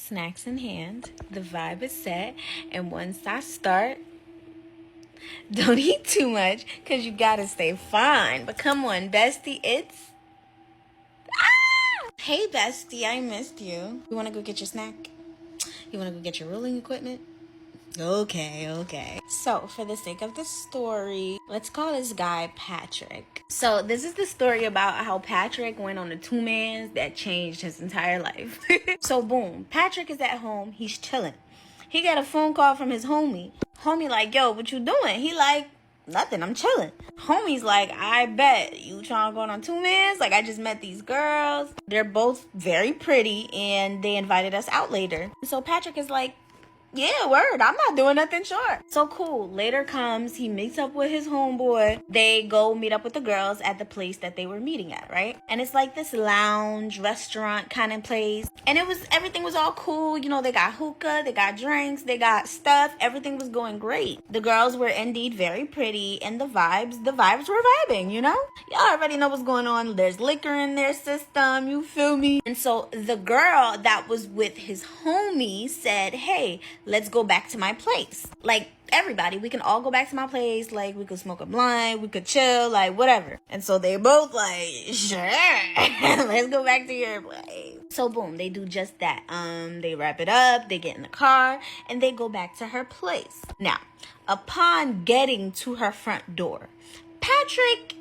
snacks in hand, the vibe is set, and once I start, don't eat too much because you gotta stay fine. But come on, bestie, it's... Hey, bestie, I missed you. You wanna go get your snack? You wanna go get your rolling equipment? Okay. So, for the sake of the story, let's call this guy Patrick. So, this is the story about how Patrick went on a 2-mans that changed his entire life. So, boom, Patrick is at home. He's chilling. He got a phone call from his homie. Homie like, yo, what you doing? He like, nothing, I'm chilling. Homie's like, I bet you trying to go on 2-mans? Like, I just met these girls. They're both very pretty, and they invited us out later. So, Patrick is like, yeah, word, I'm not doing nothing short. So cool. Later comes, he meets up with his homeboy. They go meet up with the girls at the place that they were meeting at, right? And it's like this lounge, restaurant kind of place. And everything was all cool. You know, they got hookah, they got drinks, they got stuff. Everything was going great. The girls were indeed very pretty, and the vibes were vibing, you know? Y'all already know what's going on. There's liquor in their system, you feel me? And so the girl that was with his homie said, hey, let's go back to my place. Like, everybody, we can all go back to my place. Like, we could smoke a blunt, we could chill, like, whatever. And so they both like, sure, let's go back to your place. So boom, they do just that. They wrap it up, they get in the car, and they go back to her place. Now, upon getting to her front door, Patrick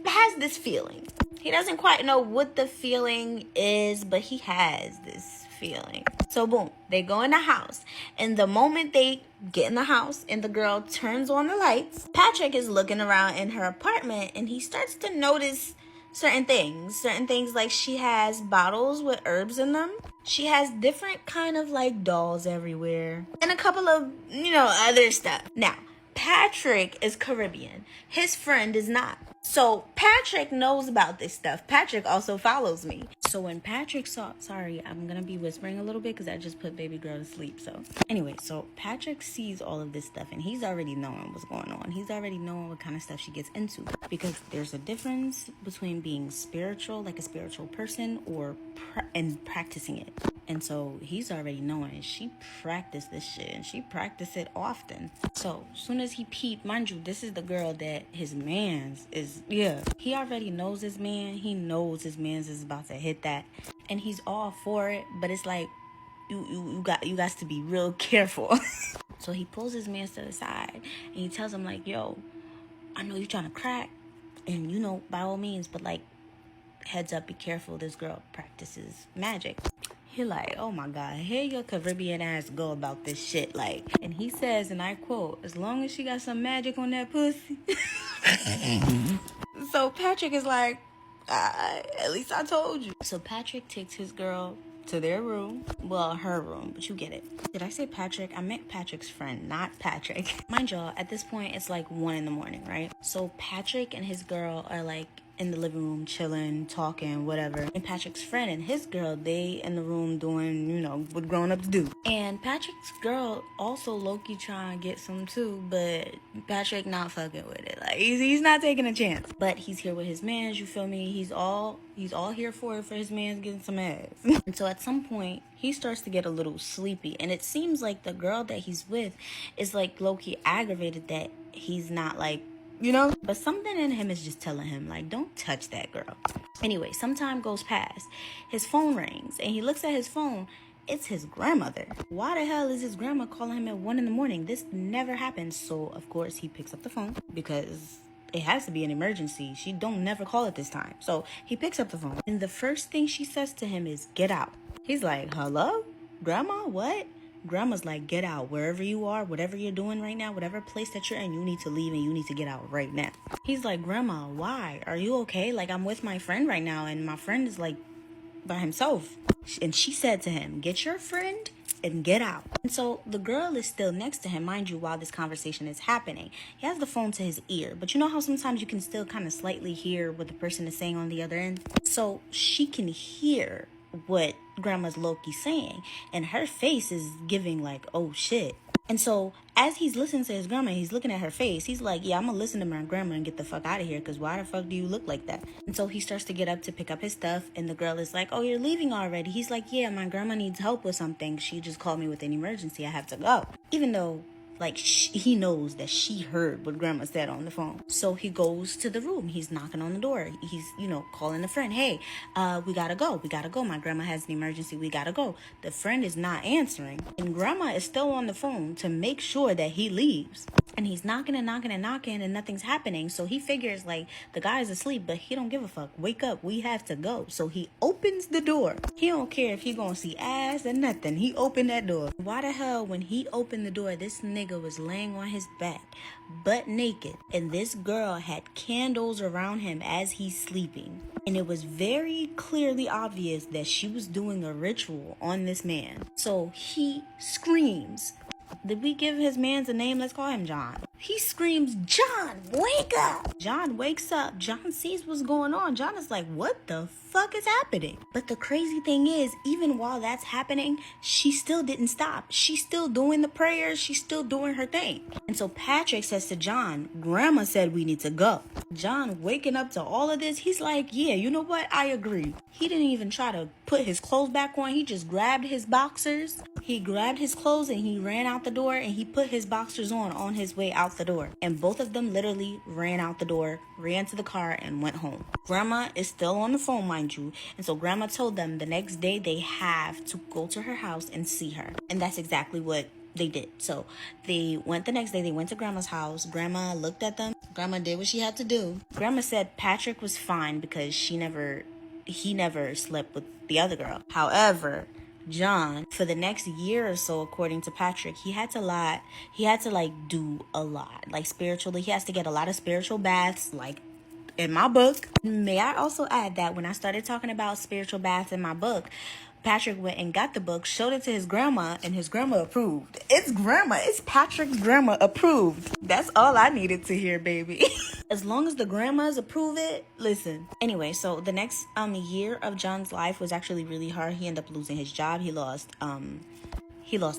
has this feeling. He doesn't quite know what the feeling is, but he has this feeling. So boom, they go in the house, and the moment they get in the house and the girl turns on the lights, Patrick is looking around in her apartment, and he starts to notice certain things like she has bottles with herbs in them. She has different kind of like dolls everywhere, and a couple of, other stuff. Now, Patrick is Caribbean. His friend is not. So Patrick knows about this stuff. Patrick also follows me. So when Patrick sorry, I'm going to be whispering a little bit because I just put baby girl to sleep. So anyway, so Patrick sees all of this stuff, and he's already knowing what's going on. He's already knowing what kind of stuff she gets into, because there's a difference between being spiritual, like a spiritual person, and practicing it. And so he's already knowing she practiced this shit, and she practiced it often. So as soon as he peeped, mind you, this is the girl that his man's is, he already knows his man. He knows his man's is about to hit that, and he's all for it. But it's like, you got to be real careful. So he pulls his man to the side, and he tells him like, yo, I know you're trying to crack, and by all means, but like, heads up, be careful. This girl practices magic. He like, oh my God, here your Caribbean ass go about this shit. Like, and he says, and I quote, as long as she got some magic on that pussy. So Patrick is like, at least I told you. So Patrick takes his girl to their room. Well, her room, but you get it. Did I say Patrick? I meant Patrick's friend, not Patrick. Mind y'all, at this point, it's like 1 a.m, right? So Patrick and his girl are like in the living room chilling, talking, whatever. And Patrick's friend and his girl, they in the room doing, what grown-ups do. And Patrick's girl also low-key trying to get some too, but Patrick not fucking with it. Like, he's not taking a chance. But he's here with his mans, you feel me? He's all here for it, for his mans getting some ass. And so at some point, he starts to get a little sleepy. And it seems like the girl that he's with is like low-key aggravated that he's not like, but something in him is just telling him, like, don't touch that girl. Anyway, some time goes past. His phone rings, and he looks at his phone. It's his grandmother. Why the hell is his grandma calling him at 1 a.m? This never happens. So, of course, he picks up the phone because it has to be an emergency. She don't never call at this time. So, he picks up the phone. And the first thing she says to him is, get out. He's like, hello? Grandma? What? Grandma's like, get out. Wherever you are, whatever you're doing right now, whatever place that you're in, you need to leave and you need to get out right now. He's like, Grandma, why? Are you okay? Like, I'm with my friend right now, and my friend is like by himself. And she said to him, get your friend and get out. And so the girl is still next to him, mind you, while this conversation is happening. He has the phone to his ear, but you know how sometimes you can still kind of slightly hear what the person is saying on the other end? So she can hear what Grandma's low-key saying, and her face is giving like, oh shit. And so as he's listening to his grandma, he's looking at her face. He's like, yeah, I'm gonna listen to my grandma and get the fuck out of here, because why the fuck do you look like that? And so he starts to get up to pick up his stuff, and the girl is like, oh, you're leaving already? He's like, yeah, my grandma needs help with something. She just called me with an emergency. I have to go. Even though, like, he knows that she heard what grandma said on the phone. So he goes to the room. He's knocking on the door. He's, calling a friend. Hey, we gotta go. We gotta go. My grandma has an emergency. We gotta go. The friend is not answering. And grandma is still on the phone to make sure that he leaves. And he's knocking and knocking and knocking, and nothing's happening. So he figures, like, the guy's asleep, but he don't give a fuck. Wake up. We have to go. So he opens the door. He don't care if he gonna see ass or nothing. He opened that door. Why the hell, when he opened the door, this nigga was laying on his back, butt naked, and this girl had candles around him as he's sleeping. And it was very clearly obvious that she was doing a ritual on this man. So he screams. Did we give his man's a name? Let's call him John. He screams, John, wake up! John wakes up. John sees what's going on. John is like, what the fuck is happening? But the crazy thing is, even while that's happening, she still didn't stop. She's still doing the prayers. She's still doing her thing. And so Patrick says to John, Grandma said we need to go. John, waking up to all of this, he's like, yeah, you know what? I agree. He didn't even try to put his clothes back on. He just grabbed his boxers. He grabbed his clothes and he ran out the door, and he put his boxers on his way out the door. And both of them literally ran out the door, ran to the car, and went home. Grandma is still on the phone, mind you. And so grandma told them the next day they have to go to her house and see her. And that's exactly what they did. So they went the next day. They went to grandma's house. Grandma looked at them. Grandma did what she had to do. Grandma said Patrick was fine because he never slept with the other girl. However, John, for the next year or so, according to Patrick, he had to do a lot, like spiritually. He has to get a lot of spiritual baths, like in my book. May I also add that when I started talking about spiritual baths in my book, Patrick went and got the book, showed it to his grandma, and his grandma approved. It's Patrick's grandma approved. That's all I needed to hear, baby. As long as the grandmas approve it, listen. Anyway, so the next year of John's life was actually really hard. He ended up losing his job. He lost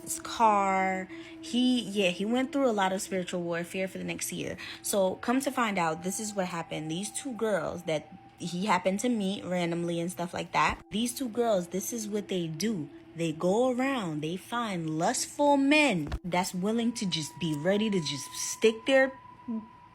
his car. He went through a lot of spiritual warfare for the next year. So come to find out, this is what happened. These two girls that he happened to meet randomly and stuff like that. These two girls, this is what they do. They go around, they find lustful men that's willing to just be ready to just stick their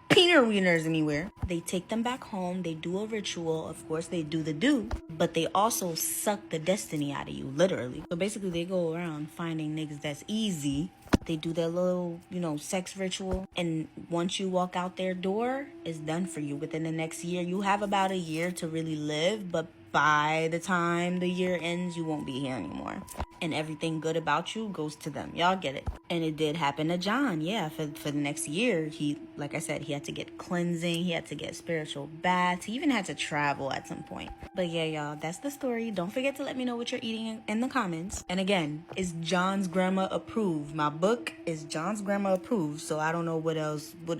peanut wieners anywhere. They take them back home. They do a ritual. Of course, they do the do, but they also suck the destiny out of you, literally. So basically, they go around finding niggas that's easy. They do their little, sex ritual. And once you walk out their door, it's done for you. Within the next year, you have about a year to really live, but by the time the year ends, you won't be here anymore. And everything good about you goes to them. Y'all get it. And it did happen to John. Yeah, for the next year, he, like I said, he had to get cleansing. He had to get spiritual baths. He even had to travel at some point. But yeah, y'all, that's the story. Don't forget to let me know what you're eating in the comments. And again, is John's grandma approved? My book is John's grandma approved. So I don't know what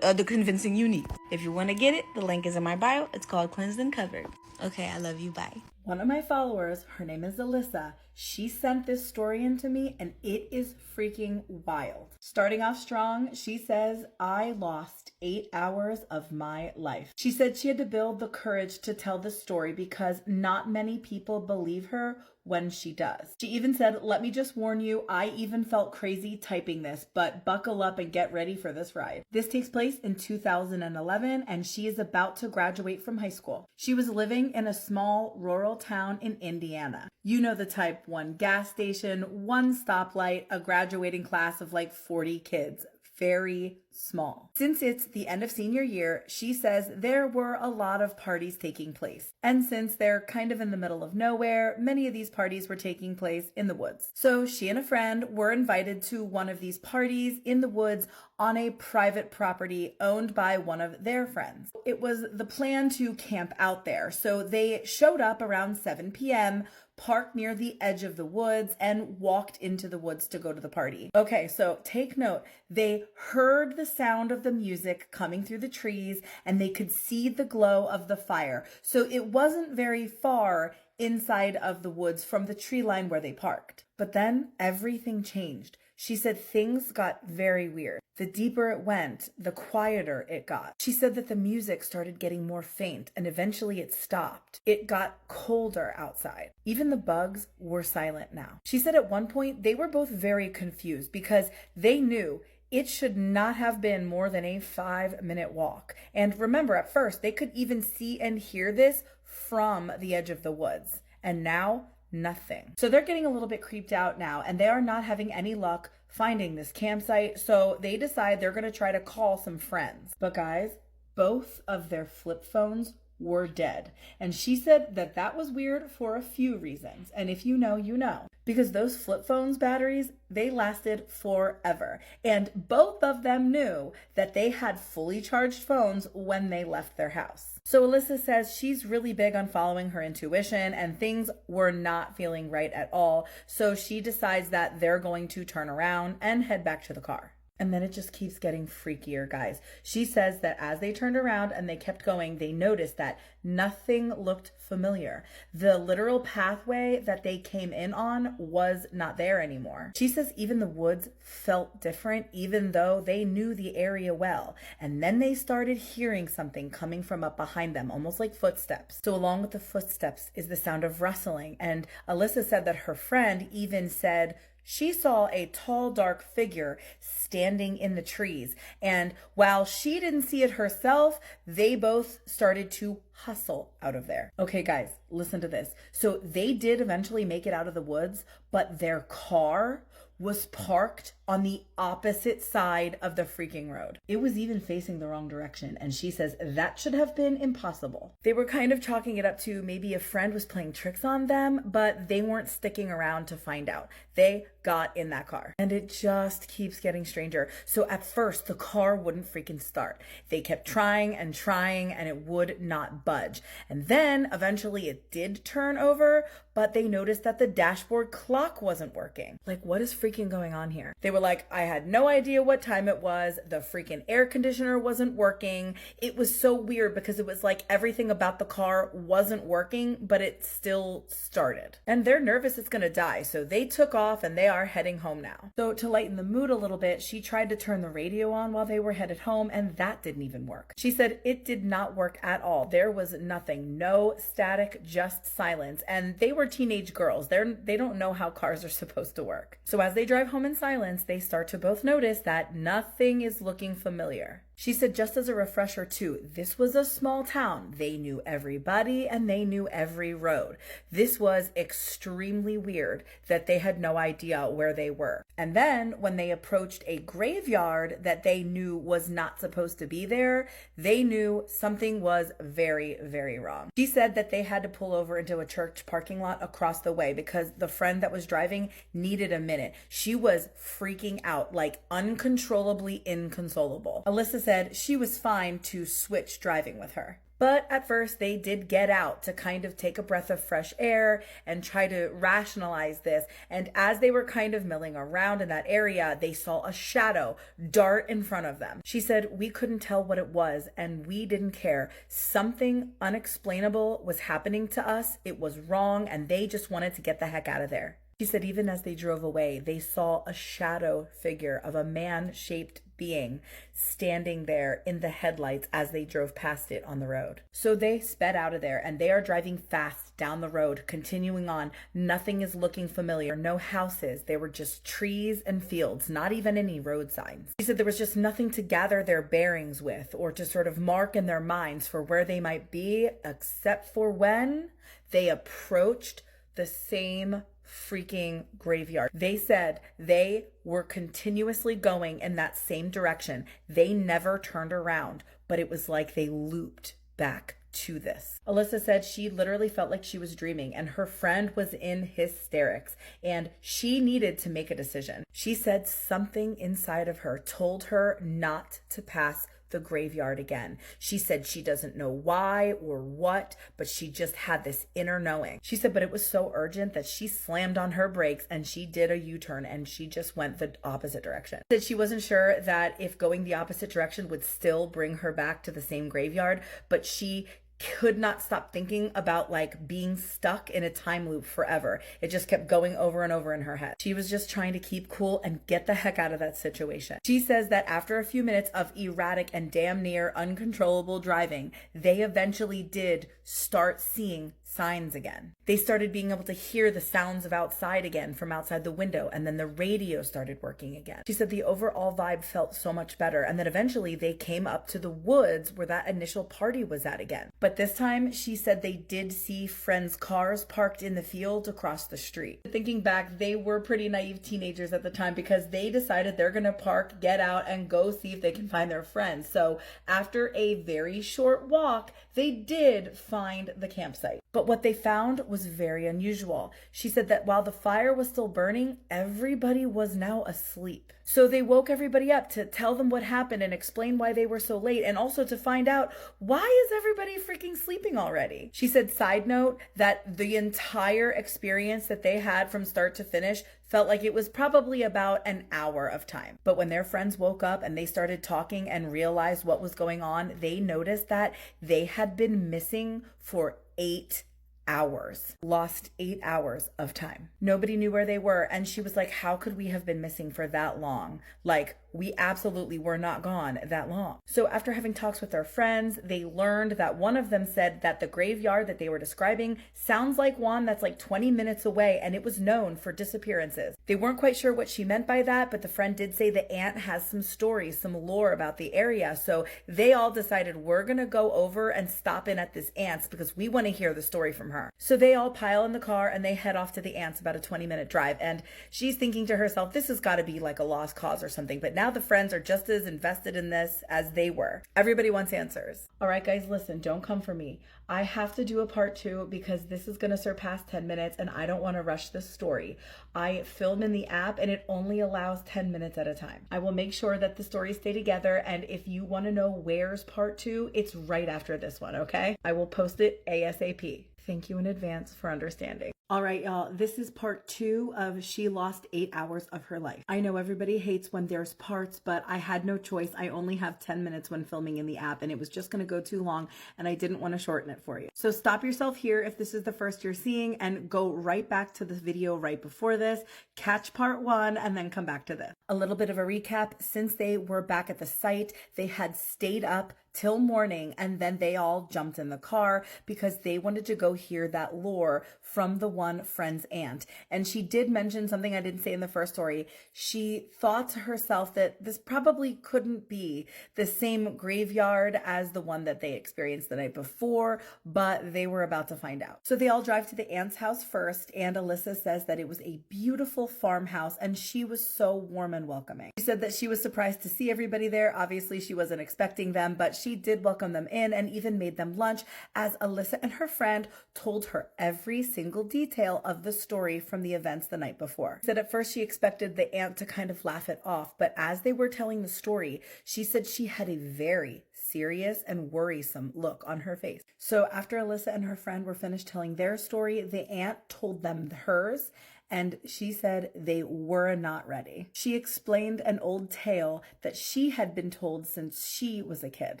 other convincing you need. If you want to get it, the link is in my bio. It's called Cleansed and Covered. Okay, I love you. Bye. One of my followers, her name is Alyssa, she sent this story in to me, and it is freaking wild. Starting off strong, she says, I lost 8 hours of my life. She said she had to build the courage to tell the story because not many people believe her when she does. She even said, let me just warn you, I even felt crazy typing this, but buckle up and get ready for this ride. This takes place in 2011, and she is about to graduate from high school. She was living in a small rural town in Indiana. You know the type: one gas station, one stoplight, a graduating class of like 40 kids. Very small. Since it's the end of senior year, she says there were a lot of parties taking place. And since they're kind of in the middle of nowhere, many of these parties were taking place in the woods. So she and a friend were invited to one of these parties in the woods on a private property owned by one of their friends. It was the plan to camp out there. So they showed up around 7 p.m., parked near the edge of the woods, and walked into the woods to go to the party. Okay, so take note. They heard the sound of the music coming through the trees, and they could see the glow of the fire. So it wasn't very far inside of the woods from the tree line where they parked. But then everything changed. She said things got very weird. The deeper it went, the quieter it got. She said that the music started getting more faint and eventually it stopped. It got colder outside. Even the bugs were silent now. She said at one point they were both very confused because they knew it should not have been more than a 5-minute walk. And remember, at first, they could even see and hear this from the edge of the woods. And now, nothing. So they're getting a little bit creeped out now, and they are not having any luck finding this campsite. So they decide they're going to try to call some friends. But guys, both of their flip phones were dead. And she said that that was weird for a few reasons. And if you know, you know. Because those flip phones batteries, they lasted forever. And both of them knew that they had fully charged phones when they left their house. So Alyssa says she's really big on following her intuition and things were not feeling right at all. So she decides that they're going to turn around and head back to the car. And then it just keeps getting freakier, guys. She says that as they turned around and they kept going, they noticed that nothing looked familiar. The literal pathway that they came in on was not there anymore. She says even the woods felt different, even though they knew the area well. And then they started hearing something coming from up behind them, almost like footsteps. So along with the footsteps is the sound of rustling. And Alyssa said that her friend even said she saw a tall, dark figure standing in the trees. And while she didn't see it herself, they both started to hustle out of there. Okay, guys, listen to this. So they did eventually make it out of the woods, but their car was parked on the opposite side of the freaking road. It was even facing the wrong direction. And she says that should have been impossible. They were kind of chalking it up to maybe a friend was playing tricks on them, but they weren't sticking around to find out. They got in that car. And it just keeps getting stranger. So at first, the car wouldn't freaking start. They kept trying, and it would not budge. And then eventually it did turn over, but they noticed that the dashboard clock wasn't working. Like, what is freaking going on here? They were like, I had no idea what time it was. The freaking air conditioner wasn't working. It was so weird because it was like everything about the car wasn't working, but it still started. And they're nervous it's gonna die. So they took off and they are heading home now. So to lighten the mood a little bit, she tried to turn the radio on while they were headed home, and that didn't even work. She said it did not work at all. There was nothing, no static, just silence. And they were teenage girls. They don't know how cars are supposed to work. So as they drive home in silence, they start to both notice that nothing is looking familiar. She said, just as a refresher too, this was a small town. They knew everybody and they knew every road. This was extremely weird that they had no idea where they were. And then when they approached a graveyard that they knew was not supposed to be there, they knew something was very, very wrong. She said that they had to pull over into a church parking lot across the way because the friend that was driving needed a minute. She was freaking out, like uncontrollably inconsolable. Alyssa said she was fine to switch driving with her. But at first they did get out to kind of take a breath of fresh air and try to rationalize this. And as they were kind of milling around in that area, they saw a shadow dart in front of them. She said, we couldn't tell what it was and we didn't care. Something unexplainable was happening to us. It was wrong and they just wanted to get the heck out of there. She said even as they drove away, they saw a shadow figure of a man-shaped being standing there in the headlights as they drove past it on the road. So they sped out of there and they are driving fast down the road, continuing on. Nothing is looking familiar. No houses. There were just trees and fields, not even any road signs. She said there was just nothing to gather their bearings with or to sort of mark in their minds for where they might be, except for when they approached the same freaking graveyard. They said they were continuously going in that same direction. They never turned around, but it was like they looped back to this. Alyssa said she literally felt like she was dreaming and her friend was in hysterics and she needed to make a decision. She said something inside of her told her not to pass the graveyard again. She said she doesn't know why or what, but she just had this inner knowing. She said, but it was so urgent that she slammed on her brakes and she did a U-turn and she just went the opposite direction. She said she wasn't sure that if going the opposite direction would still bring her back to the same graveyard, but she could not stop thinking about like being stuck in a time loop forever. It just kept going over and over in her head. She was just trying to keep cool and get the heck out of that situation. She says that after a few minutes of erratic and damn near uncontrollable driving, they eventually did start seeing signs again. They started being able to hear the sounds of outside again from outside the window, and then the radio started working again. She said the overall vibe felt so much better, and then eventually they came up to the woods where that initial party was at again. But this time, she said they did see friends' cars parked in the field across the street. Thinking back, they were pretty naive teenagers at the time because they decided they're gonna park, get out, and go see if they can find their friends. So after a very short walk, they did find the campsite. But what they found was very unusual. She said that while the fire was still burning, everybody was now asleep. So they woke everybody up to tell them what happened and explain why they were so late, and also to find out why is everybody freaking sleeping already. She said, side note, that the entire experience that they had from start to finish felt like it was probably about an hour of time. But when their friends woke up and they started talking and realized what was going on, they noticed that they had been missing for 8 hours. Lost 8 hours of time. Nobody knew where they were. And she was like, how could we have been missing for that long? Like, we absolutely were not gone that long. So after having talks with their friends, they learned that one of them said that the graveyard that they were describing sounds like one that's like 20 minutes away, and it was known for disappearances. They weren't quite sure what she meant by that, but the friend did say the aunt has some stories, some lore about the area. So they all decided, we're gonna go over and stop in at this aunt's because we want to hear the story from her. So they all pile in the car and they head off to the aunt's, about a 20-minute drive. And she's thinking to herself, this has got to be like a lost cause or something. But now the friends are just as invested in this as they were. Everybody wants answers. All right, guys, listen, don't come for me. I have to do a part 2 because this is going to surpass 10 minutes and I don't want to rush this story. I film in the app and it only allows 10 minutes at a time. I will make sure that the stories stay together, and if you want to know where's part 2, it's right after this one, okay? I will post it ASAP. Thank you in advance for understanding. All right, y'all, this is part 2 of She Lost 8 Hours of Her Life. I know everybody hates when there's parts, but I had no choice. I only have 10 minutes when filming in the app, and it was just going to go too long, and I didn't want to shorten it for you. So stop yourself here if this is the first you're seeing, and go right back to the video right before this, catch part 1, and then come back to this. A little bit of a recap. Since they were back at the site, they had stayed up till morning, and then they all jumped in the car because they wanted to go hear that lore from the one friend's aunt. And she did mention something I didn't say in the first story. She thought to herself that this probably couldn't be the same graveyard as the one that they experienced the night before, but they were about to find out. So they all drive to the aunt's house first, and Alyssa says that it was a beautiful farmhouse and she was so warm and welcoming. She said that she was surprised to see everybody there. Obviously, she wasn't expecting them, but she did welcome them in and even made them lunch, as Alyssa and her friend told her every single detail of the story from the events the night before. She said at first she expected the aunt to kind of laugh it off, but as they were telling the story, she said she had a very serious and worrisome look on her face. So after Alyssa and her friend were finished telling their story, the aunt told them hers, and she said they were not ready. She explained an old tale that she had been told since she was a kid.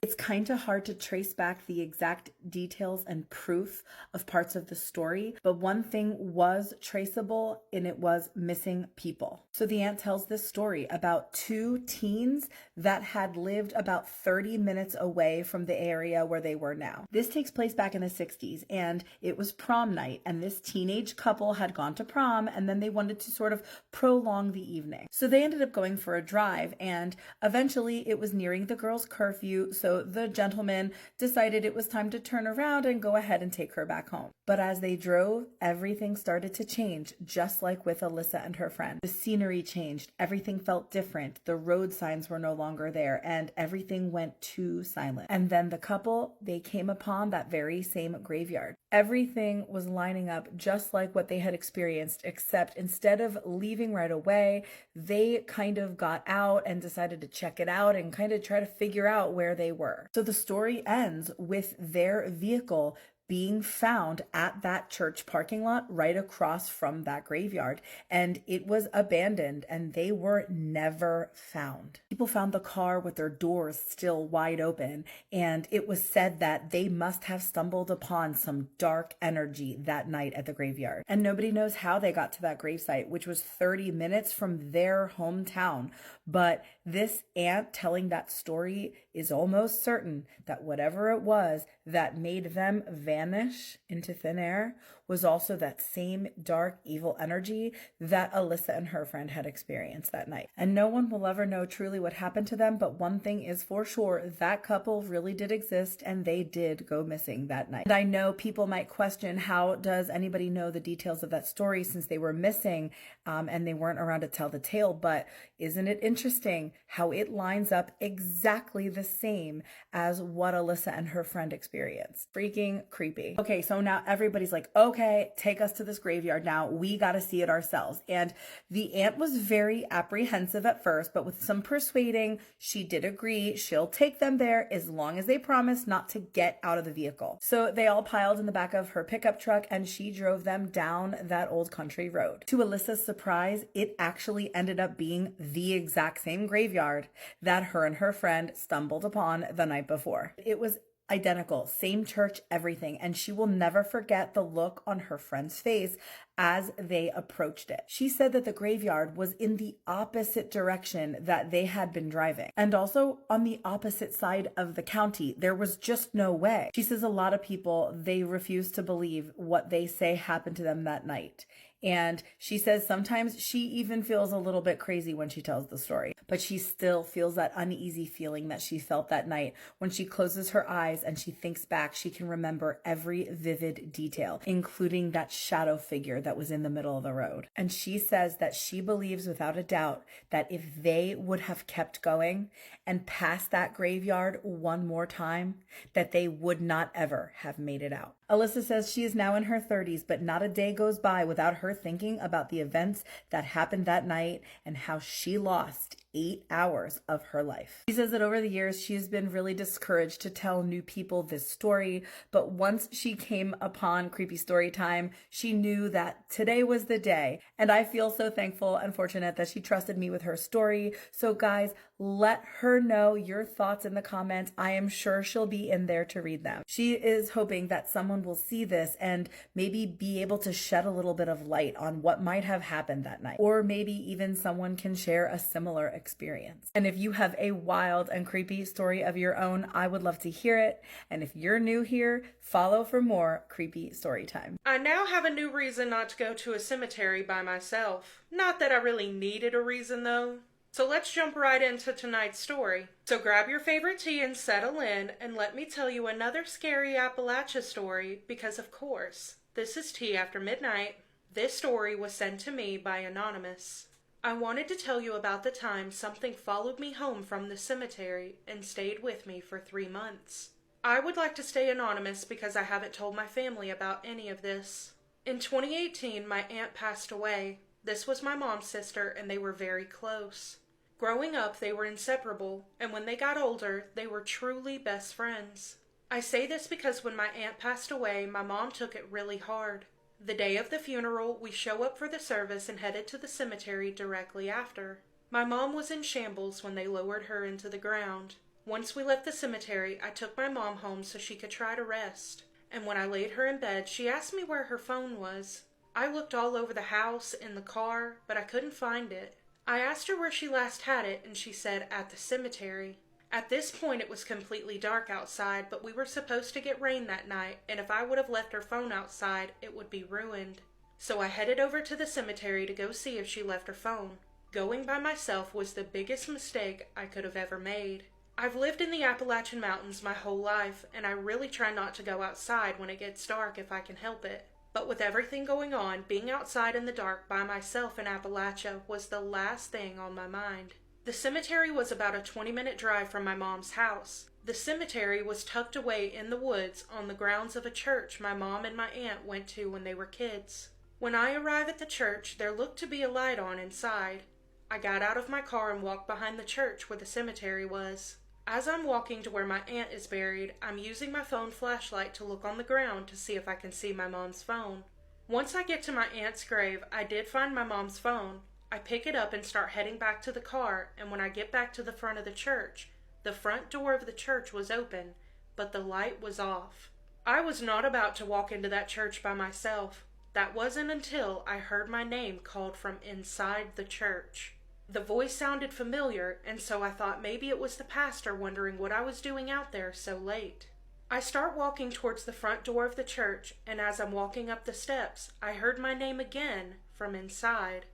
It's kind of hard to trace back the exact details and proof of parts of the story, but one thing was traceable, and it was missing people. So the aunt tells this story about 2 teens that had lived about 30 minutes away from the area where they were now. This takes place back in the 60s, and it was prom night, and this teenage couple had gone to prom, and then they wanted to sort of prolong the evening. So they ended up going for a drive, and eventually it was nearing the girls' curfew, so the gentleman decided it was time to turn around and go ahead and take her back home. But as they drove, everything started to change, just like with Alyssa and her friend. The scenery changed, everything felt different, the road signs were no longer there, and everything went too silent. And then the couple, they came upon that very same graveyard. Everything was lining up just like what they had experienced, except instead of leaving right away, they kind of got out and decided to check it out and kind of try to figure out where they were. So the story ends with their vehicle being found at that church parking lot right across from that graveyard, and it was abandoned and they were never found. People found the car with their doors still wide open, and it was said that they must have stumbled upon some dark energy that night at the graveyard. And nobody knows how they got to that gravesite, which was 30 minutes from their hometown. But this aunt telling that story is almost certain that whatever it was that made them vanish into thin air was also that same dark, evil energy that Alyssa and her friend had experienced that night. And no one will ever know truly what happened to them, but one thing is for sure, that couple really did exist and they did go missing that night. And I know people might question, how does anybody know the details of that story since they were missing and they weren't around to tell the tale? But isn't it interesting how it lines up exactly the same as what Alyssa and her friend experienced? Freaking creepy. Okay, so now everybody's like, okay, take us to this graveyard now. We got to see it ourselves. And the aunt was very apprehensive at first, but with some persuading, she did agree she'll take them there as long as they promise not to get out of the vehicle. So they all piled in the back of her pickup truck and she drove them down that old country road. To Alyssa's surprise, it actually ended up being the exact same graveyard that her and her friend stumbled upon the night before. It was identical, same church, everything, and she will never forget the look on her friend's face as they approached it. She said that the graveyard was in the opposite direction that they had been driving, and also on the opposite side of the county. There was just no way. She says a lot of people, they refuse to believe what they say happened to them that night. And she says sometimes she even feels a little bit crazy when she tells the story, but she still feels that uneasy feeling that she felt that night. When she closes her eyes and she thinks back, she can remember every vivid detail, including that shadow figure that was in the middle of the road. And she says that she believes without a doubt that if they would have kept going and passed that graveyard one more time, that they would not ever have made it out. Alyssa says she is now in her 30s, but not a day goes by without her thinking about the events that happened that night and how she lost 8 hours of her life. She says that over the years, she's been really discouraged to tell new people this story, but once she came upon Creepy Story Time, she knew that today was the day. And I feel so thankful and fortunate that she trusted me with her story. So guys, let her know your thoughts in the comments. I am sure she'll be in there to read them. She is hoping that someone will see this and maybe be able to shed a little bit of light on what might have happened that night. Or maybe even someone can share a similar experience. And if you have a wild and creepy story of your own, I would love to hear it. And if you're new here, follow for more Creepy Story Time. I now have a new reason not to go to a cemetery by myself. Not that I really needed a reason though. So let's jump right into tonight's story. So grab your favorite tea and settle in, and let me tell you another scary Appalachia story, because of course, this is Tea After Midnight. This story was sent to me by Anonymous. I wanted to tell you about the time something followed me home from the cemetery and stayed with me for 3 months. I would like to stay anonymous because I haven't told my family about any of this. In 2018, my aunt passed away. This was my mom's sister, and they were very close. Growing up, they were inseparable, and when they got older, they were truly best friends. I say this because when my aunt passed away, my mom took it really hard. The day of the funeral, we show up for the service and headed to the cemetery directly after. My mom was in shambles when they lowered her into the ground. Once we left the cemetery, I took my mom home so she could try to rest. And when I laid her in bed, she asked me where her phone was. I looked all over the house, in the car, but I couldn't find it. I asked her where she last had it, and she said, at the cemetery. At this point, it was completely dark outside, but we were supposed to get rain that night, and if I would have left her phone outside, it would be ruined. So I headed over to the cemetery to go see if she left her phone. Going by myself was the biggest mistake I could have ever made. I've lived in the Appalachian Mountains my whole life, and I really try not to go outside when it gets dark if I can help it. But with everything going on, being outside in the dark by myself in Appalachia was the last thing on my mind. The cemetery was about a 20-minute drive from my mom's house. The cemetery was tucked away in the woods on the grounds of a church my mom and my aunt went to when they were kids. When I arrived at the church, there looked to be a light on inside. I got out of my car and walked behind the church where the cemetery was. As I'm walking to where my aunt is buried, I'm using my phone flashlight to look on the ground to see if I can see my mom's phone. Once I get to my aunt's grave, I did find my mom's phone. I pick it up and start heading back to the car, and when I get back to the front of the church, the front door of the church was open, but the light was off. I was not about to walk into that church by myself. That wasn't until I heard my name called from inside the church. The voice sounded familiar, and so I thought maybe it was the pastor wondering what I was doing out there so late. I start walking towards the front door of the church, and as I'm walking up the steps, I heard my name again from inside.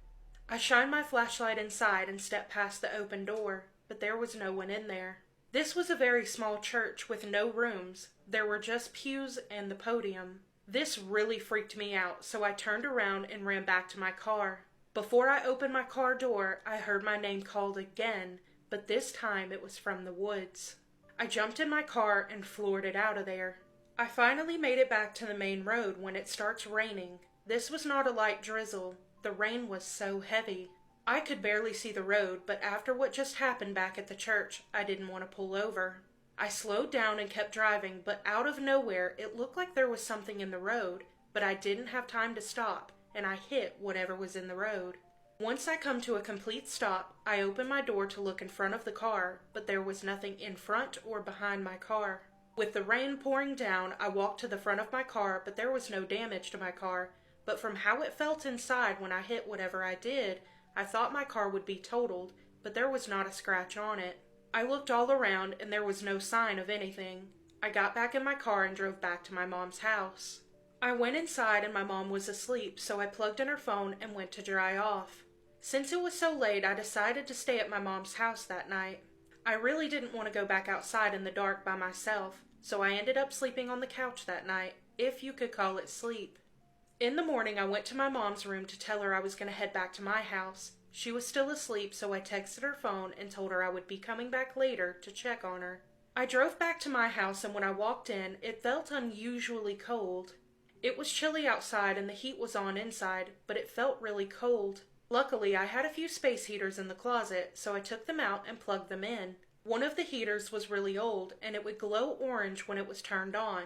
I shine my flashlight inside and step past the open door, but there was no one in there. This was a very small church with no rooms. There were just pews and the podium. This really freaked me out, so I turned around and ran back to my car. Before I opened my car door, I heard my name called again, but this time it was from the woods. I jumped in my car and floored it out of there. I finally made it back to the main road when it starts raining. This was not a light drizzle. The rain was so heavy. I could barely see the road, but after what just happened back at the church, I didn't want to pull over. I slowed down and kept driving, but out of nowhere, it looked like there was something in the road, but I didn't have time to stop, and I hit whatever was in the road. Once I come to a complete stop, I open my door to look in front of the car, but there was nothing in front or behind my car. With the rain pouring down, I walked to the front of my car, but there was no damage to my car. But from how it felt inside when I hit whatever I did, I thought my car would be totaled, but there was not a scratch on it. I looked all around and there was no sign of anything. I got back in my car and drove back to my mom's house. I went inside and my mom was asleep, so I plugged in her phone and went to dry off. Since it was so late, I decided to stay at my mom's house that night. I really didn't want to go back outside in the dark by myself, so I ended up sleeping on the couch that night, if you could call it sleep. In the morning, I went to my mom's room to tell her I was going to head back to my house. She was still asleep, so I texted her phone and told her I would be coming back later to check on her. I drove back to my house, and when I walked in, it felt unusually cold. It was chilly outside and the heat was on inside, but it felt really cold. Luckily, I had a few space heaters in the closet, so I took them out and plugged them in. One of the heaters was really old, and it would glow orange when it was turned on.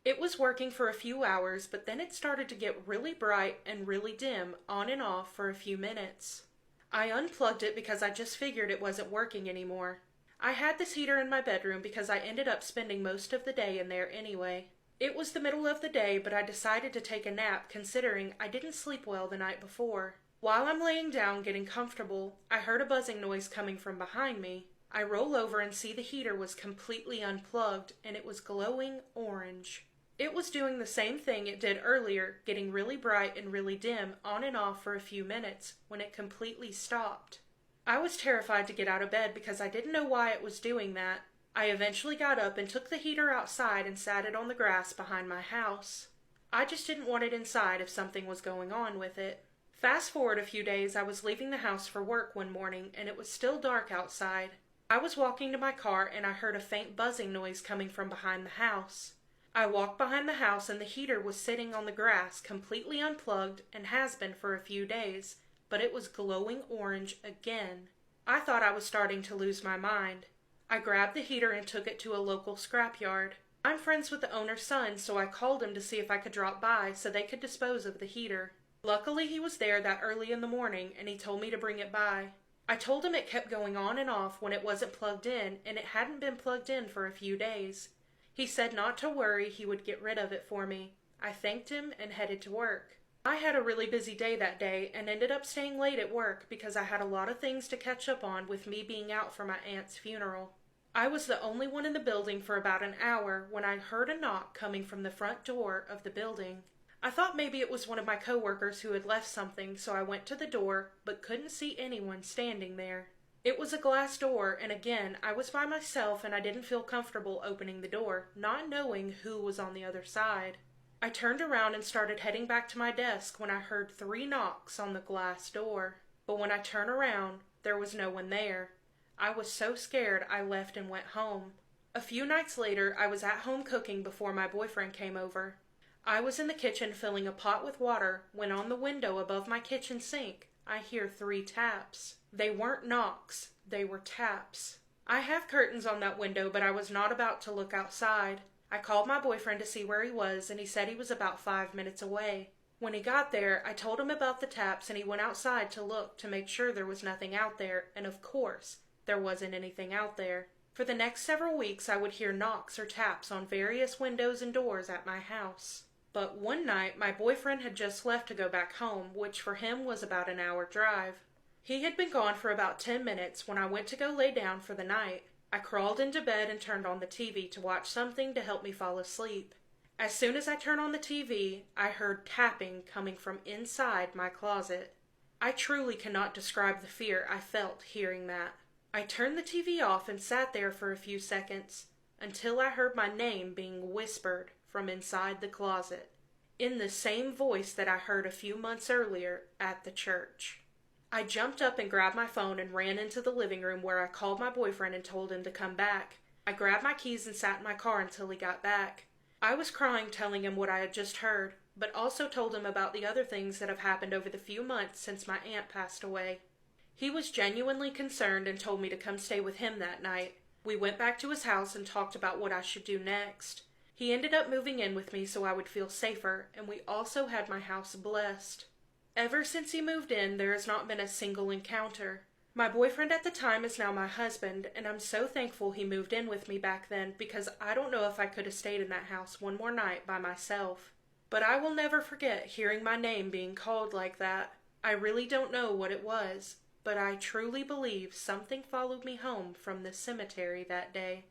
It was working for a few hours, but then it started to get really bright and really dim on and off for a few minutes. I unplugged it because I just figured it wasn't working anymore. I had this heater in my bedroom because I ended up spending most of the day in there anyway. It was the middle of the day, but I decided to take a nap considering I didn't sleep well the night before. While I'm laying down getting comfortable, I heard a buzzing noise coming from behind me. I roll over and see the heater was completely unplugged and it was glowing orange. It was doing the same thing it did earlier, getting really bright and really dim on and off for a few minutes when it completely stopped. I was terrified to get out of bed because I didn't know why it was doing that. I eventually got up and took the heater outside and sat it on the grass behind my house. I just didn't want it inside if something was going on with it. Fast forward a few days, I was leaving the house for work one morning and it was still dark outside. I was walking to my car and I heard a faint buzzing noise coming from behind the house. I walked behind the house and the heater was sitting on the grass completely unplugged and has been for a few days, but it was glowing orange again. I thought I was starting to lose my mind. I grabbed the heater and took it to a local scrapyard. I'm friends with the owner's son, so I called him to see if I could drop by so they could dispose of the heater. Luckily, he was there that early in the morning, and he told me to bring it by. I told him it kept going on and off when it wasn't plugged in, and it hadn't been plugged in for a few days. He said not to worry, he would get rid of it for me. I thanked him and headed to work. I had a really busy day that day and ended up staying late at work because I had a lot of things to catch up on with me being out for my aunt's funeral. I was the only one in the building for about an hour when I heard a knock coming from the front door of the building. I thought maybe it was one of my coworkers who had left something, so I went to the door, but couldn't see anyone standing there. It was a glass door, and again, I was by myself and I didn't feel comfortable opening the door, not knowing who was on the other side. I turned around and started heading back to my desk when I heard 3 knocks on the glass door. But when I turned around, there was no one there. I was so scared I left and went home. A few nights later, I was at home cooking before my boyfriend came over. I was in the kitchen filling a pot with water when on the window above my kitchen sink, I hear 3 taps. They weren't knocks, they were taps. I have curtains on that window, but I was not about to look outside. I called my boyfriend to see where he was, and he said he was about 5 minutes away. When he got there, I told him about the taps and he went outside to look to make sure there was nothing out there, and of course, there wasn't anything out there. For the next several weeks, I would hear knocks or taps on various windows and doors at my house. But one night, my boyfriend had just left to go back home, which for him was about an hour drive. He had been gone for about 10 minutes when I went to go lay down for the night. I crawled into bed and turned on the TV to watch something to help me fall asleep. As soon as I turned on the TV, I heard tapping coming from inside my closet. I truly cannot describe the fear I felt hearing that. I turned the TV off and sat there for a few seconds until I heard my name being whispered from inside the closet, in the same voice that I heard a few months earlier at the church. I jumped up and grabbed my phone and ran into the living room where I called my boyfriend and told him to come back. I grabbed my keys and sat in my car until he got back. I was crying telling him what I had just heard, but also told him about the other things that have happened over the few months since my aunt passed away. He was genuinely concerned and told me to come stay with him that night. We went back to his house and talked about what I should do next. He ended up moving in with me so I would feel safer, and we also had my house blessed. Ever since he moved in, there has not been a single encounter. My boyfriend at the time is now my husband, and I'm so thankful he moved in with me back then because I don't know if I could have stayed in that house one more night by myself. But I will never forget hearing my name being called like that. I really don't know what it was, but I truly believe something followed me home from the cemetery that day.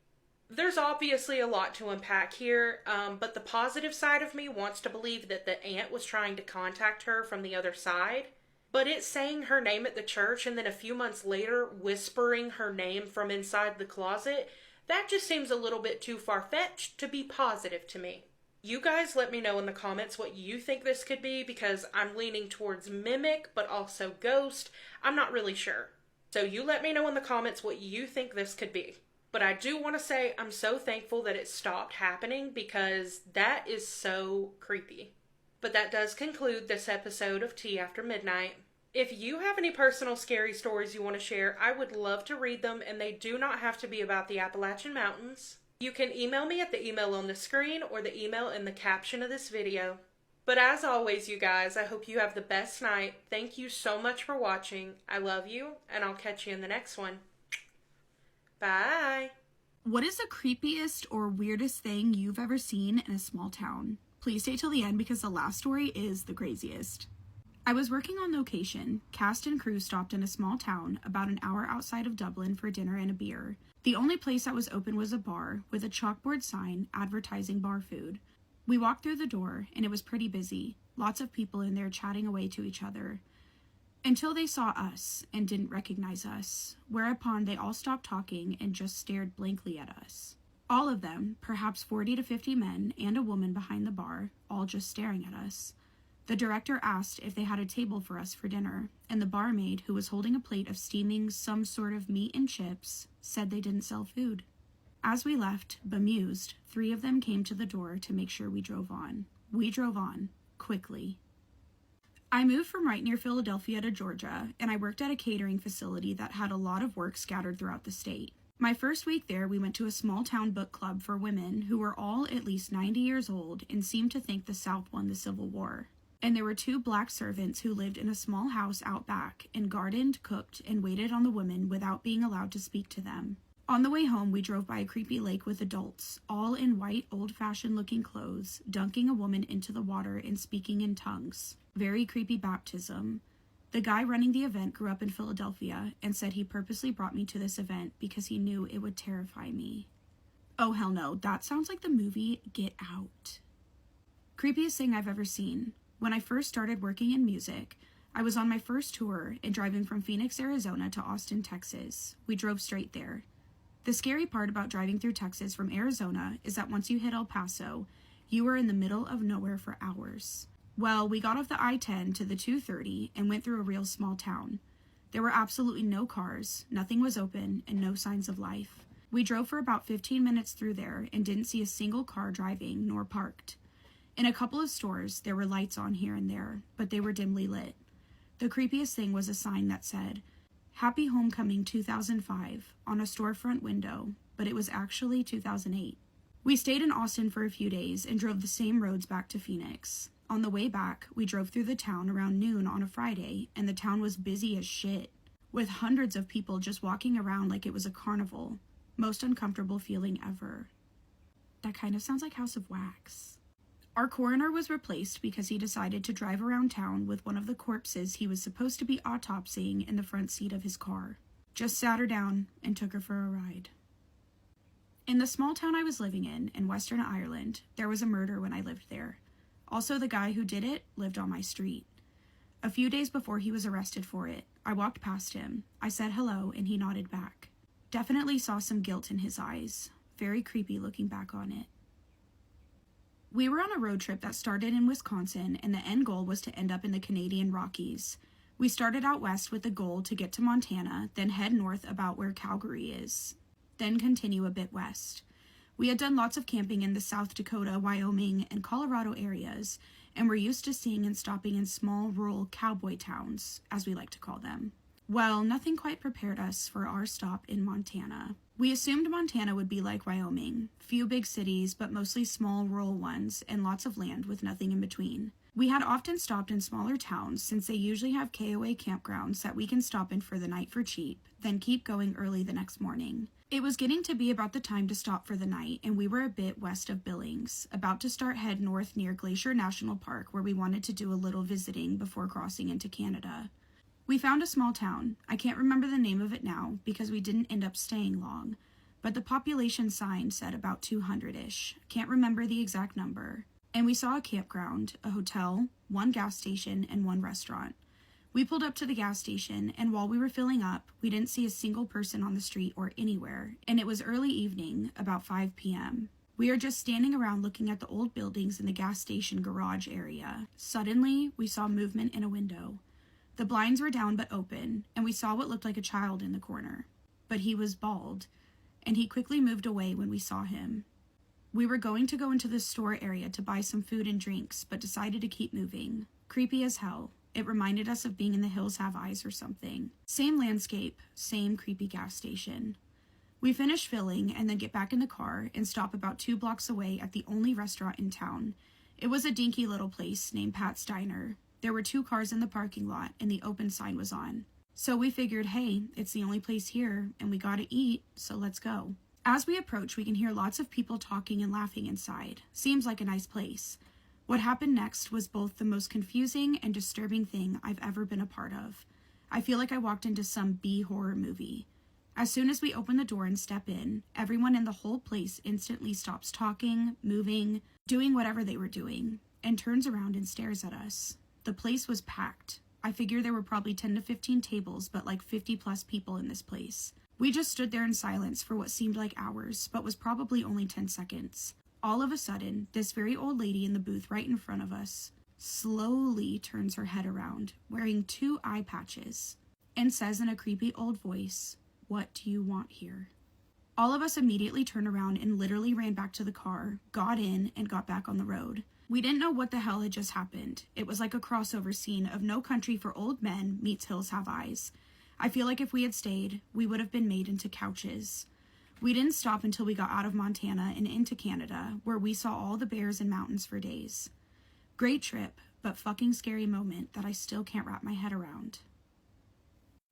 There's obviously a lot to unpack here, but the positive side of me wants to believe that the aunt was trying to contact her from the other side. But it's saying her name at the church and then a few months later whispering her name from inside the closet, that just seems a little bit too far-fetched to be positive to me. You guys let me know in the comments what you think this could be because I'm leaning towards mimic but also ghost. I'm not really sure. So you let me know in the comments what you think this could be. But I do want to say I'm so thankful that it stopped happening because that is so creepy. But that does conclude this episode of Tea After Midnight. If you have any personal scary stories you want to share, I would love to read them, and they do not have to be about the Appalachian Mountains. You can email me at the email on the screen or the email in the caption of this video. But as always, you guys, I hope you have the best night. Thank you so much for watching. I love you, and I'll catch you in the next one. Bye! What is the creepiest or weirdest thing you've ever seen in a small town? Please stay till the end because the last story is the craziest. I was working on location. Cast and crew stopped in a small town about an hour outside of Dublin for dinner and a beer. The only place that was open was a bar with a chalkboard sign advertising bar food. We walked through the door and it was pretty busy. Lots of people in there chatting away to each other. Until they saw us and didn't recognize us, whereupon they all stopped talking and just stared blankly at us. All of them, perhaps 40 to 50 men and a woman behind the bar, all just staring at us. The director asked if they had a table for us for dinner, and the barmaid, who was holding a plate of steaming some sort of meat and chips, said they didn't sell food. As we left, bemused, 3 of them came to the door to make sure we drove on. We drove on, quickly. I moved from right near Philadelphia to Georgia, and I worked at a catering facility that had a lot of work scattered throughout the state. My first week there, we went to a small town book club for women who were all at least 90 years old and seemed to think the South won the Civil War. And there were 2 black servants who lived in a small house out back and gardened, cooked, and waited on the women without being allowed to speak to them. On the way home, we drove by a creepy lake with adults, all in white, old-fashioned looking clothes, dunking a woman into the water and speaking in tongues. Very creepy baptism. The guy running the event grew up in Philadelphia and said he purposely brought me to this event because he knew it would terrify me. Oh hell no, that sounds like the movie Get Out. Creepiest thing I've ever seen. When I first started working in music, I was on my first tour and driving from Phoenix, Arizona to Austin, Texas. We drove straight there. The scary part about driving through Texas from Arizona is that once you hit El Paso, you are in the middle of nowhere for hours. Well, we got off the I-10 to the 230 and went through a real small town. There were absolutely no cars, nothing was open, and no signs of life. We drove for about 15 minutes through there and didn't see a single car driving nor parked. In a couple of stores, there were lights on here and there, but they were dimly lit. The creepiest thing was a sign that said, Happy Homecoming 2005, on a storefront window, but it was actually 2008. We stayed in Austin for a few days and drove the same roads back to Phoenix. On the way back, we drove through the town around noon on a Friday, and the town was busy as shit, with hundreds of people just walking around like it was a carnival. Most uncomfortable feeling ever. That kind of sounds like House of Wax. Our coroner was replaced because he decided to drive around town with one of the corpses he was supposed to be autopsying in the front seat of his car. Just sat her down and took her for a ride. In the small town I was living in Western Ireland, there was a murder when I lived there. Also, the guy who did it lived on my street. A few days before he was arrested for it, I walked past him. I said hello, and he nodded back. Definitely saw some guilt in his eyes. Very creepy looking back on it. We were on a road trip that started in Wisconsin, and the end goal was to end up in the Canadian Rockies. We started out west with the goal to get to Montana, then head north about where Calgary is, then continue a bit west. We had done lots of camping in the South Dakota, Wyoming, and Colorado areas, and were used to seeing and stopping in small rural cowboy towns, as we like to call them. Well, nothing quite prepared us for our stop in Montana. We assumed Montana would be like Wyoming, few big cities, but mostly small rural ones, and lots of land with nothing in between. We had often stopped in smaller towns since they usually have KOA campgrounds that we can stop in for the night for cheap, then keep going early the next morning. It was getting to be about the time to stop for the night, and we were a bit west of Billings, about to start head north near Glacier National Park, where we wanted to do a little visiting before crossing into Canada. We found a small town. I can't remember the name of it now because we didn't end up staying long, but the population sign said about 200-ish. Can't remember the exact number. And we saw a campground, a hotel, one gas station, and one restaurant. We pulled up to the gas station, and while we were filling up, we didn't see a single person on the street or anywhere, and it was early evening, about 5 p.m. We are just standing around looking at the old buildings in the gas station garage area. Suddenly, we saw movement in a window. The blinds were down but open, and we saw what looked like a child in the corner. But he was bald, and he quickly moved away when we saw him. We were going to go into the store area to buy some food and drinks, but decided to keep moving. Creepy as hell. It reminded us of being in the Hills Have Eyes or something. Same landscape, same creepy gas station. We finish filling and then get back in the car and stop about 2 blocks away at the only restaurant in town. It was a dinky little place named Pat's Diner. There were 2 cars in the parking lot, and the open sign was on. So we figured, hey, it's the only place here, and we gotta eat, so let's go. As we approach, we can hear lots of people talking and laughing inside. Seems like a nice place. What happened next was both the most confusing and disturbing thing I've ever been a part of. I feel like I walked into some B-horror movie. As soon as we open the door and step in, everyone in the whole place instantly stops talking, moving, doing whatever they were doing, and turns around and stares at us. The place was packed. I figure there were probably 10 to 15 tables, but like 50 plus people in this place. We just stood there in silence for what seemed like hours, but was probably only 10 seconds. All of a sudden, this very old lady in the booth right in front of us slowly turns her head around, wearing 2 eye patches, and says in a creepy old voice, "What do you want here?" All of us immediately turned around and literally ran back to the car, got in, and got back on the road. We didn't know what the hell had just happened. It was like a crossover scene of No Country for Old Men meets Hills Have Eyes. I feel like if we had stayed, we would have been made into couches. We didn't stop until we got out of Montana and into Canada, where we saw all the bears and mountains for days. Great trip, but fucking scary moment that I still can't wrap my head around.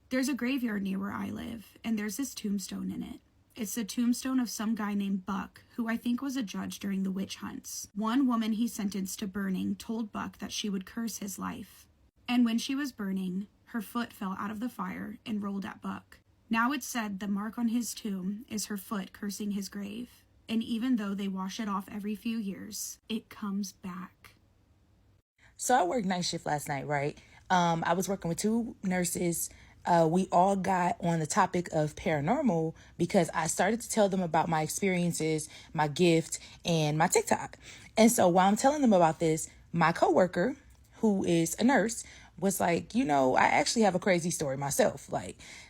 There's a graveyard near where I live, and there's this tombstone in it. It's the tombstone of some guy named Buck, who I think was a judge during the witch hunts. One woman he sentenced to burning told Buck that she would curse his life. And when she was burning, her foot fell out of the fire and rolled at Buck. Now it's said the mark on his tomb is her foot cursing his grave. And even though they wash it off every few years, it comes back. So I worked night shift last night, right? I was working with 2 nurses. We all got on the topic of paranormal because I started to tell them about my experiences, my gift, and my TikTok. And so while I'm telling them about this, my coworker, who is a nurse, was like, I actually have a crazy story myself.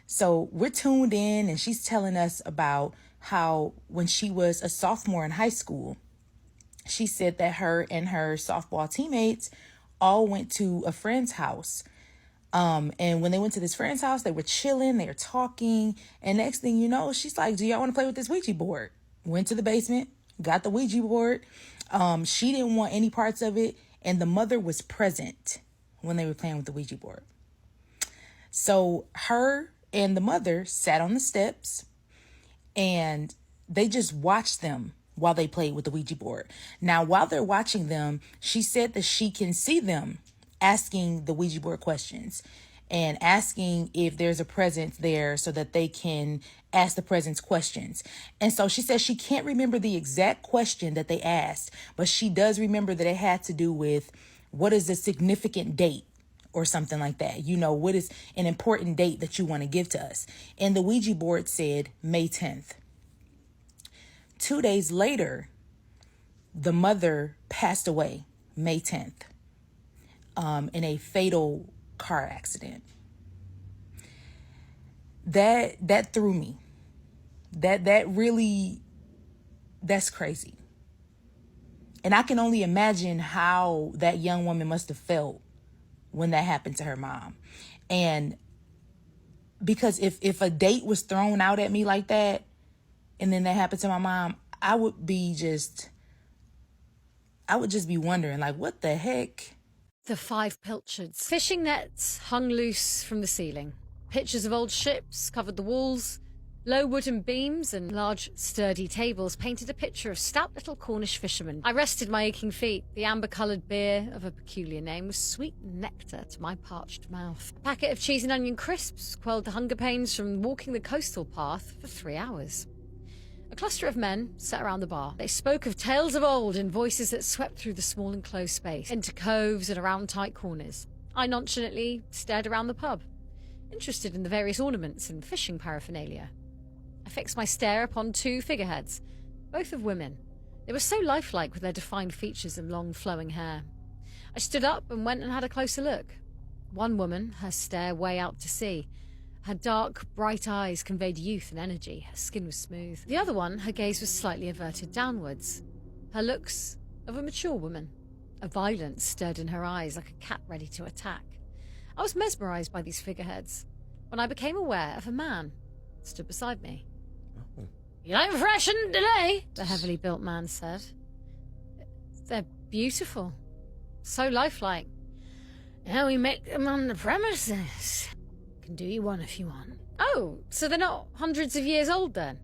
So we're tuned in, and she's telling us about how when she was a sophomore in high school, she said that her and her softball teammates all went to a friend's house. And when they went to this friend's house, they were chilling, they were talking. And next thing you know, she's like, "Do y'all want to play with this Ouija board?" Went to the basement, got the Ouija board. She didn't want any parts of it. and the mother was present when they were playing with the Ouija board. So her and the mother sat on the steps and they just watched them while they played with the Ouija board. Now, while they're watching them, she said that she can see them asking the Ouija board questions and asking if there's a presence there so that they can ask the presence questions. And so she says she can't remember the exact question that they asked, but she does remember that it had to do with what is a significant date or something like that. You know, what is an important date that you want to give to us? And the Ouija board said May 10th. 2 days later, the mother passed away May 10th in a fatal car accident. That threw me. That really, that's crazy. And I can only imagine how that young woman must have felt when that happened to her mom. And because if a date was thrown out at me like that, and then that happened to my mom, I would just be wondering, like, what the heck? The 5 pilchards. Fishing nets hung loose from the ceiling. Pictures of old ships covered the walls. Low wooden beams and large, sturdy tables painted a picture of stout little Cornish fishermen. I rested my aching feet. The amber-coloured beer of a peculiar name was sweet nectar to my parched mouth. A packet of cheese and onion crisps quelled the hunger pains from walking the coastal path for 3 hours. A cluster of men sat around the bar. They spoke of tales of old in voices that swept through the small enclosed space, into coves and around tight corners. I nonchalantly stared around the pub, interested in the various ornaments and fishing paraphernalia. I fixed my stare upon 2 figureheads, both of women. They were so lifelike with their defined features and long flowing hair. I stood up and went and had a closer look. One woman, her stare way out to sea. Her dark, bright eyes conveyed youth and energy. Her skin was smooth. The other one, her gaze was slightly averted downwards. Her looks of a mature woman. A violence stirred in her eyes like a cat ready to attack. I was mesmerised by these figureheads when I became aware of a man stood beside me. Oh. "You ain't fresh and today," the heavily built man said. "They're beautiful. So lifelike. Now we make them on the premises. Can do you one if you want." "Oh, so they're not hundreds of years old then?"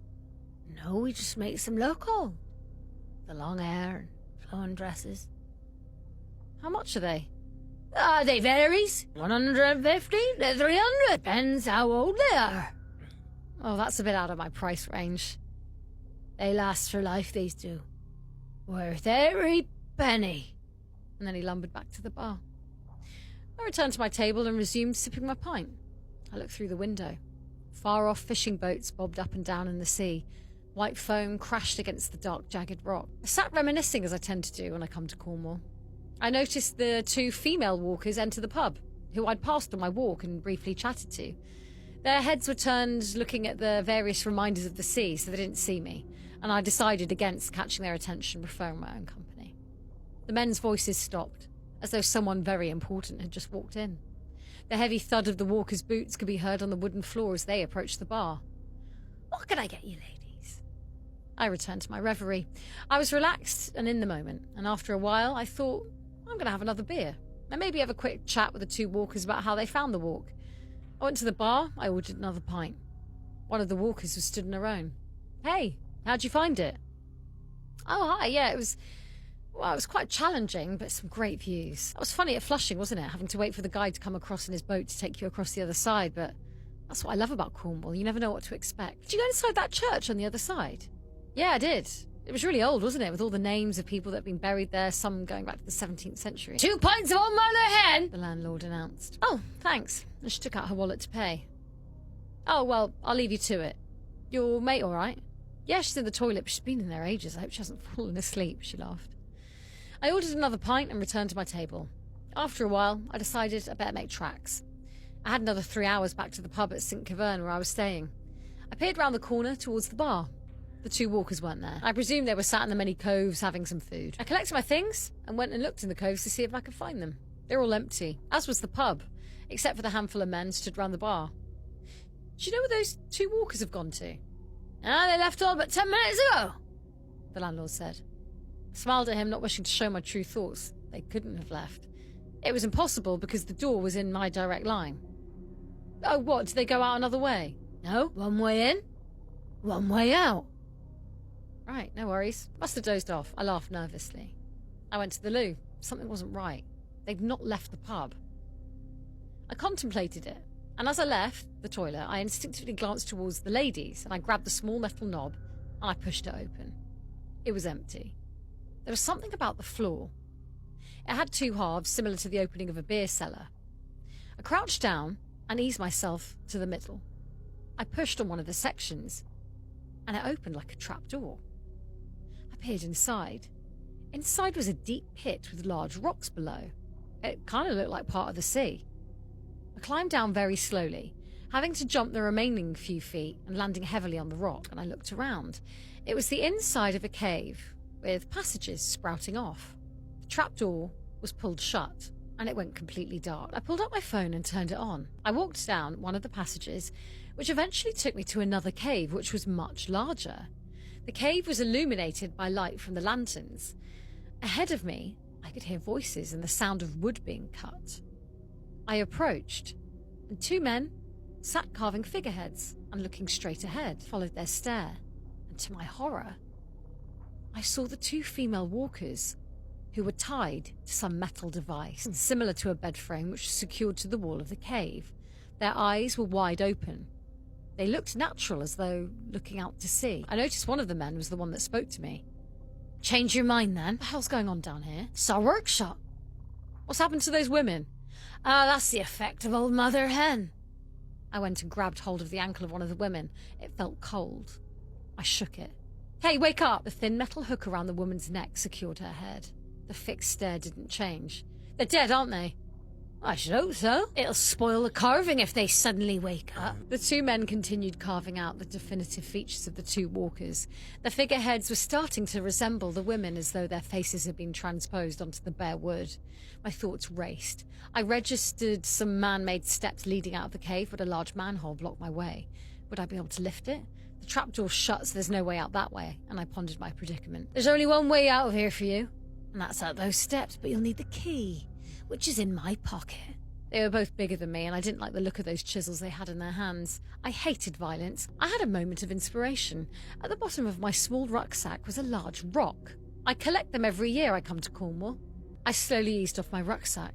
"No, we just make them local. The long hair and flowing dresses." "How much are they?" They varies. 150 to 300. Depends how old they are." "Oh, that's a bit out of my price range." "They last for life, these do. Worth every penny." And then he lumbered back to the bar. I returned to my table and resumed sipping my pint. I looked through the window. Far-off fishing boats bobbed up and down in the sea. White foam crashed against the dark, jagged rock. I sat reminiscing, as I tend to do when I come to Cornwall. I noticed the 2 female walkers enter the pub, who I'd passed on my walk and briefly chatted to. Their heads were turned looking at the various reminders of the sea, so they didn't see me, and I decided against catching their attention, preferring my own company. The men's voices stopped, as though someone very important had just walked in. The heavy thud of the walkers' boots could be heard on the wooden floor as they approached the bar. "What can I get you, ladies?" I returned to my reverie. I was relaxed and in the moment, and after a while I thought, I'm going to have another beer, and maybe have a quick chat with the 2 walkers about how they found the walk. I went to the bar. I ordered another pint. One of the walkers was stood in her own. "Hey, how'd you find it?" "Oh, hi, yeah, it was quite challenging, but some great views. That was funny at Flushing, wasn't it? Having to wait for the guy to come across in his boat to take you across the other side, but that's what I love about Cornwall. You never know what to expect." "Did you go inside that church on the other side?" "Yeah, I did. It was really old, wasn't it? With all the names of people that have been buried there, some going back to the 17th century. 2 pints of old mother hen, the landlord announced. "Oh, thanks." And she took out her wallet to pay. "Oh, well, I'll leave you to it. Your mate all right?" "Yeah, she's in the toilet, but she's been in there ages. I hope she hasn't fallen asleep," she laughed. I ordered another pint and returned to my table. After a while, I decided I better make tracks. I had another 3 hours back to the pub at St. Keverne where I was staying. I peered round the corner towards the bar. The 2 walkers weren't there. I presumed they were sat in the many coves having some food. I collected my things and went and looked in the coves to see if I could find them. They were all empty, as was the pub, except for the handful of men stood round the bar. "Do you know where those 2 walkers have gone to?" They left all but 10 minutes ago," the landlord said. I smiled at him, not wishing to show my true thoughts. They couldn't have left. It was impossible because the door was in my direct line. Oh, what? Did they go out another way? No, one way in, one way out. Right, no worries. Must have dozed off. I laughed nervously. I went to the loo. Something wasn't right. They'd not left the pub. I contemplated it, and as I left the toilet, I instinctively glanced towards the ladies, and I grabbed the small metal knob, and I pushed it open. It was empty. There was something about the floor. It had two halves, similar to the opening of a beer cellar. I crouched down and eased myself to the middle. I pushed on one of the sections, and it opened like a trapdoor. I peered inside. Inside was a deep pit with large rocks below. It kind of looked like part of the sea. I climbed down very slowly, having to jump the remaining few feet and landing heavily on the rock, and I looked around. It was the inside of a cave, with passages sprouting off. The trapdoor was pulled shut, and it went completely dark. I pulled up my phone and turned it on. I walked down one of the passages, which eventually took me to another cave, which was much larger. The cave was illuminated by light from the lanterns. Ahead of me, I could hear voices and the sound of wood being cut. I approached, and two men sat carving figureheads and looking straight ahead, followed their stare, and to my horror, I saw the two female walkers who were tied to some metal device, similar to a bed frame which was secured to the wall of the cave. Their eyes were wide open. They looked natural, as though looking out to sea. I noticed one of the men was the one that spoke to me. Change your mind, then. What the hell's going on down here? It's our workshop. What's happened to those women? That's the effect of old Mother Hen. I went and grabbed hold of the ankle of one of the women. It felt cold. I shook it. Hey, wake up! The thin metal hook around the woman's neck secured her head. The fixed stare didn't change. They're dead, aren't they? I should hope so. It'll spoil the carving if they suddenly wake up. The two men continued carving out the definitive features of the two walkers. The figureheads were starting to resemble the women, as though their faces had been transposed onto the bare wood. My thoughts raced. I registered some man-made steps leading out of the cave, but a large manhole blocked my way. Would I be able to lift it? The trapdoor shut, so there's no way out that way, and I pondered my predicament. There's only one way out of here for you, and that's out those steps, but you'll need the key, which is in my pocket. They were both bigger than me, and I didn't like the look of those chisels they had in their hands. I hated violence. I had a moment of inspiration. At the bottom of my small rucksack was a large rock. I collect them every year I come to Cornwall. I slowly eased off my rucksack.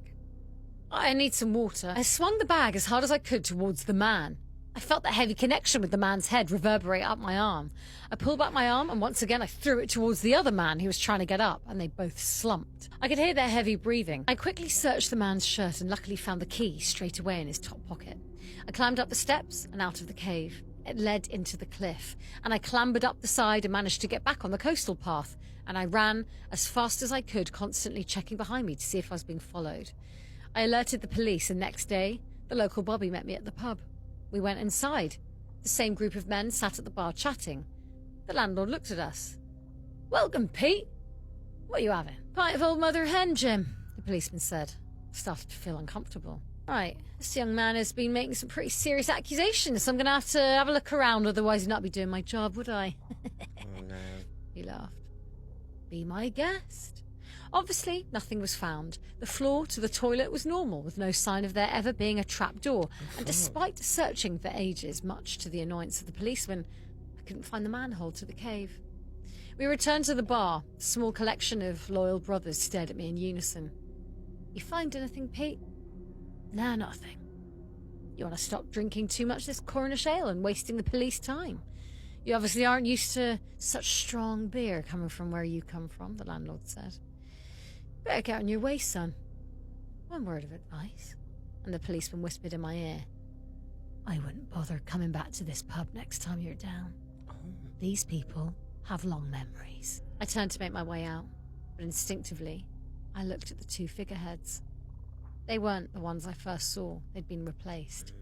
I need some water. I swung the bag as hard as I could towards the man. I felt the heavy connection with the man's head reverberate up my arm. I pulled back my arm, and once again I threw it towards the other man who was trying to get up, and they both slumped. I could hear their heavy breathing. I quickly searched the man's shirt and luckily found the key straight away in his top pocket. I climbed up the steps and out of the cave. It led into the cliff, and I clambered up the side and managed to get back on the coastal path, and I ran as fast as I could, constantly checking behind me to see if I was being followed. I alerted the police, and next day, the local bobby met me at the pub. We went inside. The same group of men sat at the bar chatting. The landlord looked at us. Welcome, Pete. What are you having? Pint of old Mother Hen, Jim, the policeman said. I started to feel uncomfortable. Right, this young man has been making some pretty serious accusations, so I'm going to have a look around, otherwise I'd not be doing my job, would I? Oh, no. He laughed. Be my guest. Obviously, nothing was found. The floor to the toilet was normal, with no sign of there ever being a trapdoor. And despite searching for ages, much to the annoyance of the policeman, I couldn't find the manhole to the cave. We returned to the bar. A small collection of loyal brothers stared at me in unison. You find anything, Pete? Nah, nothing. You want to stop drinking too much this Cornish ale and wasting the police time? You obviously aren't used to such strong beer coming from where you come from, the landlord said. Better get on your way, son. One word of advice. And the policeman whispered in my ear. I wouldn't bother coming back to this pub next time you're down. These people have long memories. I turned to make my way out, but instinctively, I looked at the two figureheads. They weren't the ones I first saw. They'd been replaced.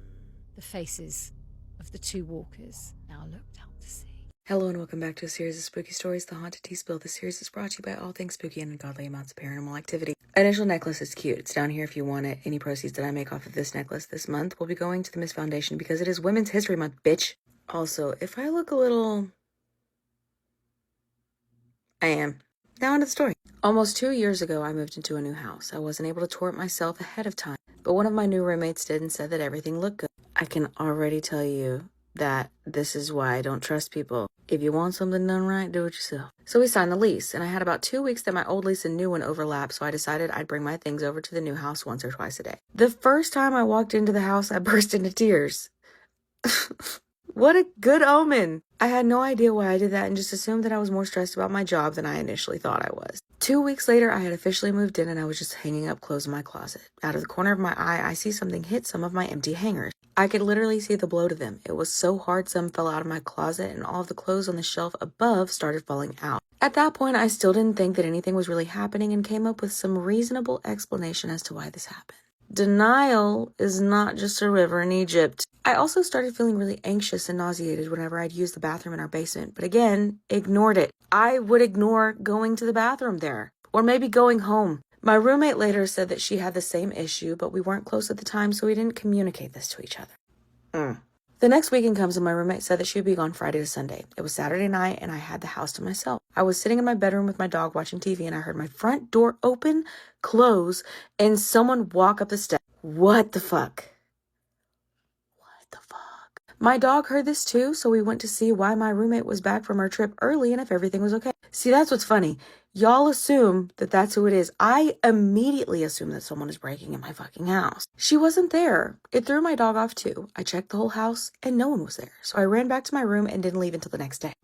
The faces of the two walkers now looked out to sea. Hello and welcome back to a series of spooky stories, The Haunted Tea Spill. This series is brought to you by all things spooky and ungodly amounts of paranormal activity. Initial necklace is cute. It's down here if you want it. Any proceeds that I make off of this necklace this month will be going to the Miss Foundation because it is Women's History Month, bitch. Also, if I look a little... I am. Now into the story. Almost 2 years ago, I moved into a new house. I wasn't able to tour it myself ahead of time, but one of my new roommates did and said that everything looked good. I can already tell you that this is why I don't trust people. If you want something done right, do it yourself. So we signed the lease, and I had about 2 weeks that my old lease and new one overlapped, so I decided I'd bring my things over to the new house once or twice a day. The first time I walked into the house, I burst into tears. What a good omen. I had no idea why I did that and just assumed that I was more stressed about my job than I initially thought I was. 2 weeks later, I had officially moved in and I was just hanging up clothes in my closet. Out of the corner of my eye, I see something hit some of my empty hangers. I could literally see the blow to them. It was so hard some fell out of my closet and all of the clothes on the shelf above started falling out. At that point, I still didn't think that anything was really happening and came up with some reasonable explanation as to why this happened. Denial is not just a river in Egypt. I also started feeling really anxious and nauseated whenever I'd use the bathroom in our basement, but again, ignored it. I would ignore going to the bathroom there, or maybe going home. My roommate later said that she had the same issue, but we weren't close at the time, so we didn't communicate this to each other. The next weekend comes and my roommate said that she would be gone Friday to Sunday. It was Saturday night and I had the house to myself. I was sitting in my bedroom with my dog watching TV and I heard my front door open, close, and someone walk up the steps. What the fuck? My dog heard this too, so we went to see why my roommate was back from her trip early and if everything was okay. See, that's what's funny. Y'all assume that that's who it is. I immediately assume that someone is breaking in my fucking house. She wasn't there. It threw my dog off too. I checked the whole house and no one was there. So I ran back to my room and didn't leave until the next day.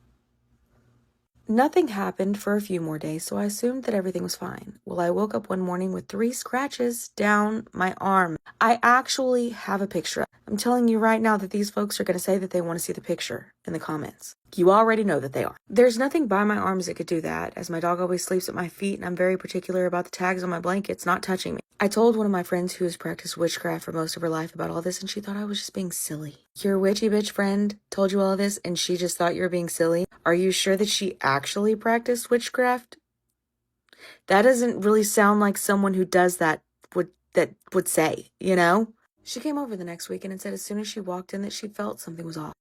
Nothing happened for a few more days, so I assumed that everything was fine. Well, I woke up one morning with 3 scratches down my arm. I actually have a picture. I'm telling you right now that these folks are going to say that they want to see the picture in the comments. You already know that they are. There's nothing by my arms that could do that, as my dog always sleeps at my feet and I'm very particular about the tags on my blankets not touching me. I told one of my friends who has practiced witchcraft for most of her life about all this and she thought I was just being silly. Your witchy bitch friend told you all of this and she just thought you were being silly? Are you sure that she actually practiced witchcraft? That doesn't really sound like someone who does that would say, you know? She came over the next weekend and said as soon as she walked in that she felt something was off.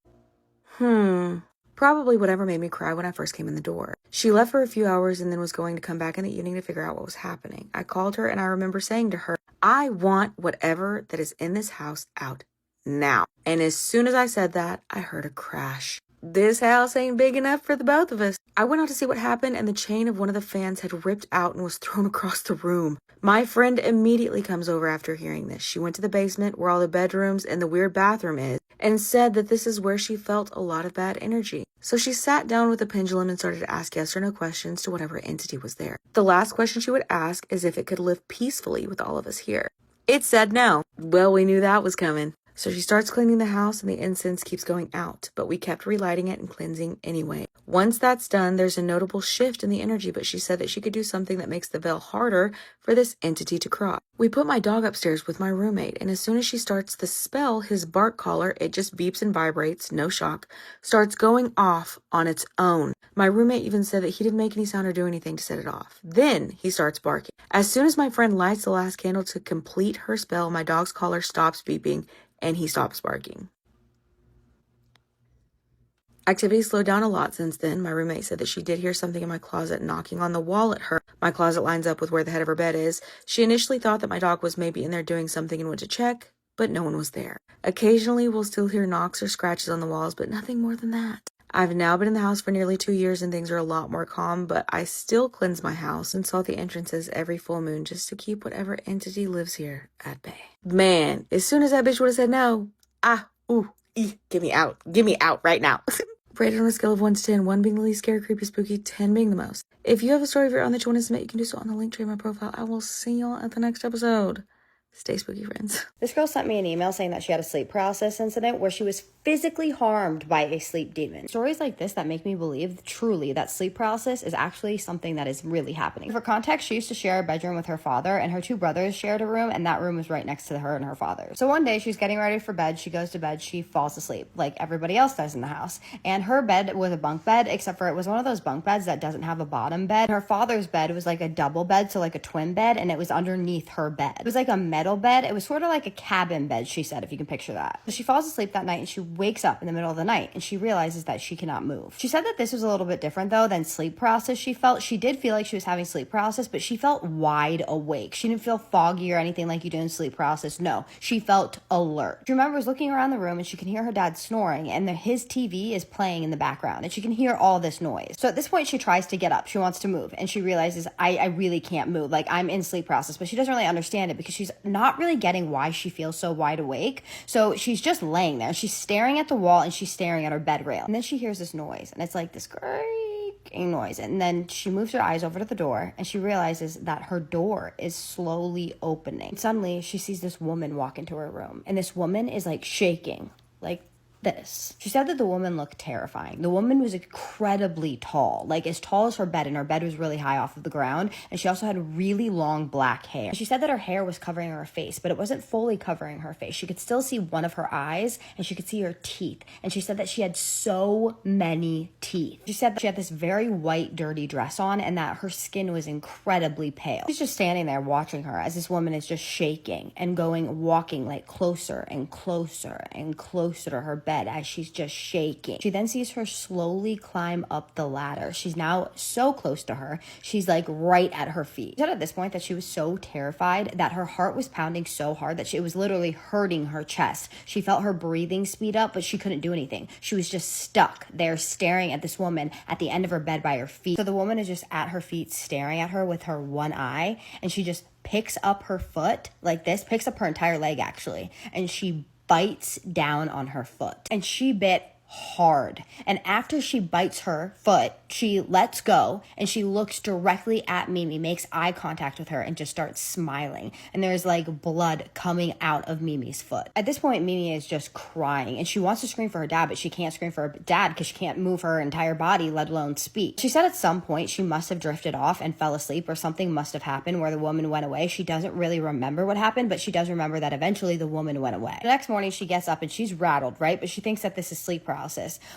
Probably whatever made me cry when I first came in the door. She left for a few hours and then was going to come back in the evening to figure out what was happening. I called her and I remember saying to her, I want whatever that is in this house out now. And as soon as I said that, I heard a crash. This house ain't big enough for the both of us. I went out to see what happened and the chain of one of the fans had ripped out and was thrown across the room. My friend immediately comes over after hearing this. She went to the basement where all the bedrooms and the weird bathroom is and said that this is where she felt a lot of bad energy. So she sat down with a pendulum and started to ask yes or no questions to whatever entity was there. The last question she would ask is if it could live peacefully with all of us here. It said no. Well, we knew that was coming. So she starts cleaning the house and the incense keeps going out, but we kept relighting it and cleansing anyway. Once that's done, there's a notable shift in the energy, but she said that she could do something that makes the veil harder for this entity to cross. We put my dog upstairs with my roommate, and as soon as she starts the spell, his bark collar, it just beeps and vibrates, no shock, starts going off on its own. My roommate even said that he didn't make any sound or do anything to set it off. Then he starts barking. As soon as my friend lights the last candle to complete her spell, my dog's collar stops beeping and he stops barking. Activity slowed down a lot since then. My roommate said that she did hear something in my closet knocking on the wall at her. My closet lines up with where the head of her bed is. She initially thought that my dog was maybe in there doing something and went to check, but no one was there. Occasionally we'll still hear knocks or scratches on the walls, but nothing more than that. I've now been in the house for nearly 2 years and things are a lot more calm, but I still cleanse my house and salt the entrances every full moon just to keep whatever entity lives here at bay. Man, as soon as that bitch would have said no, get me out right now. Rated on a scale of 1 to 10, 1 being the least scary, creepy, spooky, 10 being the most. If you have a story of your own that you want to submit, you can do so on the link tree in my profile. I will see y'all at the next episode. Stay spooky, friends. This girl sent me an email saying that she had a sleep paralysis incident where she was physically harmed by a sleep demon. Stories like this that make me believe truly that sleep paralysis is actually something that is really happening. For context, she used to share a bedroom with her father, and her 2 brothers shared a room, and that room was right next to her and her father. So one day she's getting ready for bed, she goes to bed, she falls asleep like everybody else does in the house. And her bed was a bunk bed, except for it was one of those bunk beds that doesn't have a bottom bed. Her father's bed was like a double bed, so like a twin bed, and it was underneath her bed. It was like a metal bed. It was sort of like a cabin bed, she said, if you can picture that. So she falls asleep that night and she wakes up in the middle of the night and she realizes that she cannot move. She said that this was a little bit different though than sleep paralysis she felt. She did feel like she was having sleep paralysis, but she felt wide awake. She didn't feel foggy or anything like you do in sleep paralysis. No, she felt alert. She remembers looking around the room and she can hear her dad snoring, and his TV is playing in the background and she can hear all this noise. So at this point she tries to get up. She wants to move and she realizes I really can't move. Like, I'm in sleep paralysis, but she doesn't really understand it because she's not really getting why she feels so wide awake. So she's just laying there. She's staring at the wall and she's staring at her bed rail. And then she hears this noise and it's like this creaking noise. And then she moves her eyes over to the door and she realizes that her door is slowly opening. And suddenly she sees this woman walk into her room, and this woman is like shaking like this. She said that the woman looked terrifying. The woman was incredibly tall, like as tall as her bed, and her bed was really high off of the ground. And she also had really long black hair. She said that her hair was covering her face, but it wasn't fully covering her face. She could still see one of her eyes and she could see her teeth. And she said that she had so many teeth. She said that she had this very white, dirty dress on and that her skin was incredibly pale. She's just standing there watching her as this woman is just shaking and walking like closer and closer and closer to her bed as she's just shaking. She then sees her slowly climb up the ladder. She's now so close to her. She's like right at her feet. She said at this point that she was so terrified that her heart was pounding so hard that it was literally hurting her chest. She felt her breathing speed up, but she couldn't do anything. She was just stuck there staring at this woman at the end of her bed by her feet. So the woman is just at her feet staring at her with her one eye, and she just picks up her foot like this, picks up her entire leg actually, and she bites down on her foot. And she bit hard. And after she bites her foot, she lets go and she looks directly at Mimi, makes eye contact with her, and just starts smiling. And there's like blood coming out of Mimi's foot. At this point, Mimi is just crying and she wants to scream for her dad, but she can't scream for her dad because she can't move her entire body, let alone speak. She said at some point she must have drifted off and fell asleep, or something must have happened where the woman went away. She doesn't really remember what happened, but she does remember that eventually the woman went away. The next morning she gets up and she's rattled, right? But she thinks that this is sleep paralysis.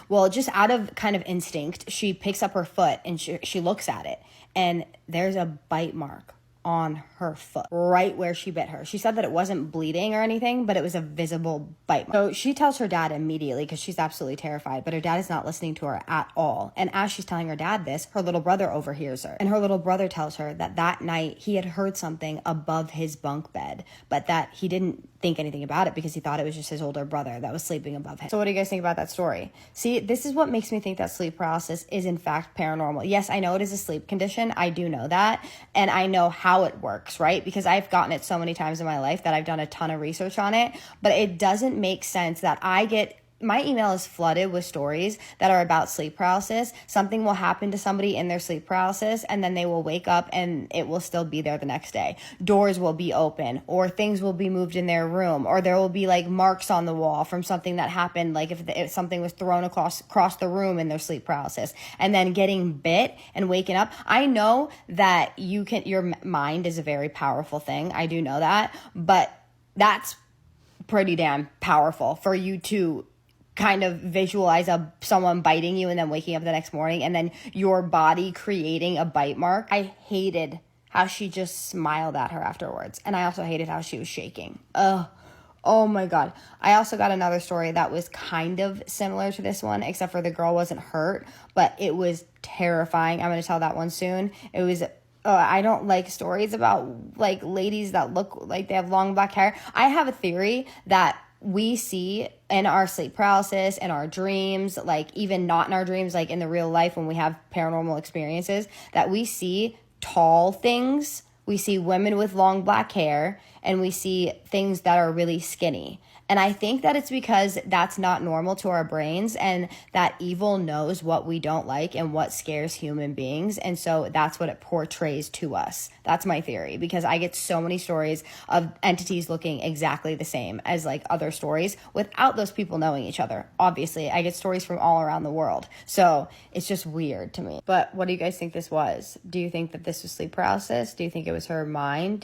Well, just out of kind of instinct, she picks up her foot and she looks at it, and there's a bite mark on her foot, right where she bit her. She said that it wasn't bleeding or anything, but it was a visible bite mark. So she tells her dad immediately because she's absolutely terrified, but her dad is not listening to her at all. And as she's telling her dad this, her little brother overhears her. And her little brother tells her that night he had heard something above his bunk bed, but that he didn't think anything about it because he thought it was just his older brother that was sleeping above him. So what do you guys think about that story? See, this is what makes me think that sleep paralysis is in fact paranormal. Yes, I know it is a sleep condition. I do know that. And I know how it works, right? Because I've gotten it so many times in my life that I've done a ton of research on it. But it doesn't make sense that my email is flooded with stories that are about sleep paralysis. Something will happen to somebody in their sleep paralysis and then they will wake up and it will still be there the next day. Doors will be open, or things will be moved in their room, or there will be like marks on the wall from something that happened, like if something was thrown across the room in their sleep paralysis, and then getting bit and waking up. I know that your mind is a very powerful thing. I do know that, but that's pretty damn powerful for you to kind of visualize someone biting you and then waking up the next morning and then your body creating a bite mark. I hated how she just smiled at her afterwards. And I also hated how she was shaking. Oh my God. I also got another story that was kind of similar to this one, except for the girl wasn't hurt, but it was terrifying. I'm going to tell that one soon. It was I don't like stories about like ladies that look like they have long black hair. I have a theory that we see in our sleep paralysis, in our dreams, like even not in our dreams, like in the real life when we have paranormal experiences, that we see tall things, we see women with long black hair, and we see things that are really skinny. And I think that it's because that's not normal to our brains, and that evil knows what we don't like and what scares human beings. And so that's what it portrays to us. That's my theory, because I get so many stories of entities looking exactly the same as like other stories without those people knowing each other. Obviously, I get stories from all around the world. So it's just weird to me. But what do you guys think this was? Do you think that this was sleep paralysis? Do you think it was her mind?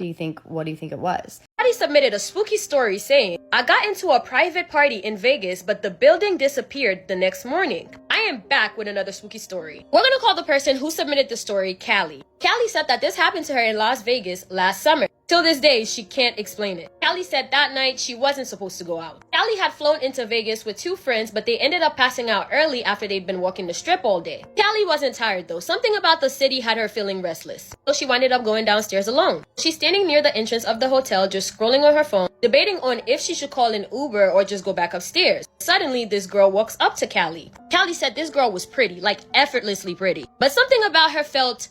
What do you think it was? Somebody submitted a spooky story saying, I got into a private party in Vegas, but the building disappeared the next morning. I am back with another spooky story. We're gonna call the person who submitted the story Callie. Callie said that this happened to her in Las Vegas last summer. Till this day, she can't explain it. Callie said that night she wasn't supposed to go out. Callie had flown into Vegas with 2 friends, but they ended up passing out early after they'd been walking the strip all day. Callie wasn't tired though. Something about the city had her feeling restless. So she ended up going downstairs alone. She's standing near the entrance of the hotel, just scrolling on her phone, debating on if she should call an Uber or just go back upstairs. Suddenly, this girl walks up to Callie. Callie said this girl was pretty, like effortlessly pretty. But something about her felt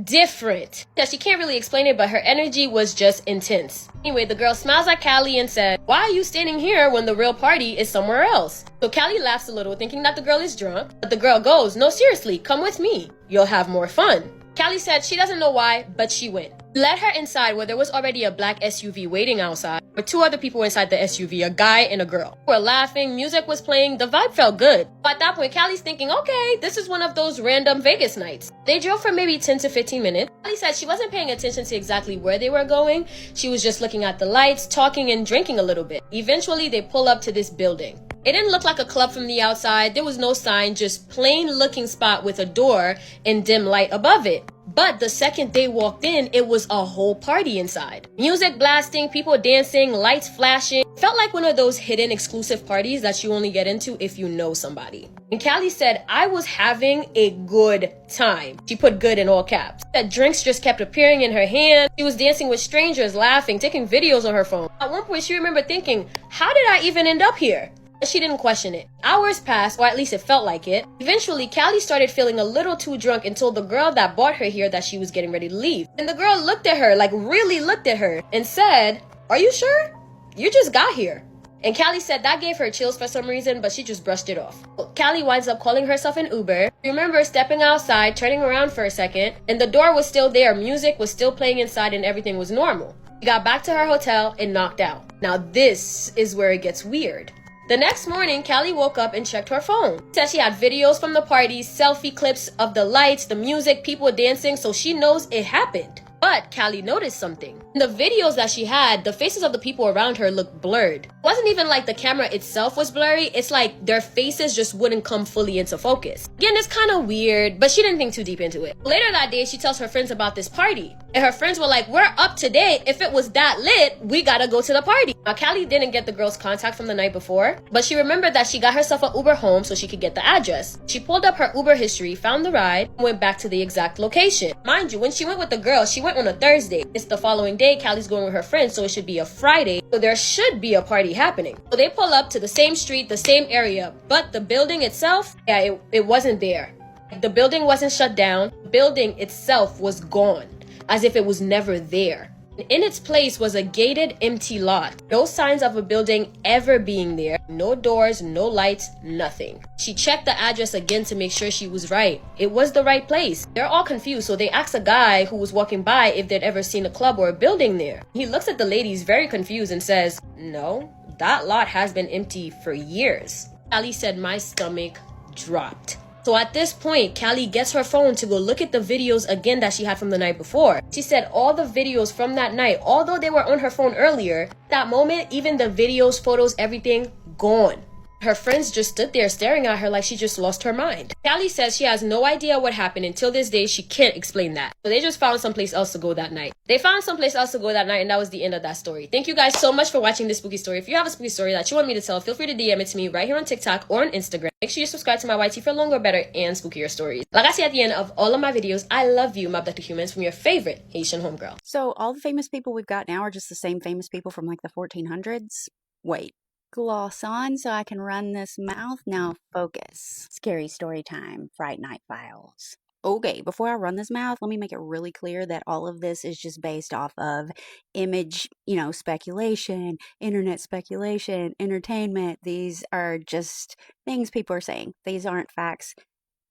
different. Yeah, she can't really explain it, but her energy was just intense. Anyway, the girl smiles at Callie and said, "Why are you standing here when the real party is somewhere else?" So Callie laughs a little, thinking that the girl is drunk. But the girl goes, "No, seriously, come with me. You'll have more fun." Callie said she doesn't know why, but she went. Led her inside where there was already a black SUV waiting outside, with 2 other people inside the SUV, a guy and a girl. They were laughing, music was playing, the vibe felt good. But at that point, Callie's thinking, okay, this is one of those random Vegas nights. They drove for maybe 10 to 15 minutes. Callie said she wasn't paying attention to exactly where they were going. She was just looking at the lights, talking and drinking a little bit. Eventually, they pull up to this building. It didn't look like a club from the outside. There was no sign, just plain looking spot with a door and dim light above it. But the second they walked in, it was a whole party inside. Music blasting, people dancing, lights flashing. Felt like one of those hidden exclusive parties that you only get into if you know somebody. And Callie said, "I was having a good time." She put good in all caps. That drinks just kept appearing in her hand. She was dancing with strangers, laughing, taking videos on her phone. At one point, she remembered thinking, how did I even end up here? She didn't question it. Hours passed, or at least it felt like it. Eventually, Callie started feeling a little too drunk and told the girl that brought her here that she was getting ready to leave. And the girl looked at her, like really looked at her, and said, "Are you sure? You just got here." And Callie said that gave her chills for some reason, but she just brushed it off. Callie winds up calling herself an Uber. Remember stepping outside, turning around for a second, and the door was still there. Music was still playing inside and everything was normal. She got back to her hotel and knocked out. Now this is where it gets weird. The next morning, Callie woke up and checked her phone. Said she had videos from the party, selfie clips of the lights, the music, people dancing, so she knows it happened. But Callie noticed something. In the videos that she had, the faces of the people around her looked blurred. It wasn't even like the camera itself was blurry, it's like their faces just wouldn't come fully into focus. Again, it's kind of weird, but she didn't think too deep into it. Later that day, she tells her friends about this party. And her friends were like, "We're up to date. If it was that lit, we gotta go to the party." Now, Callie didn't get the girl's contact from the night before, but she remembered that she got herself an Uber home so she could get the address. She pulled up her Uber history, found the ride, and went back to the exact location. Mind you, when she went with the girl, she went on a Thursday. It's the following day, Callie's going with her friends, so it should be a Friday. So there should be a party happening. So they pull up to the same street, the same area, but the building itself, it wasn't there. The building wasn't shut down. The building itself was gone, as if it was never there. In its place was a gated, empty lot. No signs of a building ever being there. No doors, no lights, nothing. She checked the address again to make sure she was right. It was the right place. They're all confused, so they asked a guy who was walking by if they'd ever seen a club or a building there. He looks at the ladies very confused and says, "No, that lot has been empty for years." Callie said my stomach dropped. So at this point, Callie gets her phone to go look at the videos again that she had from the night before. She said all the videos from that night, although they were on her phone earlier, at that moment, even the videos, photos, everything, gone. Her friends just stood there staring at her like she just lost her mind. Callie says she has no idea what happened. Until this day, she can't explain that. So they just found someplace else to go that night. And that was the end of that story. Thank you guys so much for watching this spooky story. If you have a spooky story that you want me to tell, feel free to DM it to me right here on TikTok or on Instagram. Make sure you subscribe to my YT for longer, better, and spookier stories. Like I say at the end of all of my videos, I love you, my abducted humans, from your favorite Haitian homegirl. So all the famous people we've got now are just the same famous people from like the 1400s? Wait. Gloss on so I can run this mouth. Now focus. Scary story time. Fright Night Files. Okay, before I run this mouth, let me make it really clear that all of this is just based off of image, speculation, internet speculation, entertainment. These are just things people are saying. These aren't facts.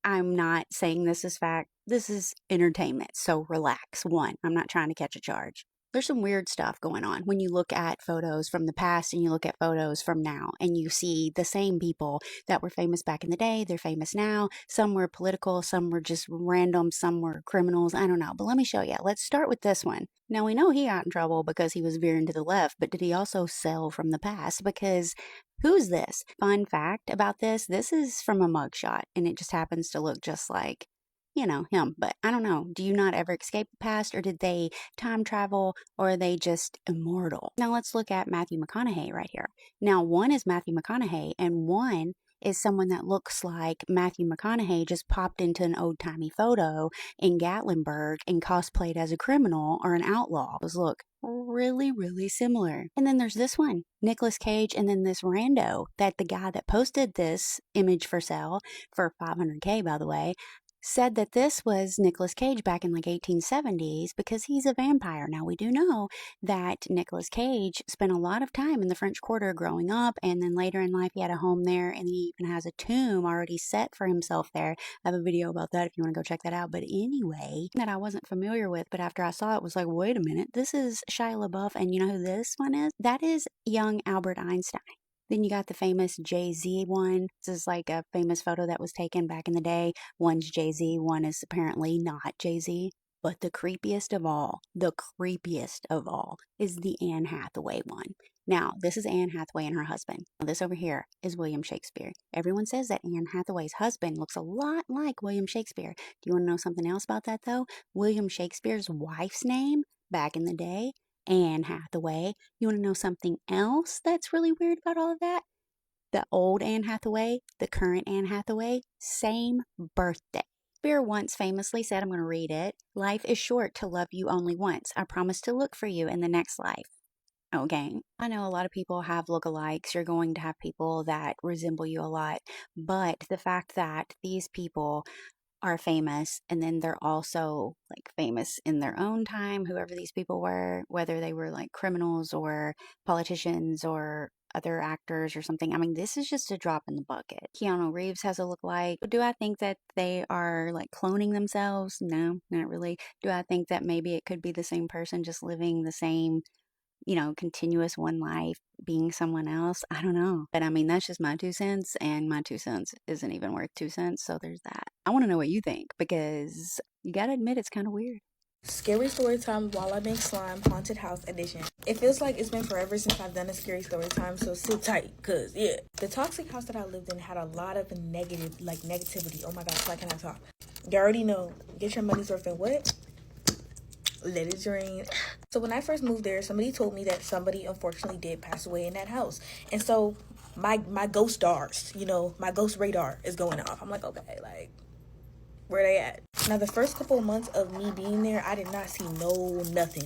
I'm not saying this is fact. This is entertainment. So relax. One, I'm not trying to catch a charge. There's some weird stuff going on when you look at photos from the past and you look at photos from now and you see the same people that were famous back in the day. They're famous now. Some were political, some were just random, some were criminals. I don't know. But let me show you. Let's start with this one. Now, we know he got in trouble because he was veering to the left, but did he also sell from the past? Because who's this? Fun fact about this is from a mugshot and it just happens to look just like you know, him. But I don't know. Do you not ever escape the past, or did they time travel, or are they just immortal? Now let's look at Matthew McConaughey right here. Now, one is Matthew McConaughey, and one is someone that looks like Matthew McConaughey just popped into an old-timey photo in Gatlinburg and cosplayed as a criminal or an outlaw. Those look really, really similar. And then there's this one, Nicolas Cage, and then this rando that the guy that posted this image for sale for $500K, by the way, said that this was Nicolas Cage back in like 1870s because he's a vampire. Now we do know that Nicolas Cage spent a lot of time in the French Quarter growing up, and then later in life he had a home there, and he even has a tomb already set for himself there. I have a video about that if you want to go check that out. But anyway, that I wasn't familiar with, but after I saw it was like, wait a minute, this is Shia LaBeouf, and you know who this one is? That is young Albert Einstein. Then you got the famous Jay-Z one. This is like a famous photo that was taken back in the day. One's Jay-Z, one is apparently not Jay-Z. But the creepiest of all is the Anne Hathaway one. Now, this is Anne Hathaway and her husband. Now, this over here is William Shakespeare. Everyone says that Anne Hathaway's husband looks a lot like William Shakespeare. Do you want to know something else about that, though? William Shakespeare's wife's name back in the day, Anne Hathaway. You want to know something else that's really weird about all of that? The old Anne Hathaway, the current Anne Hathaway, same birthday. Shakespeare once famously said, I'm going to read it, "Life is short to love you only once. I promise to look for you in the next life." Okay. I know a lot of people have lookalikes. You're going to have people that resemble you a lot. But the fact that these people are famous, and then they're also like famous in their own time, whoever these people were, whether they were like criminals or politicians or other actors or something. I mean, this is just a drop in the bucket. Keanu Reeves has a lookalike. Do I think that they are like cloning themselves? No, not really. Do I think that maybe it could be the same person just living the same, you know, continuous one life, being someone else? I don't know. But I mean, that's just my 2 cents, and my 2 cents isn't even worth 2 cents. So there's that. I want to know what you think, because you got to admit it's kind of weird. Scary story time while I make slime, haunted house edition. It feels like it's been forever since I've done a scary story time, so sit tight, cause yeah. The toxic house that I lived in had a lot of negativity. Oh my gosh, why can't I talk? You already know, get your money's worth in what? Let it drain. So when I first moved there, somebody told me that somebody unfortunately did pass away in that house. And so my ghost stars, you know, my ghost radar is going off. I'm like, okay, like, where they at? Now, the first couple of months of me being there, I did not see no nothing.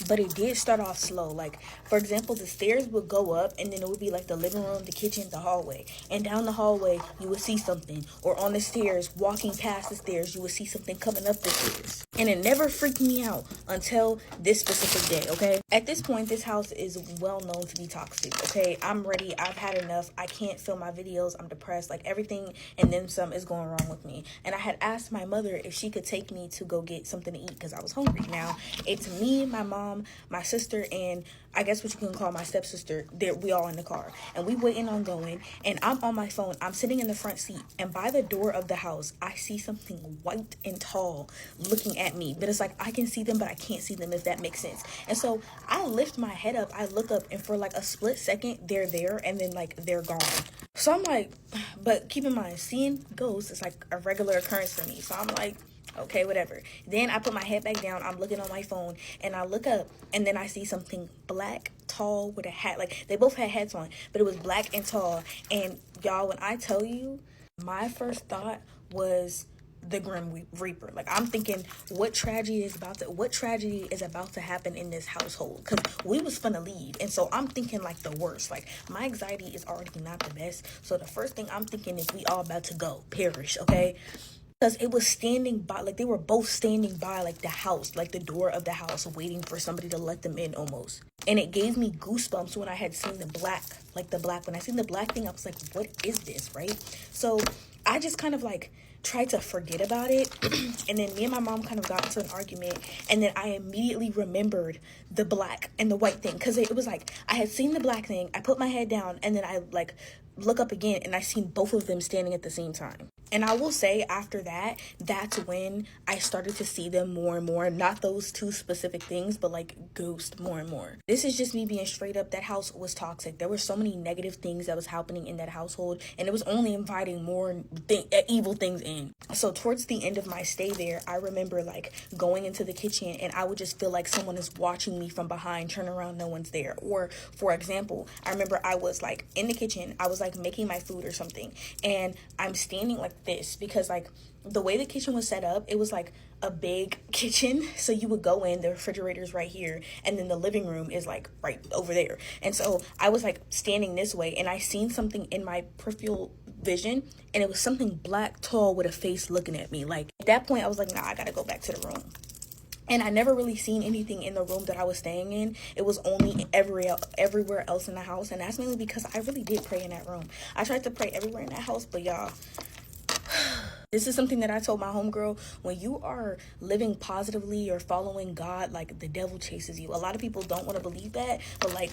But it did start off slow. Like, for example, the stairs would go up, and then it would be like the living room, the kitchen, the hallway. And down the hallway, you would see something. Or on the stairs, walking past the stairs, you would see something coming up the stairs. And it never freaked me out until this specific day, okay? At this point, this house is well known to be toxic, okay? I'm ready. I've had enough. I can't film my videos. I'm depressed. Like, everything and then some is going wrong with me. And I had asked my mother if she could take me to go get something to eat because I was hungry. Now, it's me, my mom, my sister, and I guess what you can call my stepsister. We all in the car, and we waiting on going, and I'm on my phone. I'm sitting in the front seat, and by the door of the house, I see something white and tall looking at me, but it's like I can see them, but I can't see them, if that makes sense. And so I lift my head up, I look up, and for like a split second, they're there, and then like they're gone. So I'm like, but keep in mind, seeing ghosts is like a regular occurrence for me. So I'm like, okay, whatever. Then I put my head back down. I'm looking on my phone, and I look up, and then I see something black, tall, with a hat. Like, they both had hats on, but it was black and tall. And y'all, when I tell you, my first thought was the Grim Reaper. Like, I'm thinking, what tragedy is about to happen in this household? Because we was finna leave, and so I'm thinking like the worst. Like, my anxiety is already not the best. So the first thing I'm thinking is we all about to go perish, okay? Because it was standing by, like, they were both standing by, like, the house, like, the door of the house, waiting for somebody to let them in, almost. And it gave me goosebumps when I had seen the black, when I seen the black thing, I was like, what is this, right? So I just kind of, like, tried to forget about it. And then me and my mom kind of got into an argument, and then I immediately remembered the black and the white thing, because it was like, I had seen the black thing, I put my head down, and then I, like, look up again and I seen both of them standing at the same time. And I will say after that, that's when I started to see them more and more. Not those two specific things, but like ghost more and more. This is just me being straight up. That house was toxic. There were so many negative things that was happening in that household, and it was only inviting more evil things in. So towards the end of my stay there, I remember like going into the kitchen and I would just feel like someone is watching me from behind, turn around, no one's there. Or for example, I remember I was like in the kitchen, I was like making my food or something, and I'm standing like this because like the way the kitchen was set up, it was like a big kitchen. So you would go in, the refrigerator's right here, and then the living room is like right over there. And so I was like standing this way, and I seen something in my peripheral vision, and it was something black, tall, with a face looking at me. Like at that point I was like, nah, I gotta go back to the room. And I never really seen anything in the room that I was staying in. It was only everywhere else in the house. And that's mainly because I really did pray in that room. I tried to pray everywhere in that house, but y'all, this is something that I told my homegirl. When you are living positively or following God, like the devil chases you. A lot of people don't want to believe that, but like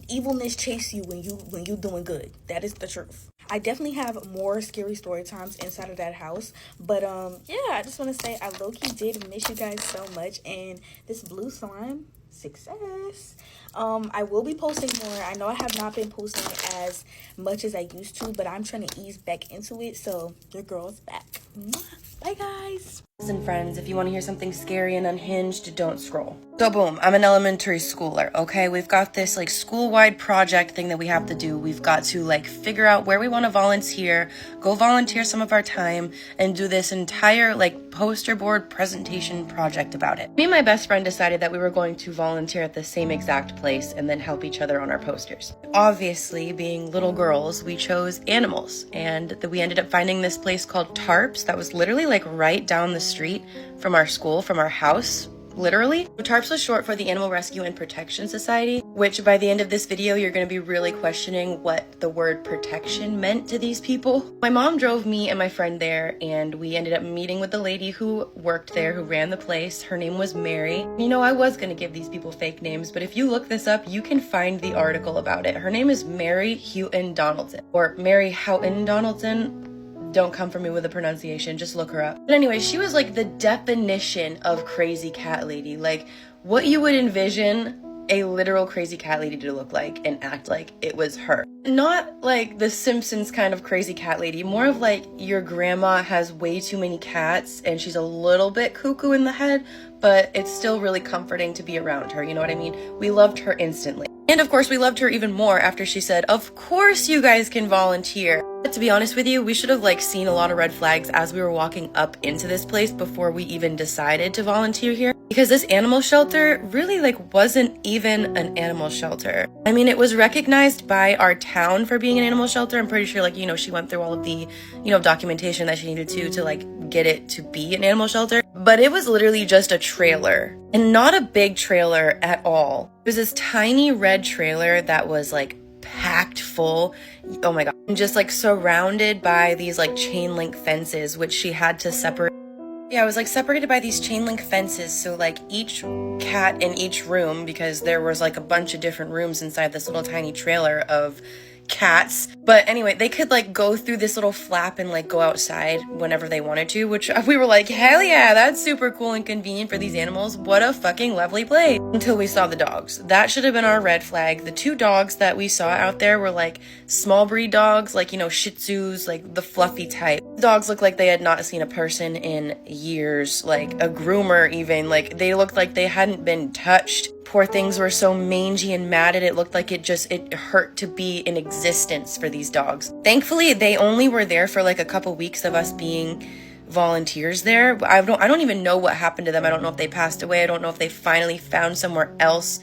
evilness chases you when you doing good. That is the truth. I definitely have more scary story times inside of that house, but yeah, I just want to say I low-key did miss you guys so much, and this blue slime, success. I will be posting more. I know I have not been posting as much as I used to, but I'm trying to ease back into it, so your girl's back. Bye guys. And friends, if you want to hear something scary and unhinged, don't scroll. So boom, I'm an elementary schooler, okay? We've got this like school-wide project thing that we have to do. We've got to like figure out where we want to volunteer, go volunteer some of our time, and do this entire like poster board presentation project about it. Me and my best friend decided that we were going to volunteer at the same exact place and then help each other on our posters. Obviously, being little girls, we chose animals, and we ended up finding this place called Tarps that was literally like right down the street from our school, from our house, literally. TARPS was short for the Animal Rescue and Protection Society, which by the end of this video, you're going to be really questioning what the word protection meant to these people. My mom drove me and my friend there, and we ended up meeting with the lady who worked there, who ran the place. Her name was Mary. You know, I was going to give these people fake names, but if you look this up, you can find the article about it. Her name is Mary Houghton Donaldson, or Mary Houghton Donaldson. Don't come for me with the pronunciation, just look her up. But anyway, she was like the definition of crazy cat lady. Like what you would envision a literal crazy cat lady to look like and act like it was her. Not like the Simpsons kind of crazy cat lady, more of like your grandma has way too many cats and she's a little bit cuckoo in the head, but it's still really comforting to be around her, you know what I mean? We loved her instantly. And of course, we loved her even more after she said, of course you guys can volunteer. But to be honest with you, we should have like seen a lot of red flags as we were walking up into this place before we even decided to volunteer here. Because this animal shelter really like wasn't even an animal shelter. I mean, it was recognized by our town for being an animal shelter. I'm pretty sure like, you know, she went through all of the, you know, documentation that she needed to like get it to be an animal shelter. But it was literally just a trailer, and not a big trailer at all. It was this tiny red trailer that was like packed full. Oh my God. And just like surrounded by these like chain link fences, which she had to separate. Yeah, I was like separated by these chain link fences. So like each cat in each room, because there was like a bunch of different rooms inside this little tiny trailer of cats. But anyway, they could like go through this little flap and like go outside whenever they wanted to, which we were like, hell yeah, that's super cool and convenient for these animals. What a fucking lovely place. Until we saw the dogs. That should have been our red flag. The two dogs that we saw out there were like small breed dogs, like, you know, Shih Tzus, like the fluffy type. The dogs looked like they had not seen a person in years, like a groomer even. Like they looked like they hadn't been touched. Poor things were so mangy and matted, it looked like it hurt to be in existence for these dogs. Thankfully, they only were there for like a couple weeks of us being volunteers there. I don't even know what happened to them. I don't know if they passed away. I don't know if they finally found somewhere else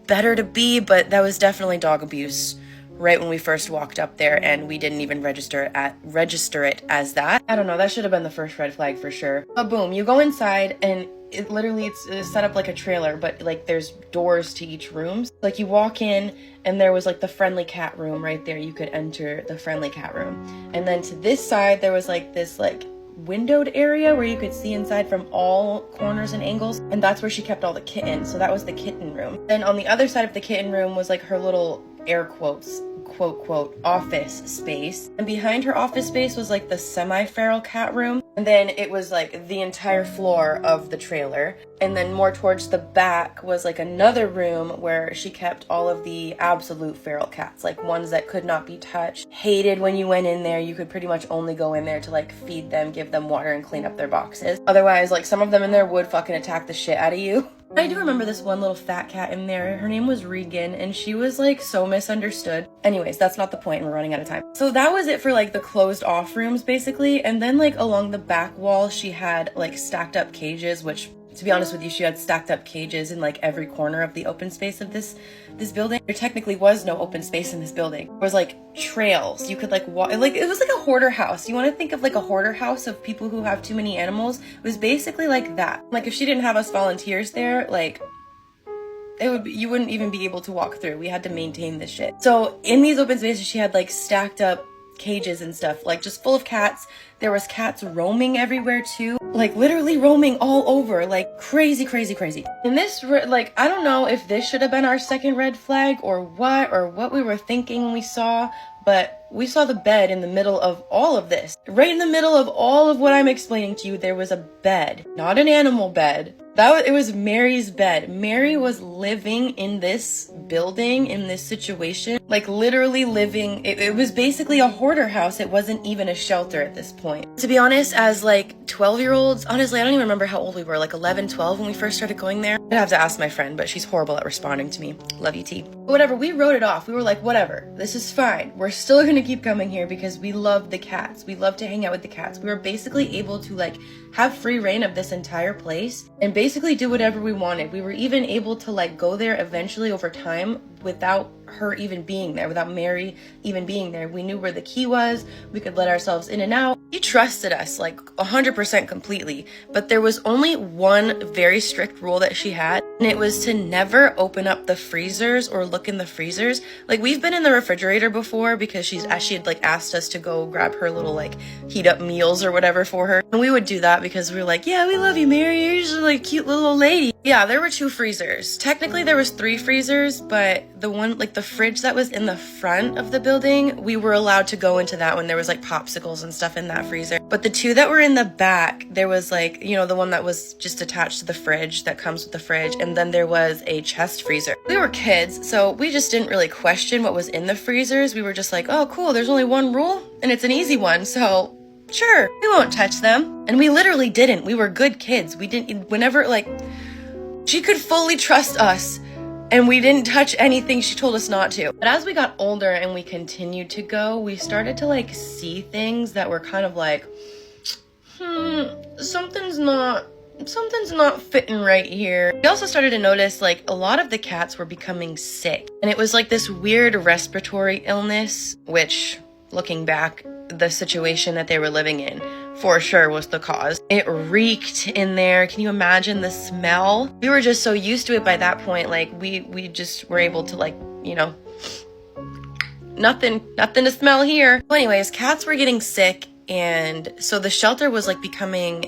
better to be, but that was definitely dog abuse right when we first walked up there, and we didn't even register it as that. I don't know, that should have been the first red flag for sure. But boom, you go inside and it literally it's set up like a trailer, but like there's doors to each room. Like you walk in and there was like the friendly cat room right there. You could enter the friendly cat room. And then to this side there was like this like windowed area where you could see inside from all corners and angles, and that's where she kept all the kittens. So that was the kitten room. Then on the other side of the kitten room was like her little air quotes quote office space. And behind her office space was like the semi-feral cat room. And then it was like the entire floor of the trailer. And then more towards the back was like another room where she kept all of the absolute feral cats, like ones that could not be touched. Hated when you went in there. You could pretty much only go in there to like feed them, give them water, and clean up their boxes. Otherwise, like some of them in there would fucking attack the shit out of you. I do remember this one little fat cat in there. Her name was Regan, and she was like so misunderstood. Anyways, that's not the point, and we're running out of time. So that was it for like the closed off rooms basically. And then like along the back wall, she had like stacked up cages, which to be honest with you, she had stacked up cages in like every corner of the open space of this building. There technically was no open space in this building. There was like trails. You could like walk, like it was like a hoarder house. You want to think of like a hoarder house of people who have too many animals. It was basically like that. Like if she didn't have us volunteers there, like it would be, you wouldn't even be able to walk through. We had to maintain this shit. So in these open spaces, she had like stacked up cages and stuff, like just full of cats. There was cats roaming everywhere too, like literally roaming all over, like crazy. And this, like, I don't know if this should have been our second red flag or what we were thinking when we saw, but we saw the bed in the middle of all of this. Right in the middle of all of what I'm explaining to you, there was a bed, not an animal bed. It was Mary's bed. Mary was living in this building, in this situation, like literally living. It was basically a hoarder house. It wasn't even a shelter at this point. To be honest, as like 12-year-olds, honestly, I don't even remember how old we were, like 11, 12 when we first started going there. I'd have to ask my friend, but she's horrible at responding to me. Love you, T. But whatever, we wrote it off. We were like, whatever, this is fine. We're still gonna keep coming here because we love the cats. We love to hang out with the cats. We were basically able to like have free reign of this entire place and basically do whatever we wanted. We were even able to like go there eventually over time without her even being there, without Mary even being there. We knew where the key was. We could let ourselves in and out. She trusted us like 100% completely, but there was only one very strict rule that she had, and it was to never open up the freezers or look in the freezers. Like we've been in the refrigerator before because she had like asked us to go grab her little like heat up meals or whatever for her, and we would do that because we were like, yeah, we love you, Mary, you're just like cute little old lady. Yeah, there were 2 freezers. Technically there was 3 freezers, but the one, like the fridge that was in the front of the building, we were allowed to go into that when there was like popsicles and stuff in that freezer. But the 2 that were in the back, there was like, you know, the one that was just attached to the fridge that comes with the fridge, and then there was a chest freezer. We were kids, so we just didn't really question what was in the freezers. We were just like, oh cool, there's only one rule and it's an easy one, so sure, we won't touch them. And we literally didn't. We were good kids. We didn't, whenever like, she could fully trust us, and we didn't touch anything she told us not to. But as we got older and we continued to go, we started to like see things that were kind of like, something's not fitting right here. We also started to notice like a lot of the cats were becoming sick, and it was like this weird respiratory illness, which looking back, the situation that they were living in for sure was the cause. It reeked in there. Can you imagine the smell? We were just so used to it by that point. Like we just were able to like, you know, nothing to smell here. Well, anyways, cats were getting sick, and so the shelter was like becoming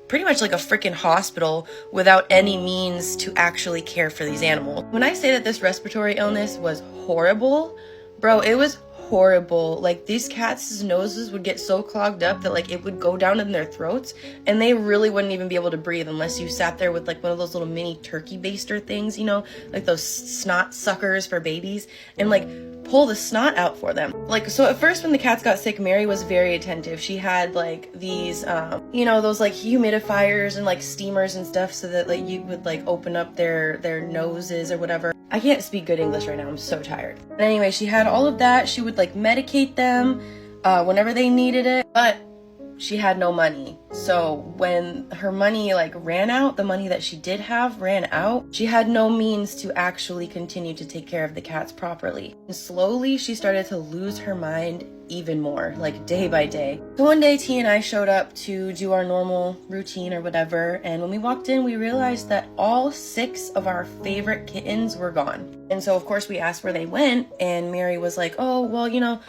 pretty much like a freaking hospital without any means to actually care for these animals. When I say that this respiratory illness was horrible, bro, it was horrible. Like these cats' noses would get so clogged up that like it would go down in their throats, and they really wouldn't even be able to breathe unless you sat there with like one of those little mini turkey baster things, you know, like those snot suckers for babies, and like pull the snot out for them. Like, so at first when the cats got sick, Mary was very attentive. She had like these you know, those like humidifiers and like steamers and stuff so that like you would like open up their noses or whatever. I can't speak good English right now, I'm so tired. But anyway, she had all of that. She would like medicate them whenever they needed it, but she had no money. So when her money like ran out, the money that she did have ran out, she had no means to actually continue to take care of the cats properly. And slowly she started to lose her mind even more, like day by day. So one day T and I showed up to do our normal routine or whatever, and when we walked in, we realized that all 6 of our favorite kittens were gone. And so of course we asked where they went, and Mary was like, oh, well, you know,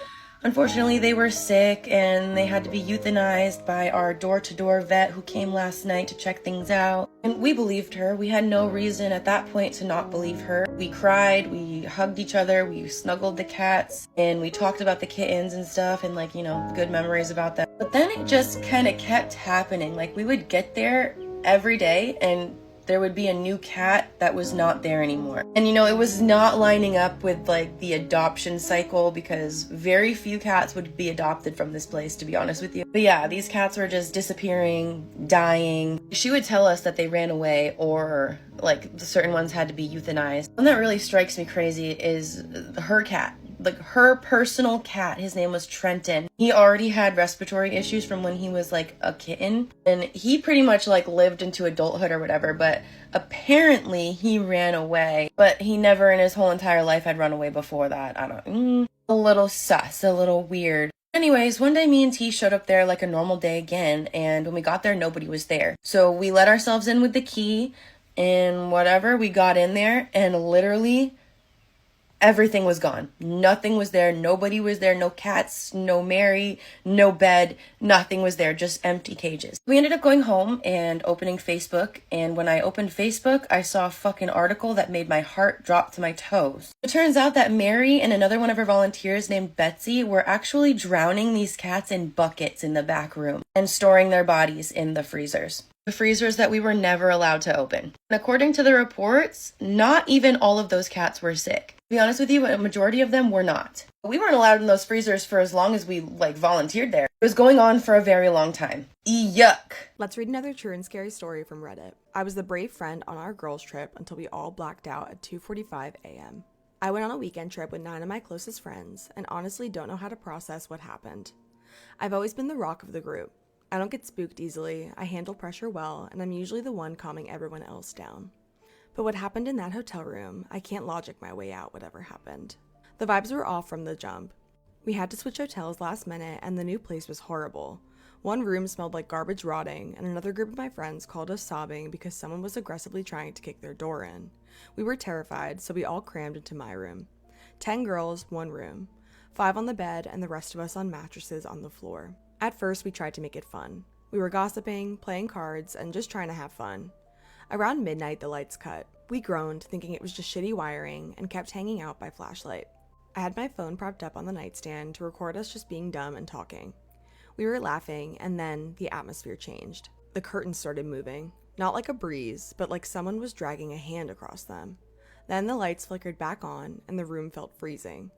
Unfortunately, they were sick and they had to be euthanized by our door-to-door vet who came last night to check things out. And we believed her. We had no reason at that point to not believe her. We cried, we hugged each other, we snuggled the cats, and we talked about the kittens and stuff and like, good memories about them. But then it just kind of kept happening. Like we would get there every day and there would be a new cat that was not there anymore. And it was not lining up with like the adoption cycle because very few cats would be adopted from this place, to be honest with you. But yeah, these cats were just disappearing, dying. She would tell us that they ran away or like certain ones had to be euthanized. One that really strikes me crazy is her cat. Like her personal cat, his name was Trenton. He already had respiratory issues from when he was like a kitten, and he pretty much like lived into adulthood or whatever, but apparently he ran away, but he never in his whole entire life had run away before that. A little sus, a little weird. Anyways, one day me and T showed up there like a normal day again, and when we got there, nobody was there. So we let ourselves in with the key and whatever, we got in there and literally everything was gone. Nothing was there. Nobody was there. No cats, no Mary, no bed. Nothing was there. Just empty cages. We ended up going home and opening Facebook. And when I opened Facebook, I saw a fucking article that made my heart drop to my toes. It turns out that Mary and another one of her volunteers named Betsy were actually drowning these cats in buckets in the back room and storing their bodies in the freezers. The freezers that we were never allowed to open. And according to the reports, not even all of those cats were sick. To be honest with you, a majority of them were not. We weren't allowed in those freezers for as long as we volunteered there. It was going on for a very long time. Yuck. Let's read another true and scary story from Reddit. I was the brave friend on our girls trip until we all blacked out at 2:45 a.m. I went on a weekend trip with 9 of my closest friends and honestly don't know how to process what happened. I've always been the rock of the group. I don't get spooked easily, I handle pressure well, and I'm usually the one calming everyone else down. But what happened in that hotel room, I can't logic my way out whatever happened. The vibes were off from the jump. We had to switch hotels last minute and the new place was horrible. One room smelled like garbage rotting, and another group of my friends called us sobbing because someone was aggressively trying to kick their door in. We were terrified, so we all crammed into my room. 10 girls, 1 room. 5 on the bed and the rest of us on mattresses on the floor. At first, we tried to make it fun. We were gossiping, playing cards, and just trying to have fun. Around midnight, the lights cut. We groaned, thinking it was just shitty wiring, and kept hanging out by flashlight. I had my phone propped up on the nightstand to record us just being dumb and talking. We were laughing, and then the atmosphere changed. The curtains started moving. Not like a breeze, but like someone was dragging a hand across them. Then the lights flickered back on, and the room felt freezing.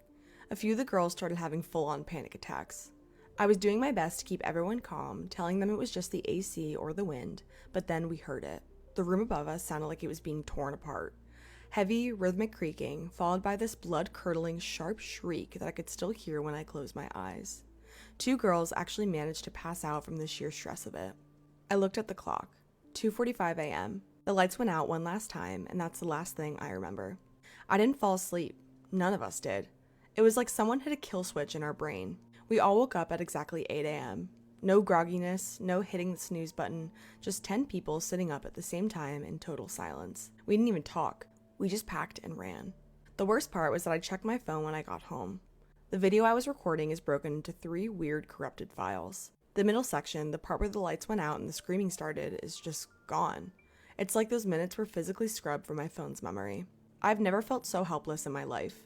A few of the girls started having full-on panic attacks. I was doing my best to keep everyone calm, telling them it was just the AC or the wind, but then we heard it. The room above us sounded like it was being torn apart. Heavy, rhythmic creaking, followed by this blood-curdling, sharp shriek that I could still hear when I closed my eyes. 2 girls actually managed to pass out from the sheer stress of it. I looked at the clock. 2:45 a.m. The lights went out one last time, and that's the last thing I remember. I didn't fall asleep. None of us did. It was like someone hit a kill switch in our brain. We all woke up at exactly 8 a.m. No grogginess, no hitting the snooze button, just 10 people sitting up at the same time in total silence. We didn't even talk. We just packed and ran. The worst part was that I checked my phone when I got home. The video I was recording is broken into 3 weird corrupted files. The middle section, the part where the lights went out and the screaming started, is just gone. It's like those minutes were physically scrubbed from my phone's memory. I've never felt so helpless in my life.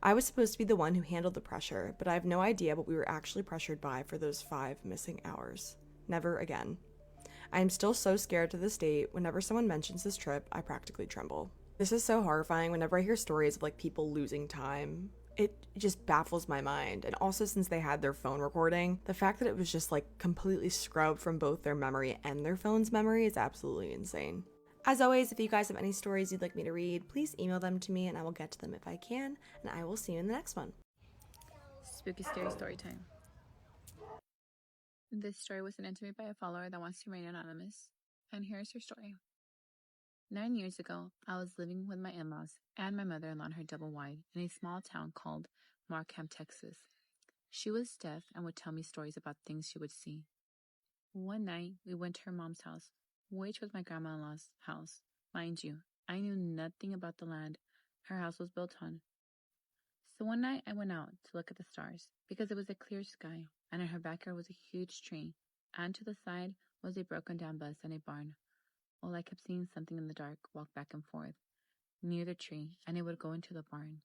I was supposed to be the one who handled the pressure, but I have no idea what we were actually pressured by for those 5 missing hours. Never again. I am still so scared to this date. Whenever someone mentions this trip, I practically tremble. This is so horrifying whenever I hear stories of people losing time. It just baffles my mind. And also, since they had their phone recording, the fact that it was just completely scrubbed from both their memory and their phone's memory is absolutely insane. As always, if you guys have any stories you'd like me to read, please email them to me and I will get to them if I can, and I will see you in the next one. Spooky Scary Story Time. This story was sent to me by a follower that wants to remain anonymous, and here's her story. 9 years ago, I was living with my in-laws and my mother-in-law on her double wide in a small town called Markham, Texas. She was deaf and would tell me stories about things she would see. One night, we went to her mom's house, which was my grandma-in-law's house. Mind you, I knew nothing about the land her house was built on. So one night I went out to look at the stars because it was a clear sky, and in her backyard was a huge tree, and to the side was a broken down bus and a barn. Well, I kept seeing something in the dark walk back and forth near the tree, and it would go into the barn.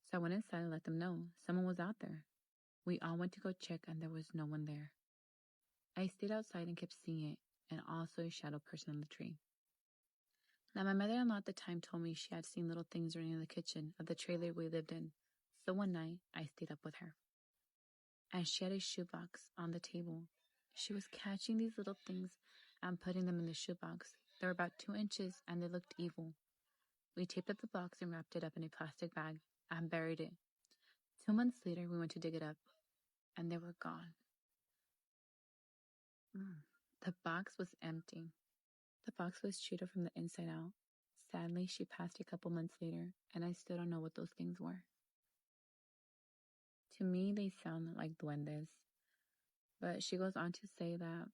So I went inside and let them know someone was out there. We all went to go check, and there was no one there. I stayed outside and kept seeing it, and also a shadow person in the tree. Now, my mother-in-law at the time told me she had seen little things running in the kitchen of the trailer we lived in. So one night, I stayed up with her. And she had a shoebox on the table. She was catching these little things and putting them in the shoebox. They were about 2 inches, and they looked evil. We taped up the box and wrapped it up in a plastic bag and buried it. 2 months later, we went to dig it up, and they were gone. The box was empty. The box was chewed from the inside out. Sadly, she passed a couple months later, and I still don't know what those things were. To me, they sound like duendes. But she goes on to say that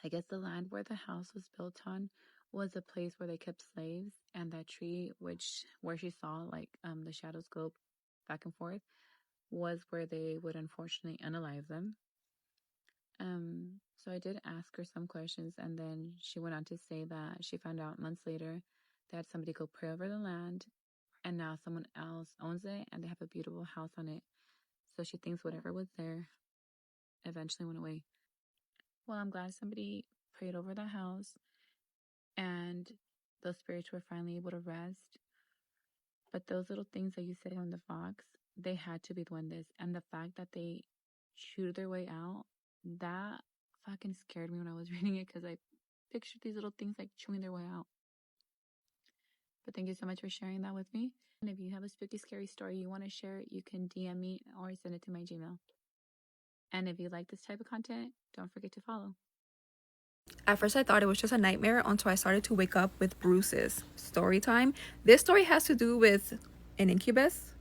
I guess the land where the house was built on was a place where they kept slaves, and that tree, where she saw the shadows go back and forth, was where they would unfortunately unalive them. So I did ask her some questions, and then she went on to say that she found out months later that somebody go pray over the land, and now someone else owns it, and they have a beautiful house on it. So she thinks whatever was there eventually went away. Well, I'm glad somebody prayed over the house, and those spirits were finally able to rest. But those little things that you said on the box, they had to be duendes, and the fact that they chewed their way out, that fucking scared me when I was reading it, because I pictured these little things chewing their way out. But thank you so much for sharing that with me. And if you have a spooky, scary story you want to share, you can DM me or send it to my Gmail. And if you like this type of content, don't forget to follow. At first I thought it was just a nightmare until I started to wake up with bruises. Story time. This story has to do with an incubus.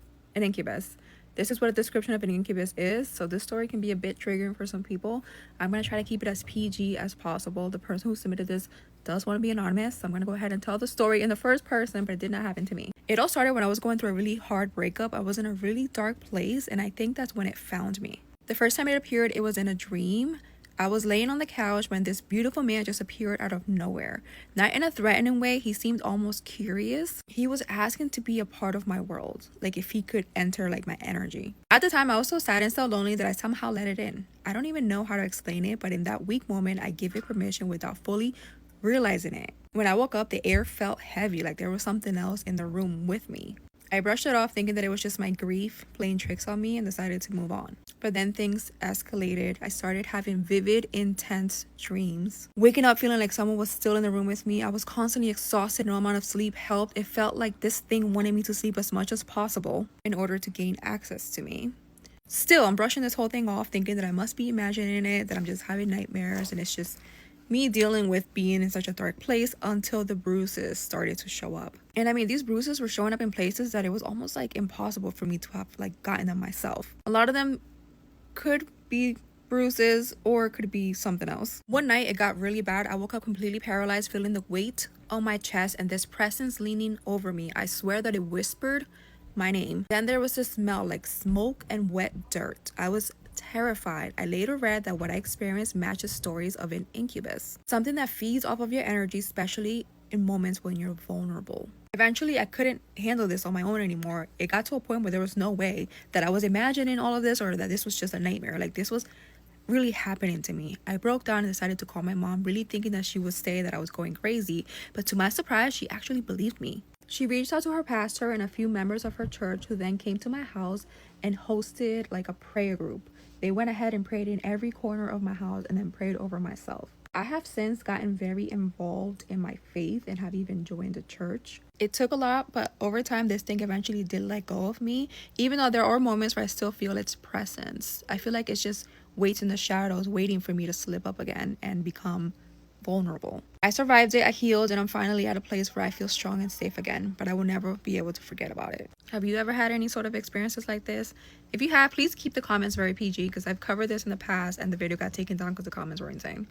This is what a description of an incubus is, so this story can be a bit triggering for some people. I'm going to try to keep it as PG as possible. The person who submitted this does want to be anonymous, so I'm going to go ahead and tell the story in the first person, but it did not happen to me. It all started when I was going through a really hard breakup. I was in a really dark place, and I think that's when it found me. The first time it appeared, it was in a dream. I was laying on the couch when this beautiful man just appeared out of nowhere. Not in a threatening way, he seemed almost curious. He was asking to be a part of my world, like if he could enter my energy. At the time, I was so sad and so lonely that I somehow let it in. I don't even know how to explain it, but in that weak moment, I give it permission without fully realizing it. When I woke up, the air felt heavy, like there was something else in the room with me. I brushed it off thinking that it was just my grief playing tricks on me and decided to move on. But then things escalated. I started having vivid, intense dreams. Waking up feeling like someone was still in the room with me. I was constantly exhausted. No amount of sleep helped. It felt like this thing wanted me to sleep as much as possible in order to gain access to me. Still, I'm brushing this whole thing off thinking that I must be imagining it, that I'm just having nightmares, and it's just me dealing with being in such a dark place until the bruises started to show up. And I mean, these bruises were showing up in places that it was almost impossible for me to have gotten them myself. A lot of them could be bruises or could be something else. One night it got really bad. I woke up completely paralyzed, feeling the weight on my chest and this presence leaning over me. I swear that it whispered my name. Then there was this smell like smoke and wet dirt. I was terrified. I later read that what I experienced matches stories of an incubus, something that feeds off of your energy, especially in moments when you're vulnerable. Eventually, I couldn't handle this on my own anymore. It got to a point where there was no way that I was imagining all of this or that this was just a nightmare. This was really happening to me. I broke down and decided to call my mom, really thinking that she would say that I was going crazy, but to my surprise, she actually believed me. She reached out to her pastor and a few members of her church, who then came to my house and hosted a prayer group. They went ahead and prayed in every corner of my house and then prayed over myself. I have since gotten very involved in my faith and have even joined the church. It took a lot, but over time, this thing eventually did let go of me, even though there are moments where I still feel its presence. I feel like it's just waits in the shadows, waiting for me to slip up again and become vulnerable. I survived it, I healed, and I'm finally at a place where I feel strong and safe again, but I will never be able to forget about it. Have you ever had any sort of experiences like this? If you have, please keep the comments very PG, because I've covered this in the past and the video got taken down because the comments were insane.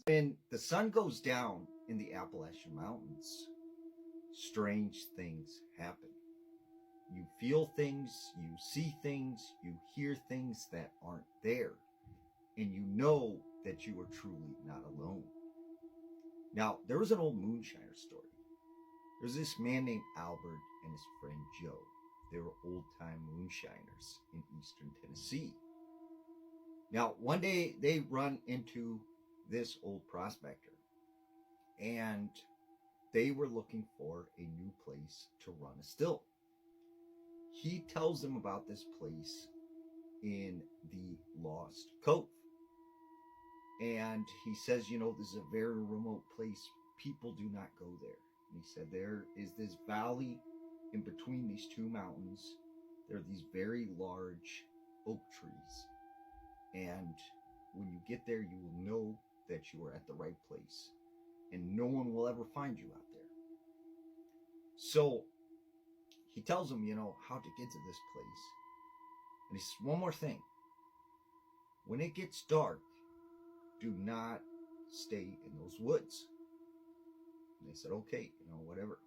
When the sun goes down in the Appalachian Mountains, strange things happen. you feel things, you see things, you hear things that aren't there, and you know that you are truly not alone. Now, there was an old moonshiner story. There's this man named Albert and his friend Joe. They were old-time moonshiners in eastern Tennessee. Now, one day they run into this old prospector, and they were looking for a new place to run a still. He tells them about this place in the Lost Cove. And he says, this is a very remote place. People do not go there. And he said, there is this valley in between these two mountains. There are these very large oak trees. And when you get there, you will know that you are at the right place. And no one will ever find you out there. So he tells them, how to get to this place. And he says, one more thing. When it gets dark, do not stay in those woods. And they said, okay, whatever.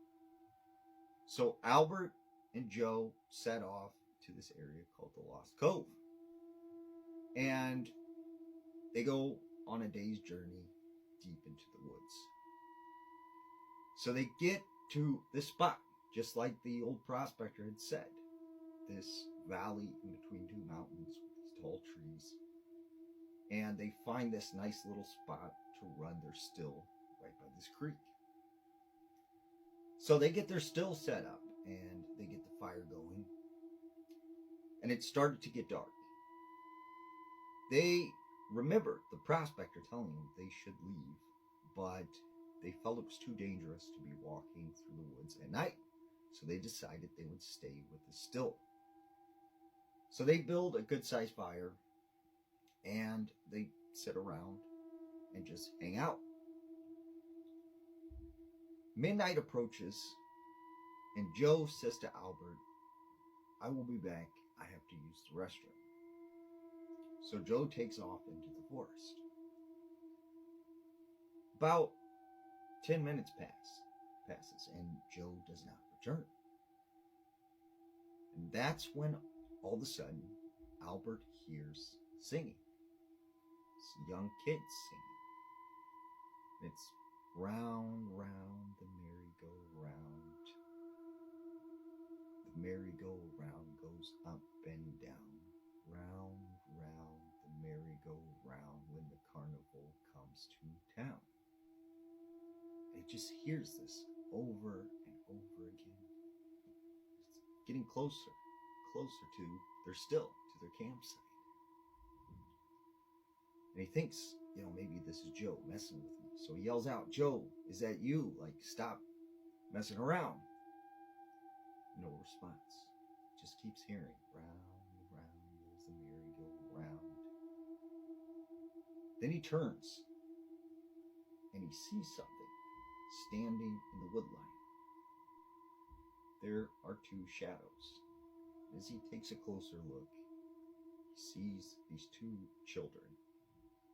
So Albert and Joe set off to this area called the Lost Cove. And they go on a day's journey deep into the woods. So they get to this spot, just like the old prospector had said. This valley in between two mountains with these tall trees. And they find this nice little spot to run their still right by this creek. So they get their still set up and they get the fire going. And it started to get dark. They remembered the prospector telling them they should leave, but they felt it was too dangerous to be walking through the woods at night. So they decided they would stay with the still. So they build a good-sized fire and they sit around and just hang out. Midnight approaches, and Joe says to Albert, I will be back. I have to use the restroom. So Joe takes off into the forest. About 10 minutes passes, and Joe does not return. And that's when, all of a sudden, Albert hears singing. It's young kids singing. It's round, round the merry-go-round. The merry-go-round goes up and down. Round, round the merry-go-round when the carnival comes to town. And it just hears this over and over again. It's getting closer to their campsite. And he thinks, maybe this is Joe messing with me. So he yells out, Joe, is that you? Like, stop messing around. No response. Just keeps hearing, round, round goes the merry-go-round. Then he turns, and he sees something standing in the woodline. There are two shadows. As he takes a closer look, he sees these two children.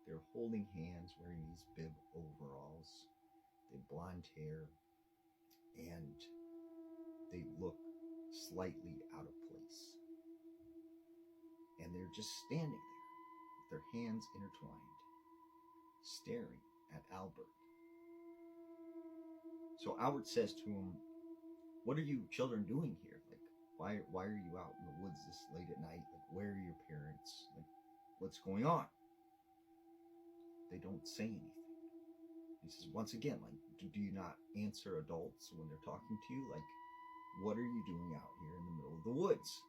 They're holding hands, wearing these bib overalls. They have blonde hair, and they look slightly out of place. And they're just standing there with their hands intertwined, staring at Albert. So Albert says to him, what are you children doing here? Like, why are you out in the woods this late at night? Like, where are your parents? Like, what's going on? They don't say anything. He says, once again, like, do you not answer adults when they're talking to you? Like, what are you doing out here in the middle of the woods?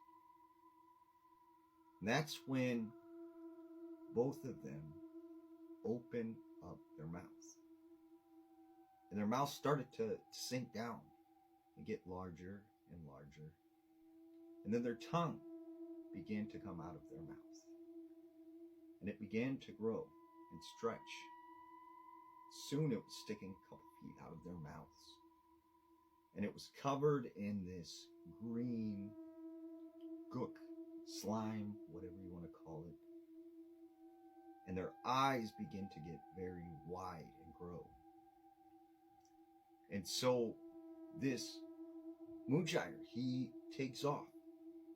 And that's when both of them open up their mouth. And their mouth started to sink down and get larger and larger. And then their tongue began to come out of their mouth. And it began to grow and stretch. Soon it was sticking a couple feet out of their mouths. And it was covered in this green gook, slime, whatever you want to call it. And their eyes begin to get very wide and grow. And so this moonshiner, he takes off,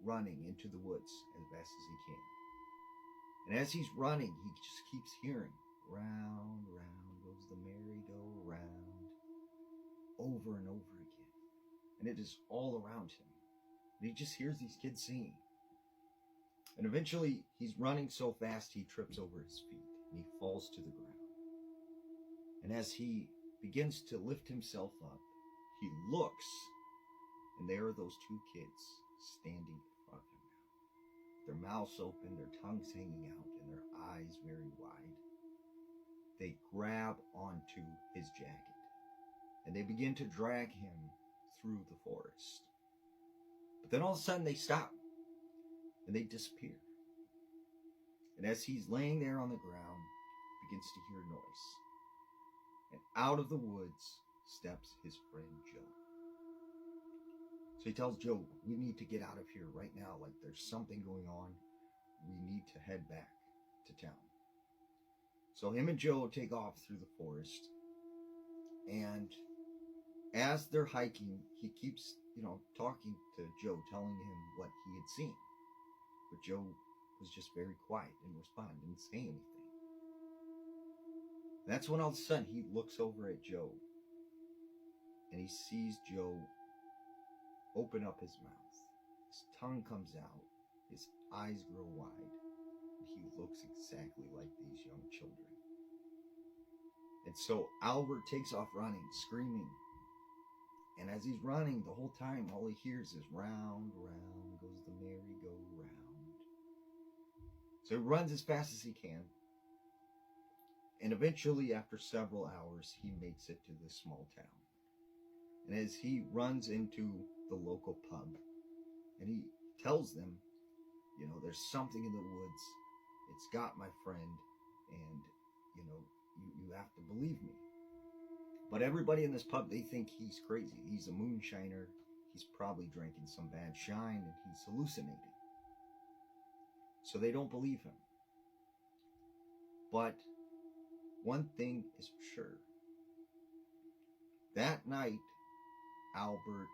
running into the woods as fast as he can. And as he's running, he just keeps hearing, round, round goes the merry-go-round, over and over again. And it is all around him. And he just hears these kids singing. And eventually, he's running so fast he trips over his feet and he falls to the ground. And as he begins to lift himself up, he looks, and there are those two kids standing in front of him now. Their mouths open, their tongues hanging out, and their eyes very wide. They grab onto his jacket, and they begin to drag him through the forest. But then all of a sudden they stop, and they disappear. And as he's laying there on the ground, he begins to hear noise. And out of the woods steps his friend Joe. So he tells Joe, we need to get out of here right now. Like there's something going on. We need to head back to town. So him and Joe take off through the forest. And as they're hiking, he keeps, talking to Joe, telling him what he had seen. But Joe was just very quiet and responded, didn't say anything. That's when all of a sudden he looks over at Joe and he sees Joe open up his mouth. His tongue comes out, his eyes grow wide, and he looks exactly like these young children. And so Albert takes off running, screaming. And as he's running the whole time, all he hears is round, round goes the merry-go-round. So he runs as fast as he can. And eventually, after several hours, he makes it to this small town. And as he runs into the local pub, and he tells them, there's something in the woods. It's got my friend, and, you have to believe me. But everybody in this pub, they think he's crazy. He's a moonshiner. He's probably drinking some bad shine, and he's hallucinating. So they don't believe him. But one thing is for sure. That night, Albert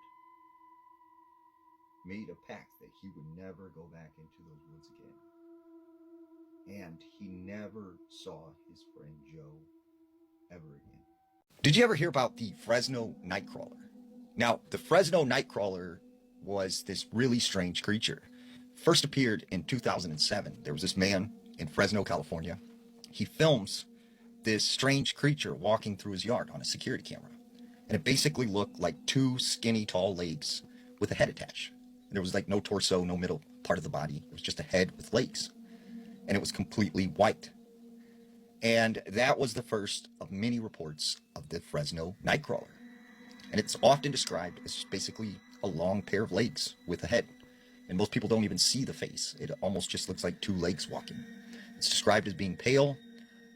made a pact that he would never go back into those woods again. And he never saw his friend Joe ever again. Did you ever hear about the Fresno Nightcrawler? Now, the Fresno Nightcrawler was this really strange creature. First appeared in 2007. There was this man in Fresno, California. He films this strange creature walking through his yard on a security camera. And it basically looked like two skinny, tall legs with a head attached. There was like no torso, no middle part of the body. It was just a head with legs. And it was completely white. And that was the first of many reports of the Fresno Nightcrawler. And it's often described as basically a long pair of legs with a head. And most people don't even see the face. It almost just looks like two legs walking. It's described as being pale.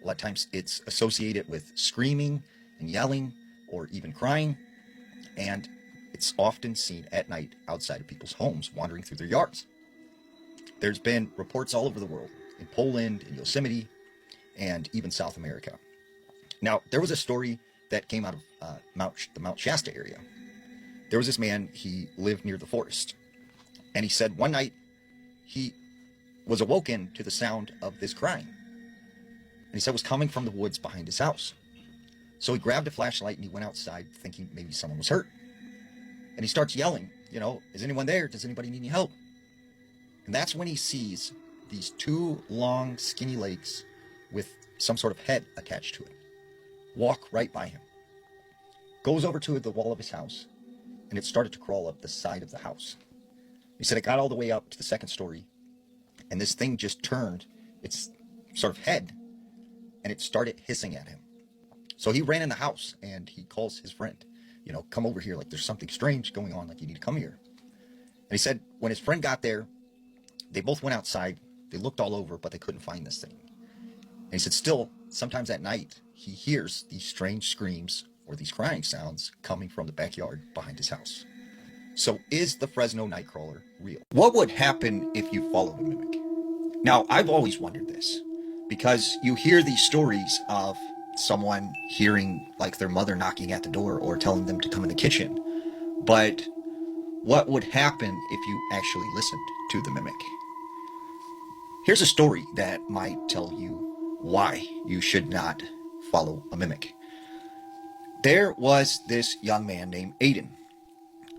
A lot of times it's associated with screaming and yelling or even crying. And it's often seen at night outside of people's homes wandering through their yards. There's been reports all over the world, in Poland, in Yosemite, and even South America. Now, there was a story that came out of the Mount Shasta area. There was this man, he lived near the forest. And he said one night he was awoken to the sound of this crying. And he said it was coming from the woods behind his house. So he grabbed a flashlight and he went outside thinking maybe someone was hurt. And he starts yelling, is anyone there? Does anybody need any help? And that's when he sees these two long, skinny legs with some sort of head attached to it walk right by him. Goes over to the wall of his house, and it started to crawl up the side of the house. He said it got all the way up to the second story, and this thing just turned its sort of head, and it started hissing at him. So he ran in the house, and he calls his friend, come over here, like there's something strange going on, like you need to come here. And he said when his friend got there, they both went outside, they looked all over, but they couldn't find this thing. And he said still, sometimes at night, he hears these strange screams or these crying sounds coming from the backyard behind his house. So is the Fresno Nightcrawler real? What would happen if you followed a mimic? Now, I've always wondered this, because you hear these stories of someone hearing like their mother knocking at the door or telling them to come in the kitchen. But what would happen if you actually listened to the mimic. Here's a story that might tell you why you should not follow a mimic. There was this young man named Aiden.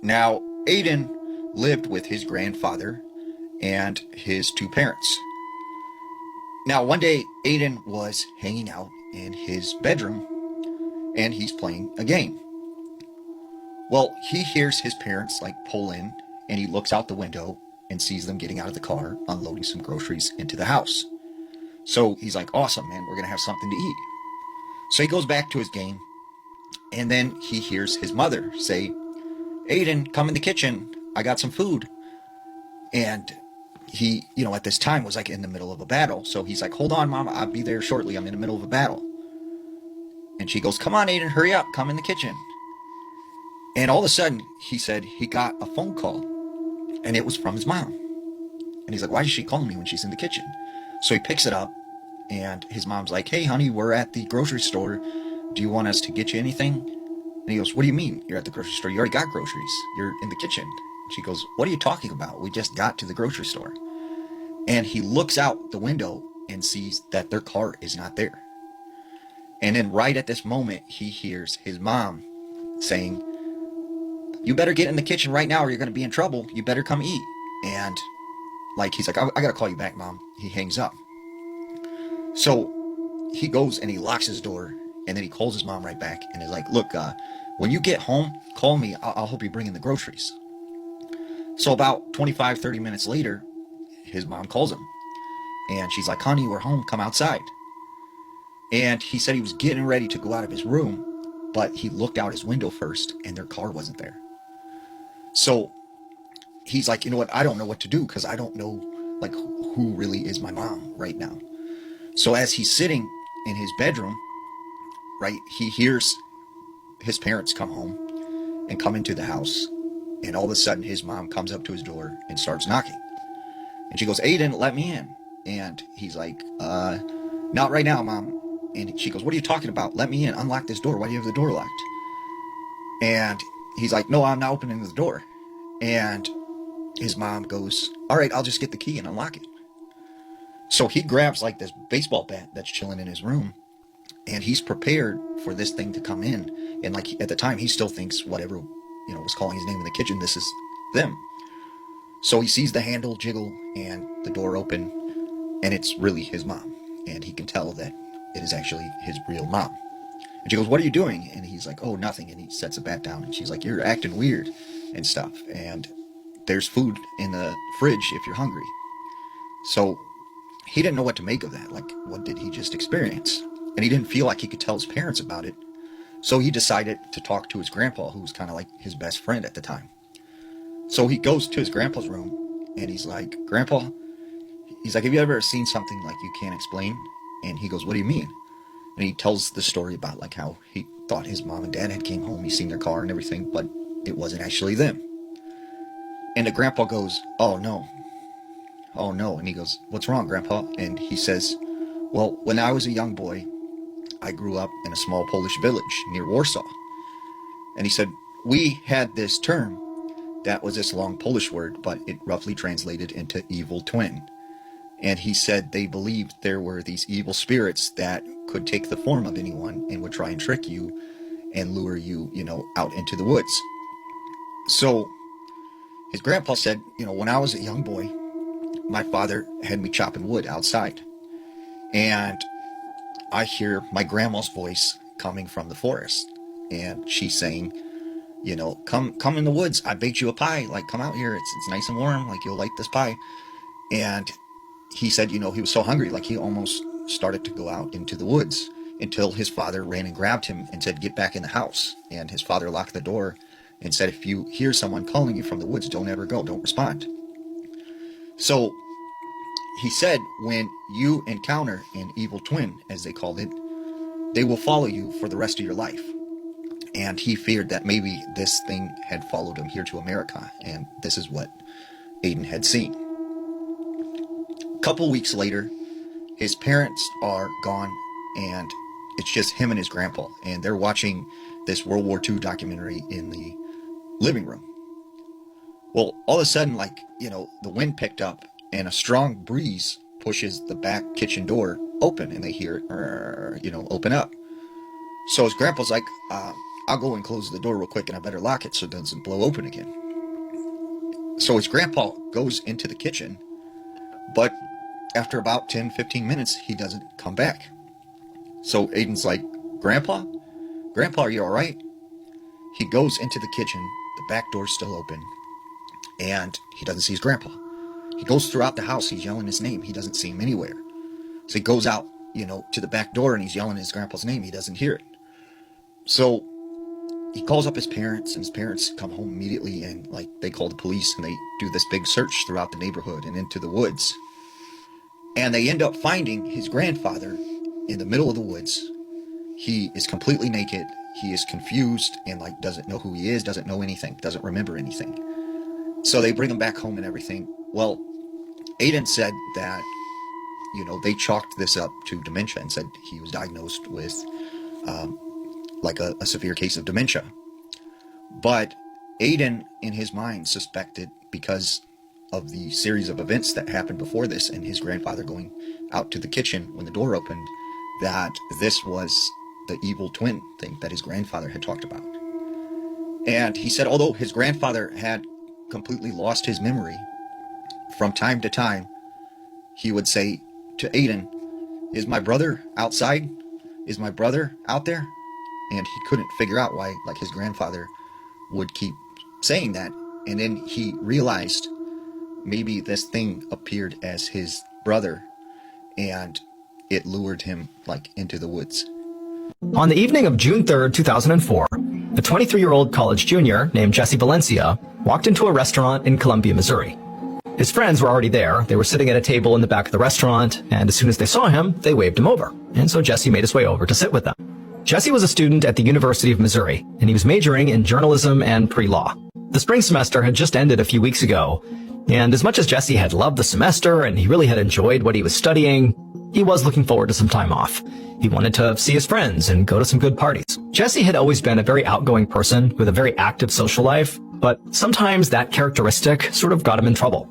Now, Aiden lived with his grandfather and his two parents. Now, one day, Aiden was hanging out in his bedroom, and he's playing a game. Well, he hears his parents pull in, and he looks out the window and sees them getting out of the car, unloading some groceries into the house. So he's like, awesome, man, we're gonna have something to eat. So he goes back to his game, and then he hears his mother say, Aiden, come in the kitchen, I got some food. And he, at this time was in the middle of a battle. So he's like, hold on, Mom, I'll be there shortly, I'm in the middle of a battle. And she goes, come on, Aiden, hurry up, come in the kitchen. And all of a sudden, he said he got a phone call, and it was from his mom. And he's like, why is she calling me when she's in the kitchen? So he picks it up, and his mom's like, hey, honey, we're at the grocery store. Do you want us to get you anything? And he goes, what do you mean you're at the grocery store? You already got groceries. You're in the kitchen. And she goes, what are you talking about? We just got to the grocery store. And he looks out the window and sees that their car is not there. And then right at this moment, he hears his mom saying, you better get in the kitchen right now or you're going to be in trouble. You better come eat. And he's like, I got to call you back, Mom. He hangs up. So he goes and he locks his door, and then he calls his mom right back and is like, look, when you get home, call me. I'll help you bring in the groceries. So about 25, 30 minutes later, his mom calls him, and she's like, honey, we're home. Come outside. And he said he was getting ready to go out of his room, but he looked out his window first, and their car wasn't there. So he's like, you know what? I don't know what to do because I don't know who really is my mom right now. So as he's sitting in his bedroom, right, he hears his parents come home and come into the house. And all of a sudden his mom comes up to his door and starts knocking. And she goes, Aiden, let me in. And he's like, not right now, Mom. And she goes, what are you talking about? Let me in. Unlock this door. Why do you have the door locked? And he's like, no, I'm not opening the door. And his mom goes, all right, I'll just get the key and unlock it. So he grabs this baseball bat that's chilling in his room, and he's prepared for this thing to come in. And at the time, he still thinks whatever, was calling his name in the kitchen, this is them. So he sees the handle jiggle and the door open, and it's really his mom. And he can tell that it is actually his real mom. And she goes, what are you doing? And he's like, oh, nothing. And he sets the bat down, and she's like, you're acting weird and stuff. And there's food in the fridge if you're hungry. So he didn't know what to make of that. What did he just experience? And he didn't feel like he could tell his parents about it. So he decided to talk to his grandpa, who was kind of his best friend at the time. So he goes to his grandpa's room, and he's like, Grandpa, he's like, have you ever seen something you can't explain? And he goes, what do you mean? And he tells the story about how he thought his mom and dad had came home. He's seen their car and everything, but it wasn't actually them. And the grandpa goes, oh no. And he goes, what's wrong, Grandpa? And he says, well, when I was a young boy, I grew up in a small Polish village near Warsaw. And he said, we had this term that was this long Polish word, but it roughly translated into evil twin. And he said they believed there were these evil spirits that could take the form of anyone and would try and trick you and lure you, out into the woods. So his grandpa said, when I was a young boy, my father had me chopping wood outside. And I hear my grandma's voice coming from the forest. And she's saying, come in the woods. I baked you a pie. Come out here. It's nice and warm. You'll like this pie. And he said, he was so hungry, he almost started to go out into the woods until his father ran and grabbed him and said, get back in the house. And his father locked the door and said, if you hear someone calling you from the woods, don't ever go, don't respond. So he said, when you encounter an evil twin, as they called it, they will follow you for the rest of your life. And he feared that maybe this thing had followed him here to America, and this is what Aiden had seen. A couple weeks later, his parents are gone, and it's just him and his grandpa, and they're watching this World War II documentary in the living room. Well, all of a sudden, like, the wind picked up and a strong breeze pushes the back kitchen door open, and they hear it, open up. So his grandpa's like, I'll go and close the door real quick, and I better lock it so it doesn't blow open again. So his grandpa goes into the kitchen, but after about 10, 15 minutes, he doesn't come back. So Aiden's like, Grandpa, are you all right? He goes into the kitchen, the back door's still open, and he doesn't see his grandpa. He goes throughout the house, he's yelling his name, he doesn't see him anywhere. So he goes out, to the back door, and he's yelling his grandpa's name, he doesn't hear it. So he calls up his parents, and his parents come home immediately, and they call the police, and they do this big search throughout the neighborhood and into the woods. And they end up finding his grandfather in the middle of the woods. He is completely naked, he is confused, and doesn't know who he is, doesn't know anything, doesn't remember anything. So they bring him back home and everything. Well, Aiden said that, they chalked this up to dementia and said he was diagnosed with a severe case of dementia. But Aiden, in his mind, suspected, because of the series of events that happened before this and his grandfather going out to the kitchen when the door opened, that this was the evil twin thing that his grandfather had talked about. And he said, although his grandfather had completely lost his memory, from time to time, he would say to Aiden, is my brother outside? Is my brother out there? And he couldn't figure out why, his grandfather would keep saying that. And then he realized maybe this thing appeared as his brother, and it lured him, into the woods. On the evening of June 3rd, 2004, a 23-year-old college junior named Jesse Valencia walked into a restaurant in Columbia, Missouri. His friends were already there. They were sitting at a table in the back of the restaurant, and as soon as they saw him, they waved him over. And so Jesse made his way over to sit with them. Jesse was a student at the University of Missouri, and he was majoring in journalism and pre-law. The spring semester had just ended a few weeks ago, and as much as Jesse had loved the semester and he really had enjoyed what he was studying, he was looking forward to some time off. He wanted to see his friends and go to some good parties. Jesse had always been a very outgoing person with a very active social life, but sometimes that characteristic sort of got him in trouble.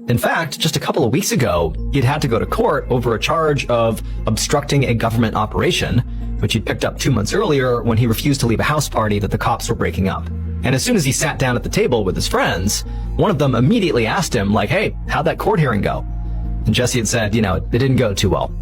In fact, just a couple of weeks ago, he'd had to go to court over a charge of obstructing a government operation, which he'd picked up 2 months earlier when he refused to leave a house party that the cops were breaking up. And as soon as he sat down at the table with his friends, one of them immediately asked him, hey, how'd that court hearing go? And Jesse had said, it didn't go too well.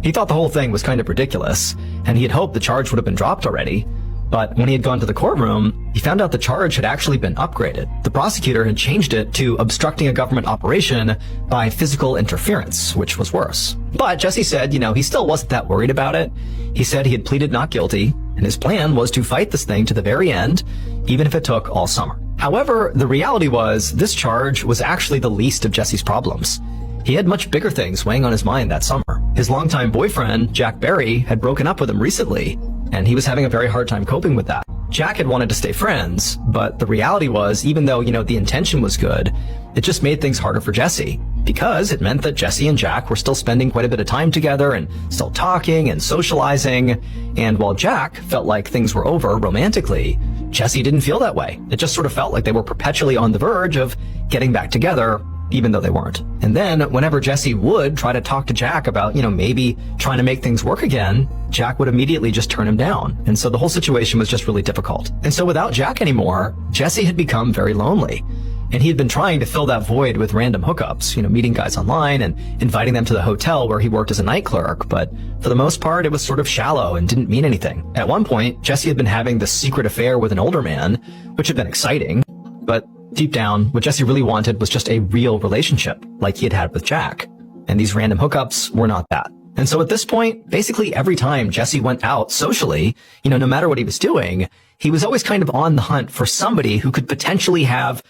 He thought the whole thing was kind of ridiculous, and he had hoped the charge would have been dropped already. But when he had gone to the courtroom, he found out the charge had actually been upgraded. The prosecutor had changed it to obstructing a government operation by physical interference, which was worse. But Jesse said, he still wasn't that worried about it. He said he had pleaded not guilty, and his plan was to fight this thing to the very end, even if it took all summer. However, the reality was this charge was actually the least of Jesse's problems. He had much bigger things weighing on his mind that summer. His longtime boyfriend, Jack Berry, had broken up with him recently, and he was having a very hard time coping with that. Jack had wanted to stay friends, but the reality was, even though, the intention was good, it just made things harder for Jesse, because it meant that Jesse and Jack were still spending quite a bit of time together and still talking and socializing. And while Jack felt like things were over romantically, Jesse didn't feel that way. It just sort of felt like they were perpetually on the verge of getting back together, even though they weren't. And then whenever Jesse would try to talk to Jack about, maybe trying to make things work again, Jack would immediately just turn him down. And so the whole situation was just really difficult. And so without Jack anymore, Jesse had become very lonely. And he had been trying to fill that void with random hookups, meeting guys online and inviting them to the hotel where he worked as a night clerk. But for the most part, it was sort of shallow and didn't mean anything. At one point, Jesse had been having this secret affair with an older man, which had been exciting. But deep down, what Jesse really wanted was just a real relationship, like he had had with Jack. And these random hookups were not that. And so at this point, basically every time Jesse went out socially, no matter what he was doing, he was always kind of on the hunt for somebody who could potentially have,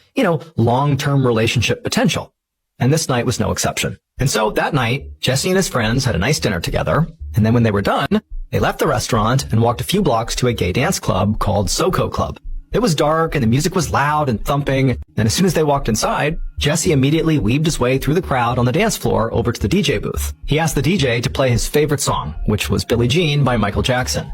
long-term relationship potential. And this night was no exception. And so that night, Jesse and his friends had a nice dinner together. And then when they were done, they left the restaurant and walked a few blocks to a gay dance club called SoCo Club. It was dark and the music was loud and thumping, and as soon as they walked inside, Jesse immediately weaved his way through the crowd on the dance floor over to the DJ booth. He asked the DJ to play his favorite song, which was Billie Jean by Michael Jackson.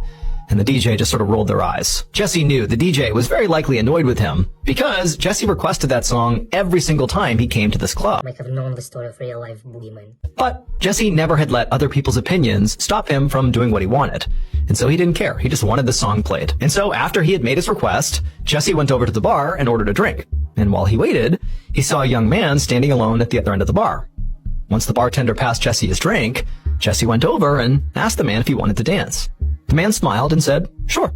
and the DJ just sort of rolled their eyes. Jesse knew the DJ was very likely annoyed with him because Jesse requested that song every single time he came to this club. Might have known the story of real-life boogeyman. But Jesse never had let other people's opinions stop him from doing what he wanted. And so he didn't care. He just wanted the song played. And so after he had made his request, Jesse went over to the bar and ordered a drink. And while he waited, he saw a young man standing alone at the other end of the bar. Once the bartender passed Jesse his drink, Jesse went over and asked the man if he wanted to dance. The man smiled and said, sure.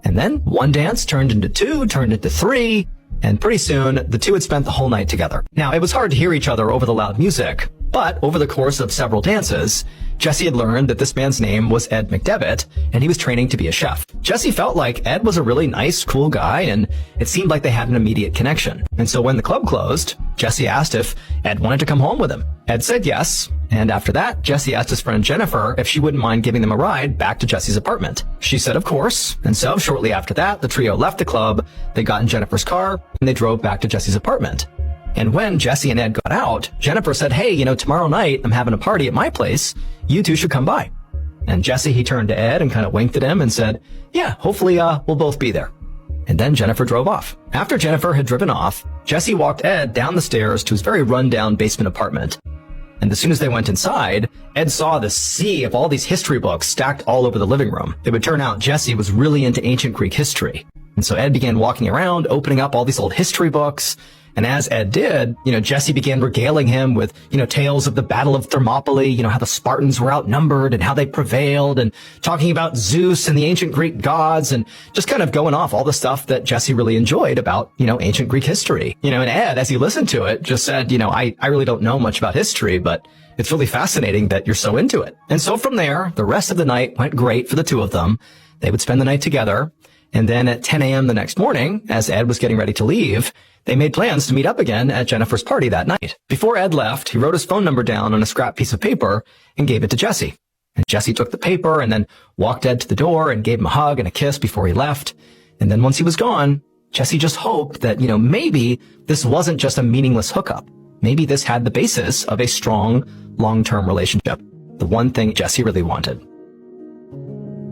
And then one dance turned into two, turned into three, and pretty soon the two had spent the whole night together. Now, it was hard to hear each other over the loud music, but over the course of several dances, Jesse had learned that this man's name was Ed McDevitt, and he was training to be a chef. Jesse felt like Ed was a really nice, cool guy, and it seemed like they had an immediate connection. And so when the club closed, Jesse asked if Ed wanted to come home with him. Ed said yes, and after that, Jesse asked his friend Jennifer if she wouldn't mind giving them a ride back to Jesse's apartment. She said of course, and so shortly after that, the trio left the club, they got in Jennifer's car, and they drove back to Jesse's apartment. And when Jesse and Ed got out, Jennifer said, hey, tomorrow night I'm having a party at my place. You two should come by. And Jesse, he turned to Ed and kind of winked at him and said, yeah, hopefully we'll both be there. And then Jennifer drove off. After Jennifer had driven off, Jesse walked Ed down the stairs to his very run-down basement apartment. And as soon as they went inside, Ed saw this sea of all these history books stacked all over the living room. It would turn out Jesse was really into ancient Greek history. And so Ed began walking around, opening up all these old history books. And as Ed did, Jesse began regaling him with, tales of the Battle of Thermopylae, how the Spartans were outnumbered and how they prevailed, and talking about Zeus and the ancient Greek gods, and just kind of going off all the stuff that Jesse really enjoyed about, ancient Greek history. And Ed, as he listened to it, just said, I really don't know much about history, but it's really fascinating that you're so into it. And so from there, the rest of the night went great for the two of them. They would spend the night together. And then at 10 a.m. the next morning, as Ed was getting ready to leave, they made plans to meet up again at Jennifer's party that night. Before Ed left, he wrote his phone number down on a scrap piece of paper and gave it to Jesse. And Jesse took the paper and then walked Ed to the door and gave him a hug and a kiss before he left. And then once he was gone, Jesse just hoped that, maybe this wasn't just a meaningless hookup. Maybe this had the basis of a strong, long-term relationship. The one thing Jesse really wanted.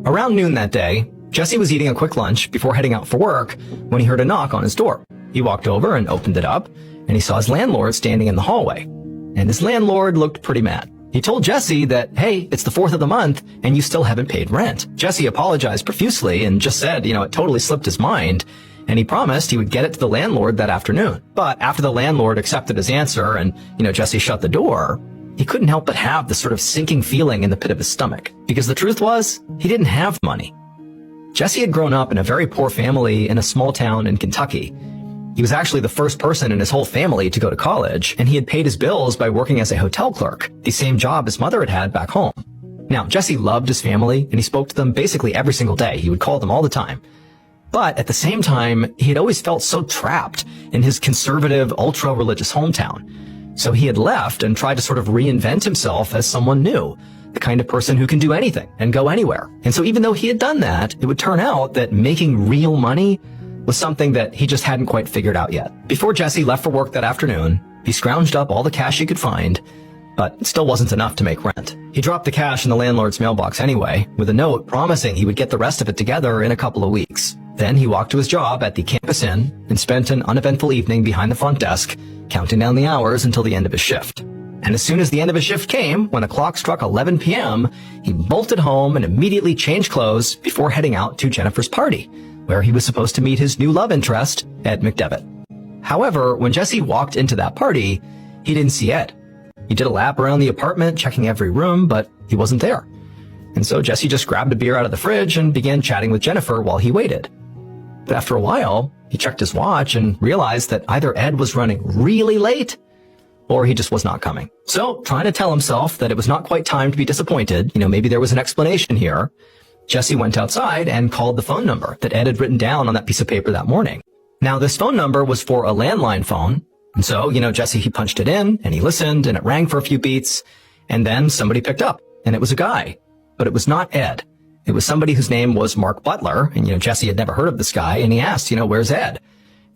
Around noon that day, Jesse was eating a quick lunch before heading out for work when he heard a knock on his door. He walked over and opened it up, and he saw his landlord standing in the hallway. And his landlord looked pretty mad. He told Jesse that, hey, it's the 4th of the month, and you still haven't paid rent. Jesse apologized profusely and just said, it totally slipped his mind, and he promised he would get it to the landlord that afternoon. But after the landlord accepted his answer and, Jesse shut the door, he couldn't help but have this sort of sinking feeling in the pit of his stomach. Because the truth was, he didn't have money. Jesse had grown up in a very poor family in a small town in Kentucky. He was actually the first person in his whole family to go to college, and he had paid his bills by working as a hotel clerk, the same job his mother had had back home. Now, Jesse loved his family, and he spoke to them basically every single day. He would call them all the time. But at the same time, he had always felt so trapped in his conservative, ultra-religious hometown. So he had left and tried to sort of reinvent himself as someone new, the kind of person who can do anything and go anywhere. And so even though he had done that, it would turn out that making real money was something that he just hadn't quite figured out yet. Before Jesse left for work that afternoon, he scrounged up all the cash he could find, but it still wasn't enough to make rent. He dropped the cash in the landlord's mailbox anyway, with a note promising he would get the rest of it together in a couple of weeks. Then he walked to his job at the Campus Inn and spent an uneventful evening behind the front desk, counting down the hours until the end of his shift. And as soon as the end of his shift came, when the clock struck 11 p.m., he bolted home and immediately changed clothes before heading out to Jennifer's party, where he was supposed to meet his new love interest, Ed McDevitt. However, when Jesse walked into that party, he didn't see Ed. He did a lap around the apartment, checking every room, but he wasn't there. And so Jesse just grabbed a beer out of the fridge and began chatting with Jennifer while he waited. But after a while, he checked his watch and realized that either Ed was running really late or he just was not coming. So, trying to tell himself that it was not quite time to be disappointed, maybe there was an explanation here, Jesse went outside and called the phone number that Ed had written down on that piece of paper that morning. Now, this phone number was for a landline phone. And so, Jesse, he punched it in and he listened and it rang for a few beats. And then somebody picked up and it was a guy, but it was not Ed. It was somebody whose name was Mark Butler. And, Jesse had never heard of this guy and he asked, where's Ed?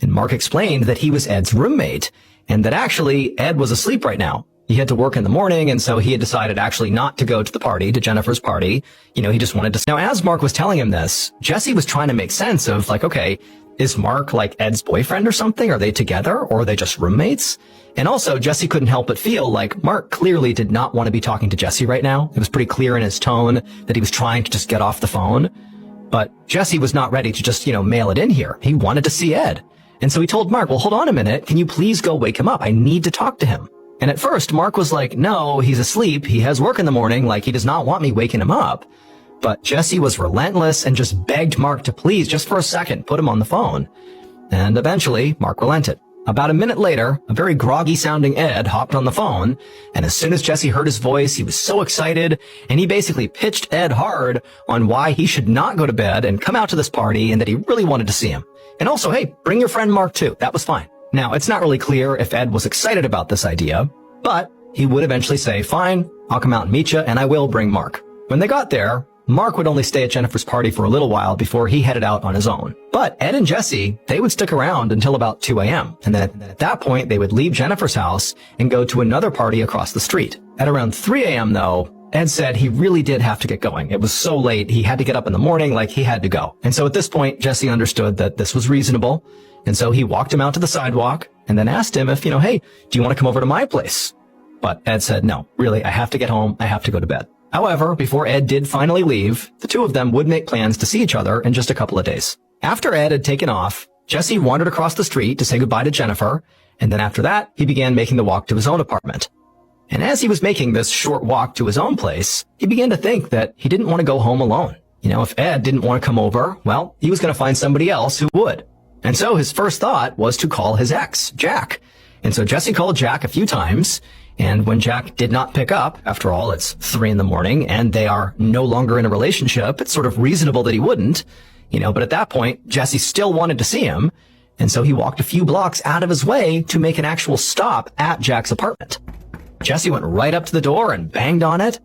And Mark explained that he was Ed's roommate and that actually Ed was asleep right now He had to work in the morning, and so he had decided actually not to go to the party, to Jennifer's party. He just wanted to... Now, as Mark was telling him this, Jesse was trying to make sense of, like, okay, is Mark like Ed's boyfriend or something? Are they together, or are they just roommates? And also, Jesse couldn't help but feel like Mark clearly did not want to be talking to Jesse right now. It was pretty clear in his tone that he was trying to just get off the phone. But Jesse was not ready to just, mail it in here. He wanted to see Ed. And so he told Mark, well, hold on a minute. Can you please go wake him up? I need to talk to him. And at first, Mark was like, no, he's asleep. He has work in the morning. Like, he does not want me waking him up. But Jesse was relentless and just begged Mark to please, just for a second, put him on the phone. And eventually, Mark relented. About a minute later, a very groggy-sounding Ed hopped on the phone, and as soon as Jesse heard his voice, he was so excited, and he basically pitched Ed hard on why he should not go to bed and come out to this party, and that he really wanted to see him. And also, hey, bring your friend Mark too. That was fine. Now, it's not really clear if Ed was excited about this idea, but he would eventually say, fine, I'll come out and meet you, and I will bring Mark. When they got there, Mark would only stay at Jennifer's party for a little while before he headed out on his own. But Ed and Jesse, they would stick around until about 2 a.m. And then at that point, they would leave Jennifer's house and go to another party across the street. At around 3 a.m. though, Ed said he really did have to get going. It was so late, he had to get up in the morning, like he had to go. And so at this point, Jesse understood that this was reasonable. And so he walked him out to the sidewalk and then asked him if, hey, do you want to come over to my place? But Ed said, no, really, I have to get home. I have to go to bed. However, before Ed did finally leave, the two of them would make plans to see each other in just a couple of days. After Ed had taken off, Jesse wandered across the street to say goodbye to Jennifer, and then after that, he began making the walk to his own apartment. And as he was making this short walk to his own place, he began to think that he didn't want to go home alone. If Ed didn't want to come over, well, he was going to find somebody else who would. And so his first thought was to call his ex, Jack. And so Jesse called Jack a few times, and when Jack did not pick up, after all, it's 3 a.m, and they are no longer in a relationship, it's sort of reasonable that he wouldn't, but at that point, Jesse still wanted to see him, and so he walked a few blocks out of his way to make an actual stop at Jack's apartment. Jesse went right up to the door and banged on it,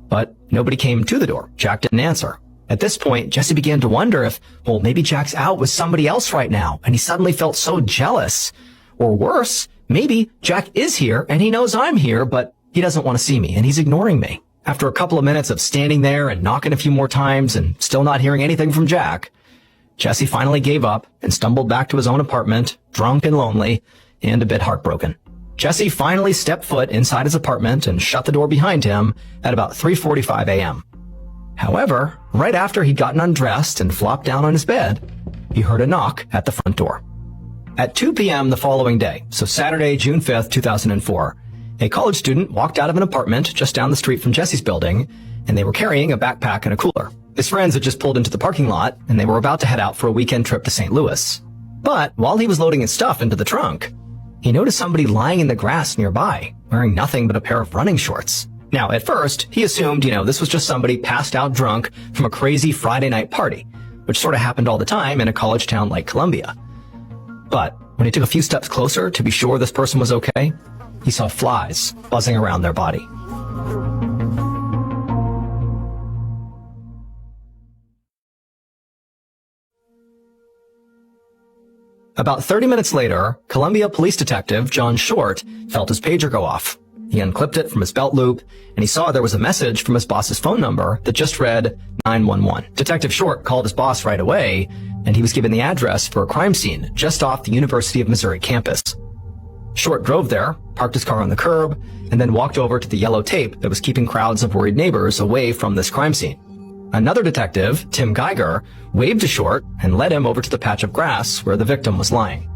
but nobody came to the door. Jack didn't answer. At this point, Jesse began to wonder if, well, maybe Jack's out with somebody else right now, and he suddenly felt so jealous. Or worse, maybe Jack is here and he knows I'm here, but he doesn't want to see me and he's ignoring me. After a couple of minutes of standing there and knocking a few more times and still not hearing anything from Jack, Jesse finally gave up and stumbled back to his own apartment, drunk and lonely, and a bit heartbroken. Jesse finally stepped foot inside his apartment and shut the door behind him at about 3:45 a.m. However, right after he'd gotten undressed and flopped down on his bed, he heard a knock at the front door. At 2 p.m. the following day, so Saturday, June 5th, 2004, a college student walked out of an apartment just down the street from Jesse's building, and they were carrying a backpack and a cooler. His friends had just pulled into the parking lot, and they were about to head out for a weekend trip to St. Louis. But while he was loading his stuff into the trunk, he noticed somebody lying in the grass nearby, wearing nothing but a pair of running shorts. Now, at first, he assumed, this was just somebody passed out drunk from a crazy Friday night party, which sort of happened all the time in a college town like Columbia. But when he took a few steps closer to be sure this person was okay, he saw flies buzzing around their body. About 30 minutes later, Columbia police detective John Short felt his pager go off. He unclipped it from his belt loop, and he saw there was a message from his boss's phone number that just read 911. Detective Short called his boss right away, and he was given the address for a crime scene just off the University of Missouri campus. Short drove there, parked his car on the curb, and then walked over to the yellow tape that was keeping crowds of worried neighbors away from this crime scene. Another detective, Tim Geiger, waved to Short and led him over to the patch of grass where the victim was lying.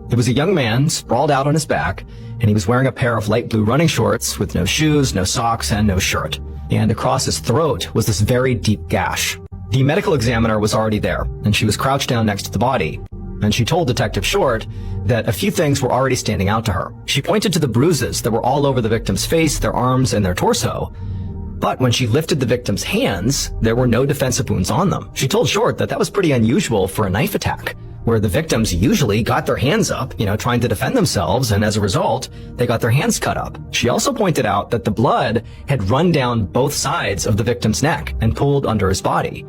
It was a young man sprawled out on his back, and he was wearing a pair of light blue running shorts with no shoes, no socks, and no shirt. And across his throat was this very deep gash. The medical examiner was already there, and she was crouched down next to the body. And she told Detective Short that a few things were already standing out to her. She pointed to the bruises that were all over the victim's face, their arms, and their torso. But when she lifted the victim's hands, there were no defensive wounds on them. She told Short that that was pretty unusual for a knife attack, where the victims usually got their hands up, trying to defend themselves, and as a result, they got their hands cut up. She also pointed out that the blood had run down both sides of the victim's neck and pooled under his body.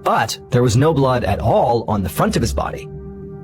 But there was no blood at all on the front of his body,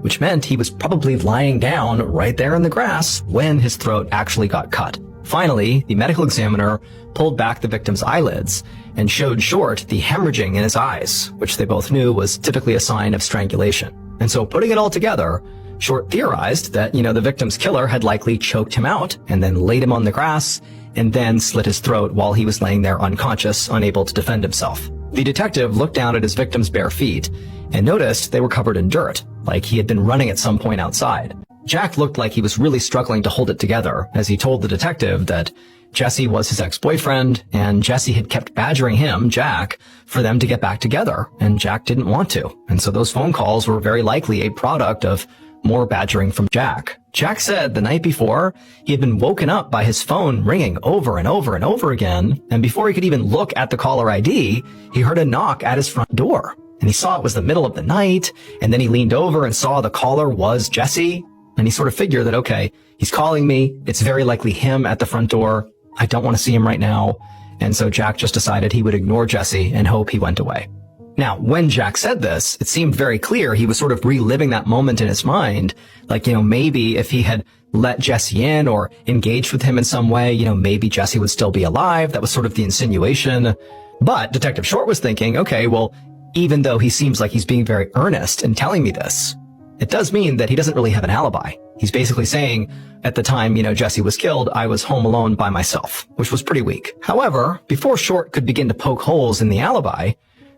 which meant he was probably lying down right there in the grass when his throat actually got cut. Finally, the medical examiner pulled back the victim's eyelids and showed Short the hemorrhaging in his eyes, which they both knew was typically a sign of strangulation. And so putting it all together, Short theorized that, the victim's killer had likely choked him out and then laid him on the grass and then slit his throat while he was laying there unconscious, unable to defend himself. The detective looked down at his victim's bare feet and noticed they were covered in dirt, like he had been running at some point outside. Jack looked like he was really struggling to hold it together as he told the detective that Jesse was his ex-boyfriend and Jesse had kept badgering him, Jack, for them to get back together, and Jack didn't want to. And so those phone calls were very likely a product of more badgering from Jack. Jack said the night before he had been woken up by his phone ringing over and over and over again, and before he could even look at the caller ID, he heard a knock at his front door. And he saw it was the middle of the night, and then he leaned over and saw the caller was Jesse. And he sort of figured that, okay, he's calling me. It's very likely him at the front door. I don't want to see him right now. And so Jack just decided he would ignore Jesse and hope he went away. Now, when Jack said this, it seemed very clear he was sort of reliving that moment in his mind. Like, maybe if he had let Jesse in or engaged with him in some way, maybe Jesse would still be alive. That was sort of the insinuation. But Detective Short was thinking, okay, well, even though he seems like he's being very earnest in telling me this, it does mean that he doesn't really have an alibi. He's basically saying, at the time, Jesse was killed, I was home alone by myself, which was pretty weak. However, before Short could begin to poke holes in the alibi,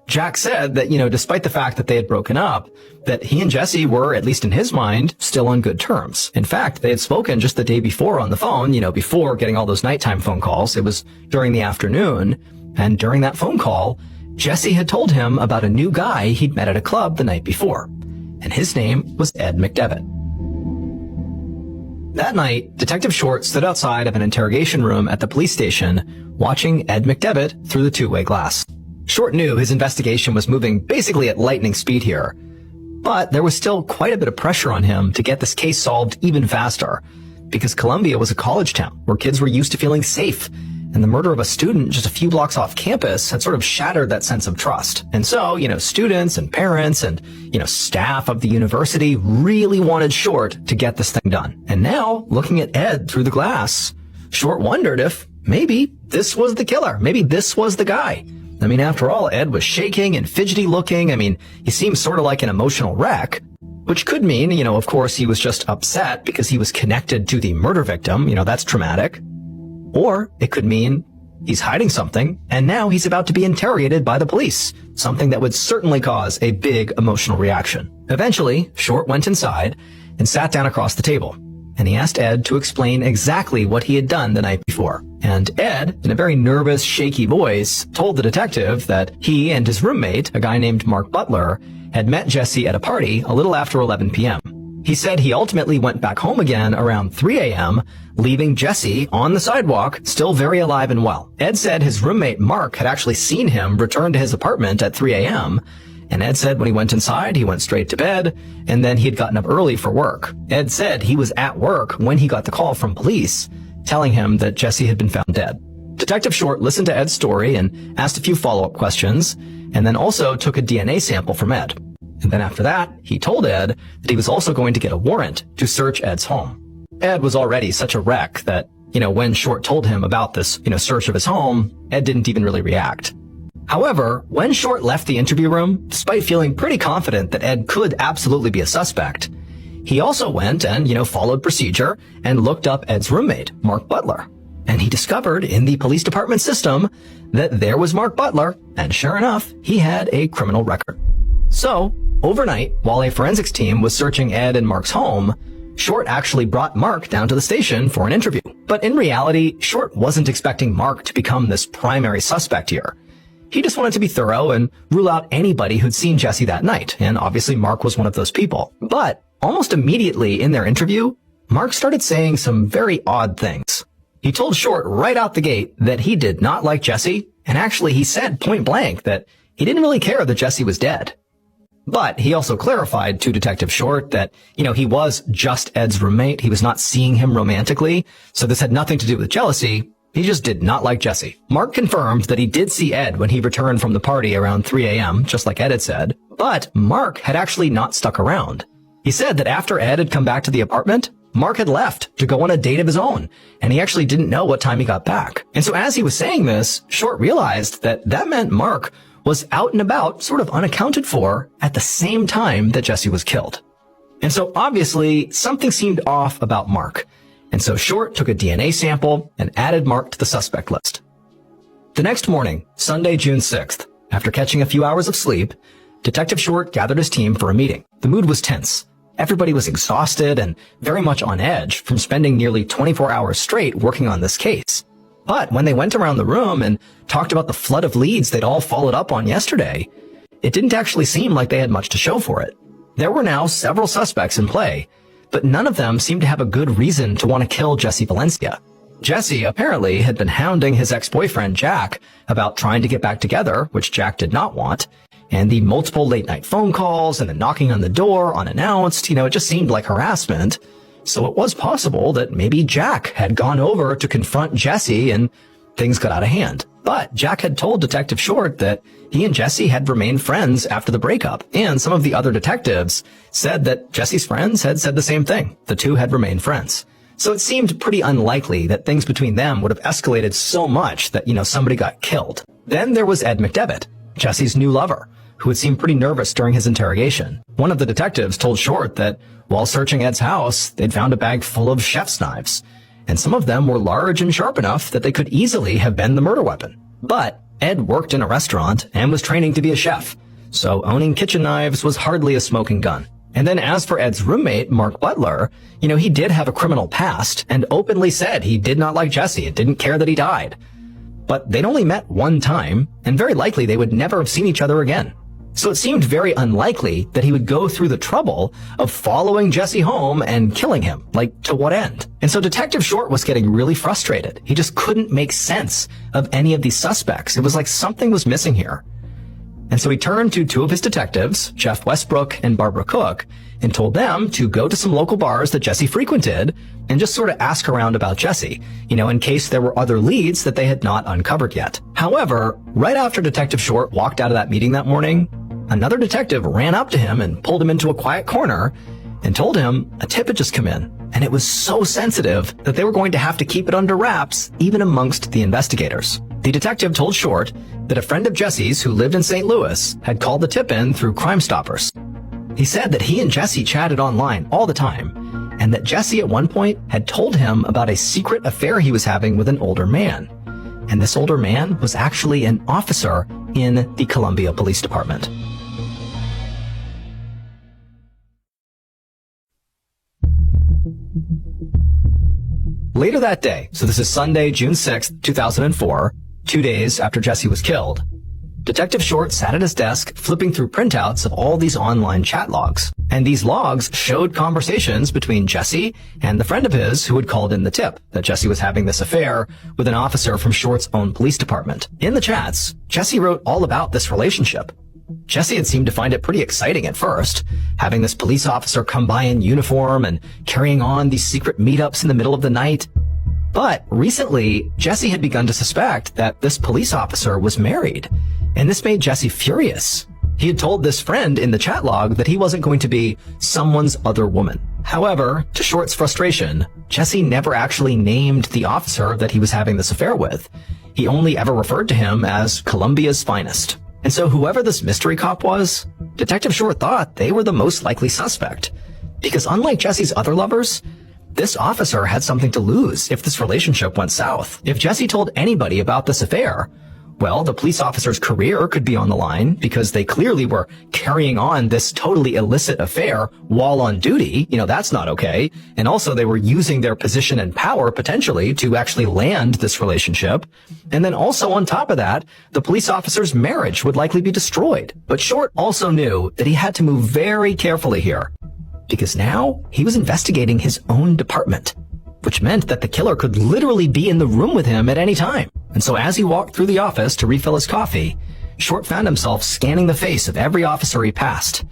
Jack said that, despite the fact that they had broken up, that he and Jesse were, at least in his mind, still on good terms. In fact, they had spoken just the day before on the phone, before getting all those nighttime phone calls. It was during the afternoon, and during that phone call, Jesse had told him about a new guy he'd met at a club the night before, and his name was Ed McDevitt. That night, Detective Short stood outside of an interrogation room at the police station, watching Ed McDevitt through the two-way glass. Short knew his investigation was moving basically at lightning speed here, but there was still quite a bit of pressure on him to get this case solved even faster, because Columbia was a college town where kids were used to feeling safe, and the murder of a student just a few blocks off campus had sort of shattered that sense of trust. And so, students and parents and, staff of the university really wanted Short to get this thing done. And now, looking at Ed through the glass, Short wondered if maybe this was the killer. Maybe this was the guy. After all, Ed was shaking and fidgety looking. He seemed sort of like an emotional wreck, which could mean, of course, he was just upset because he was connected to the murder victim. That's traumatic. Or it could mean he's hiding something, and now he's about to be interrogated by the police, something that would certainly cause a big emotional reaction. Eventually, Short went inside and sat down across the table, and he asked Ed to explain exactly what he had done the night before. And Ed, in a very nervous, shaky voice, told the detective that he and his roommate, a guy named Mark Butler, had met Jesse at a party a little after 11 p.m. He said he ultimately went back home again around 3 a.m., leaving Jesse on the sidewalk, still very alive and well. Ed said his roommate Mark had actually seen him return to his apartment at 3 a.m., and Ed said when he went inside, he went straight to bed, and then he had gotten up early for work. Ed said he was at work when he got the call from police, telling him that Jesse had been found dead. Detective Short listened to Ed's story and asked a few follow-up questions, and then also took a DNA sample from Ed. And then after that, he told Ed that he was also going to get a warrant to search Ed's home. Ed was already such a wreck that, when Short told him about this, search of his home, Ed didn't even really react. However, when Short left the interview room, despite feeling pretty confident that Ed could absolutely be a suspect, he also went and, followed procedure and looked up Ed's roommate, Mark Butler. And he discovered in the police department system that there was Mark Butler, and sure enough, he had a criminal record. So, overnight, while a forensics team was searching Ed and Mark's home, Short actually brought Mark down to the station for an interview. But in reality, Short wasn't expecting Mark to become this primary suspect here. He just wanted to be thorough and rule out anybody who'd seen Jesse that night, and obviously Mark was one of those people. But almost immediately in their interview, Mark started saying some very odd things. He told Short right out the gate that he did not like Jesse, and actually he said point blank that he didn't really care that Jesse was dead. But he also clarified to Detective Short that, he was just Ed's roommate. He was not seeing him romantically, so this had nothing to do with jealousy. He just did not like Jesse. Mark confirmed that he did see Ed when he returned from the party around 3 a.m., just like Ed had said, but Mark had actually not stuck around. He said that after Ed had come back to the apartment, Mark had left to go on a date of his own, and he actually didn't know what time he got back. And so as he was saying this, Short realized that meant Mark was out and about, sort of unaccounted for, at the same time that Jesse was killed. And so obviously something seemed off about Mark. And so Short took a DNA sample and added Mark to the suspect list. The next morning, Sunday, June 6th, after catching a few hours of sleep, Detective Short gathered his team for a meeting. The mood was tense. Everybody was exhausted and very much on edge from spending nearly 24 hours straight working on this case. But when they went around the room and talked about the flood of leads they'd all followed up on yesterday, it didn't actually seem like they had much to show for it. There were now several suspects in play, but none of them seemed to have a good reason to want to kill Jesse Valencia. Jesse apparently had been hounding his ex-boyfriend Jack about trying to get back together, which Jack did not want, and the multiple late-night phone calls and the knocking on the door unannounced, it just seemed like harassment. So it was possible that maybe Jack had gone over to confront Jesse and things got out of hand. But Jack had told Detective Short that he and Jesse had remained friends after the breakup, and some of the other detectives said that Jesse's friends had said the same thing. The two had remained friends. So it seemed pretty unlikely that things between them would have escalated so much that, somebody got killed. Then there was Ed McDevitt, Jesse's new lover, who had seemed pretty nervous during his interrogation. One of the detectives told Short that while searching Ed's house, they'd found a bag full of chef's knives, and some of them were large and sharp enough that they could easily have been the murder weapon. But Ed worked in a restaurant and was training to be a chef, so owning kitchen knives was hardly a smoking gun. And then as for Ed's roommate, Mark Butler, he did have a criminal past and openly said he did not like Jesse and didn't care that he died. But they'd only met one time, and very likely they would never have seen each other again. So it seemed very unlikely that he would go through the trouble of following Jesse home and killing him. Like, to what end? And so Detective Short was getting really frustrated. He just couldn't make sense of any of these suspects. It was like something was missing here. And so he turned to two of his detectives, Jeff Westbrook and Barbara Cook, and told them to go to some local bars that Jesse frequented and just sort of ask around about Jesse, in case there were other leads that they had not uncovered yet. However, right after Detective Short walked out of that meeting that morning, another detective ran up to him and pulled him into a quiet corner and told him a tip had just come in. And it was so sensitive that they were going to have to keep it under wraps, even amongst the investigators. The detective told Short that a friend of Jesse's who lived in St. Louis had called the tip in through Crime Stoppers. He said that he and Jesse chatted online all the time, and that Jesse at one point had told him about a secret affair he was having with an older man. And this older man was actually an officer in the Columbia Police Department. Later that day, so this is Sunday, June 6th, 2004, 2 days after Jesse was killed, Detective Short sat at his desk flipping through printouts of all these online chat logs. And these logs showed conversations between Jesse and the friend of his who had called in the tip that Jesse was having this affair with an officer from Short's own police department. In the chats, Jesse wrote all about this relationship. Jesse had seemed to find it pretty exciting at first, having this police officer come by in uniform and carrying on these secret meetups in the middle of the night. But recently, Jesse had begun to suspect that this police officer was married, and this made Jesse furious. He had told this friend in the chat log that he wasn't going to be someone's other woman. However, to Short's frustration, Jesse never actually named the officer that he was having this affair with. He only ever referred to him as Columbia's finest. And so whoever this mystery cop was, Detective Short thought they were the most likely suspect. Because unlike Jesse's other lovers, this officer had something to lose if this relationship went south. If Jesse told anybody about this affair, well, the police officer's career could be on the line because they clearly were carrying on this totally illicit affair while on duty. That's not okay. And also they were using their position and power potentially to actually land this relationship. And then also on top of that, the police officer's marriage would likely be destroyed. But Short also knew that he had to move very carefully here because now he was investigating his own department, which meant that the killer could literally be in the room with him at any time. And so as he walked through the office to refill his coffee, Short found himself scanning the face of every officer he passed,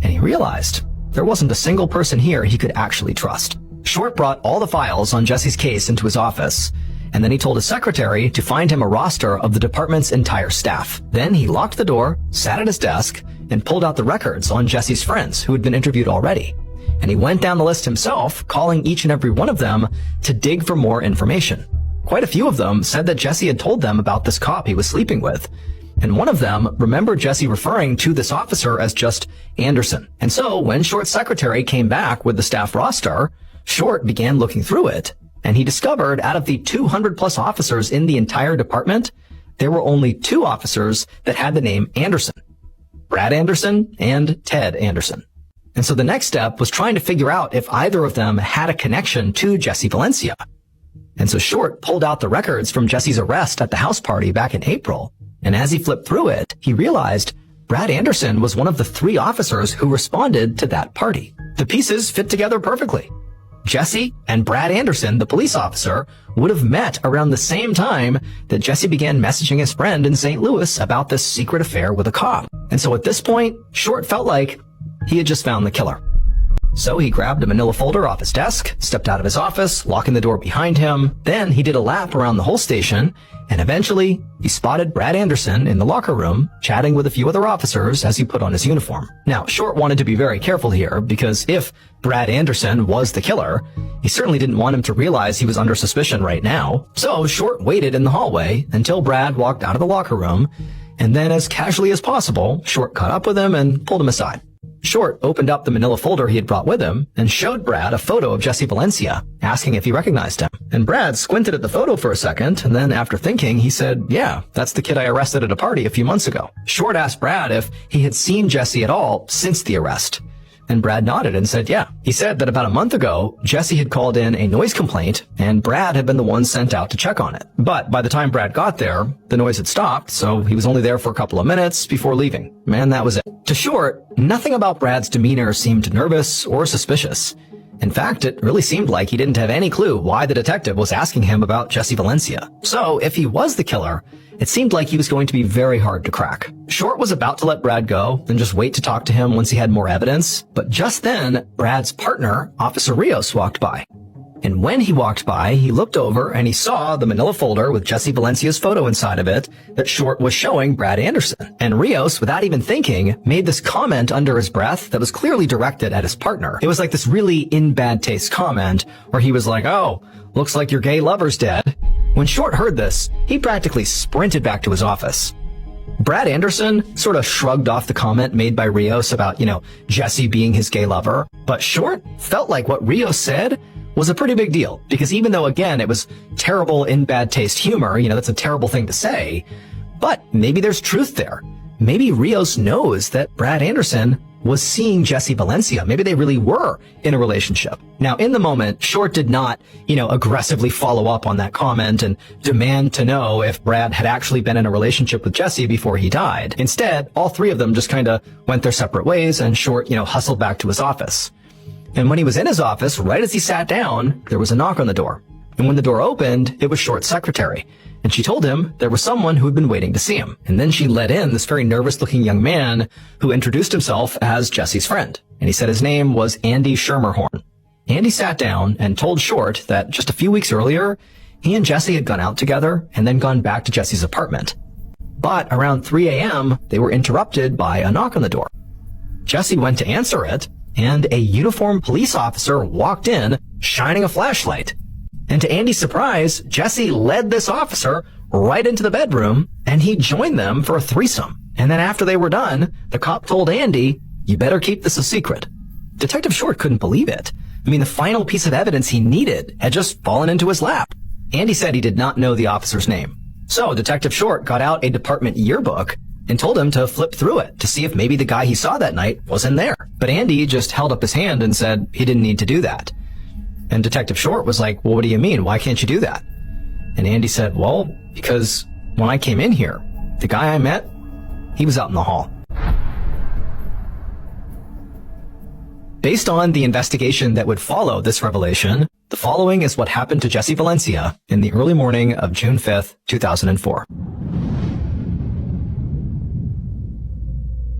and he realized there wasn't a single person here he could actually trust. Short brought all the files on Jesse's case into his office, and then he told his secretary to find him a roster of the department's entire staff. Then he locked the door, sat at his desk, and pulled out the records on Jesse's friends who had been interviewed already. and he went down the list himself, calling each and every one of them to dig for more information. Quite a few of them said that Jesse had told them about this cop he was sleeping with, and one of them remembered Jesse referring to this officer as just Anderson. And so when Short's secretary came back with the staff roster, Short began looking through it, and he discovered out of the 200 plus officers in the entire department, there were only 2 officers that had the name Anderson: Brad Anderson and Ted Anderson. And so the next step was trying to figure out if either of them had a connection to Jesse Valencia. And so Short pulled out the records from Jesse's arrest at the house party back in April. And as he flipped through it, he realized Brad Anderson was one of the 3 officers who responded to that party. The pieces fit together perfectly. Jesse and Brad Anderson, the police officer, would have met around the same time that Jesse began messaging his friend in St. Louis about this secret affair with a cop. And so at this point, Short felt like he had just found the killer. So he grabbed a manila folder off his desk, stepped out of his office, locking the door behind him. Then he did a lap around the whole station, and eventually he spotted Brad Anderson in the locker room, chatting with a few other officers as he put on his uniform. Now, Short wanted to be very careful here, because if Brad Anderson was the killer, he certainly didn't want him to realize he was under suspicion right now. So Short waited in the hallway until Brad walked out of the locker room, and then as casually as possible, Short caught up with him and pulled him aside. Short opened up the manila folder he had brought with him and showed Brad a photo of Jesse Valencia, asking if he recognized him. And Brad squinted at the photo for a second, and then after thinking, he said, "Yeah, that's the kid I arrested at a party a few months ago." Short asked Brad if he had seen Jesse at all since the arrest. And Brad nodded and said, yeah. He said that about a month ago, Jesse had called in a noise complaint, and Brad had been the one sent out to check on it. But by the time Brad got there, the noise had stopped, so he was only there for a couple of minutes before leaving. And that was it. To Short, nothing about Brad's demeanor seemed nervous or suspicious. In fact, it really seemed like he didn't have any clue why the detective was asking him about Jesse Valencia. So if he was the killer, it seemed like he was going to be very hard to crack. Short was about to let Brad go and just wait to talk to him once he had more evidence, but just then, Brad's partner, Officer Rios, walked by. And when he walked by, he looked over and he saw the manila folder with Jesse Valencia's photo inside of it that Short was showing Brad Anderson. And Rios, without even thinking, made this comment under his breath that was clearly directed at his partner. It was like this really in bad taste comment where he was like, "Oh, looks like your gay lover's dead." When Short heard this, he practically sprinted back to his office. Brad Anderson sort of shrugged off the comment made by Rios about, Jesse being his gay lover. But Short felt like what Rios said was a pretty big deal, because even though, again, it was terrible in bad taste humor, that's a terrible thing to say, but maybe there's truth there. Maybe Rios knows that Brad Anderson was seeing Jesse Valencia. Maybe they really were in a relationship. Now, in the moment, Short did not, aggressively follow up on that comment and demand to know if Brad had actually been in a relationship with Jesse before he died. Instead, all 3 of them just kind of went their separate ways, and Short, hustled back to his office. And when he was in his office, right as he sat down, there was a knock on the door. And when the door opened, it was Short's secretary. And she told him there was someone who had been waiting to see him. And then she let in this very nervous-looking young man who introduced himself as Jesse's friend. And he said his name was Andy Schermerhorn. Andy sat down and told Short that just a few weeks earlier, he and Jesse had gone out together and then gone back to Jesse's apartment. But around 3 a.m., they were interrupted by a knock on the door. Jesse went to answer it, and a uniformed police officer walked in, shining a flashlight. And to Andy's surprise, Jesse led this officer right into the bedroom, and he joined them for a threesome. And then after they were done, the cop told Andy, "You better keep this a secret." Detective Short couldn't believe it. The final piece of evidence he needed had just fallen into his lap. Andy said he did not know the officer's name. So Detective Short got out a department yearbook and told him to flip through it to see if maybe the guy he saw that night was in there. But Andy just held up his hand and said he didn't need to do that. And Detective Short was like, "Well, what do you mean? Why can't you do that?" And Andy said, "Well, because when I came in here, the guy I met, he was out in the hall." Based on the investigation that would follow this revelation, the following is what happened to Jesse Valencia in the early morning of June 5th, 2004.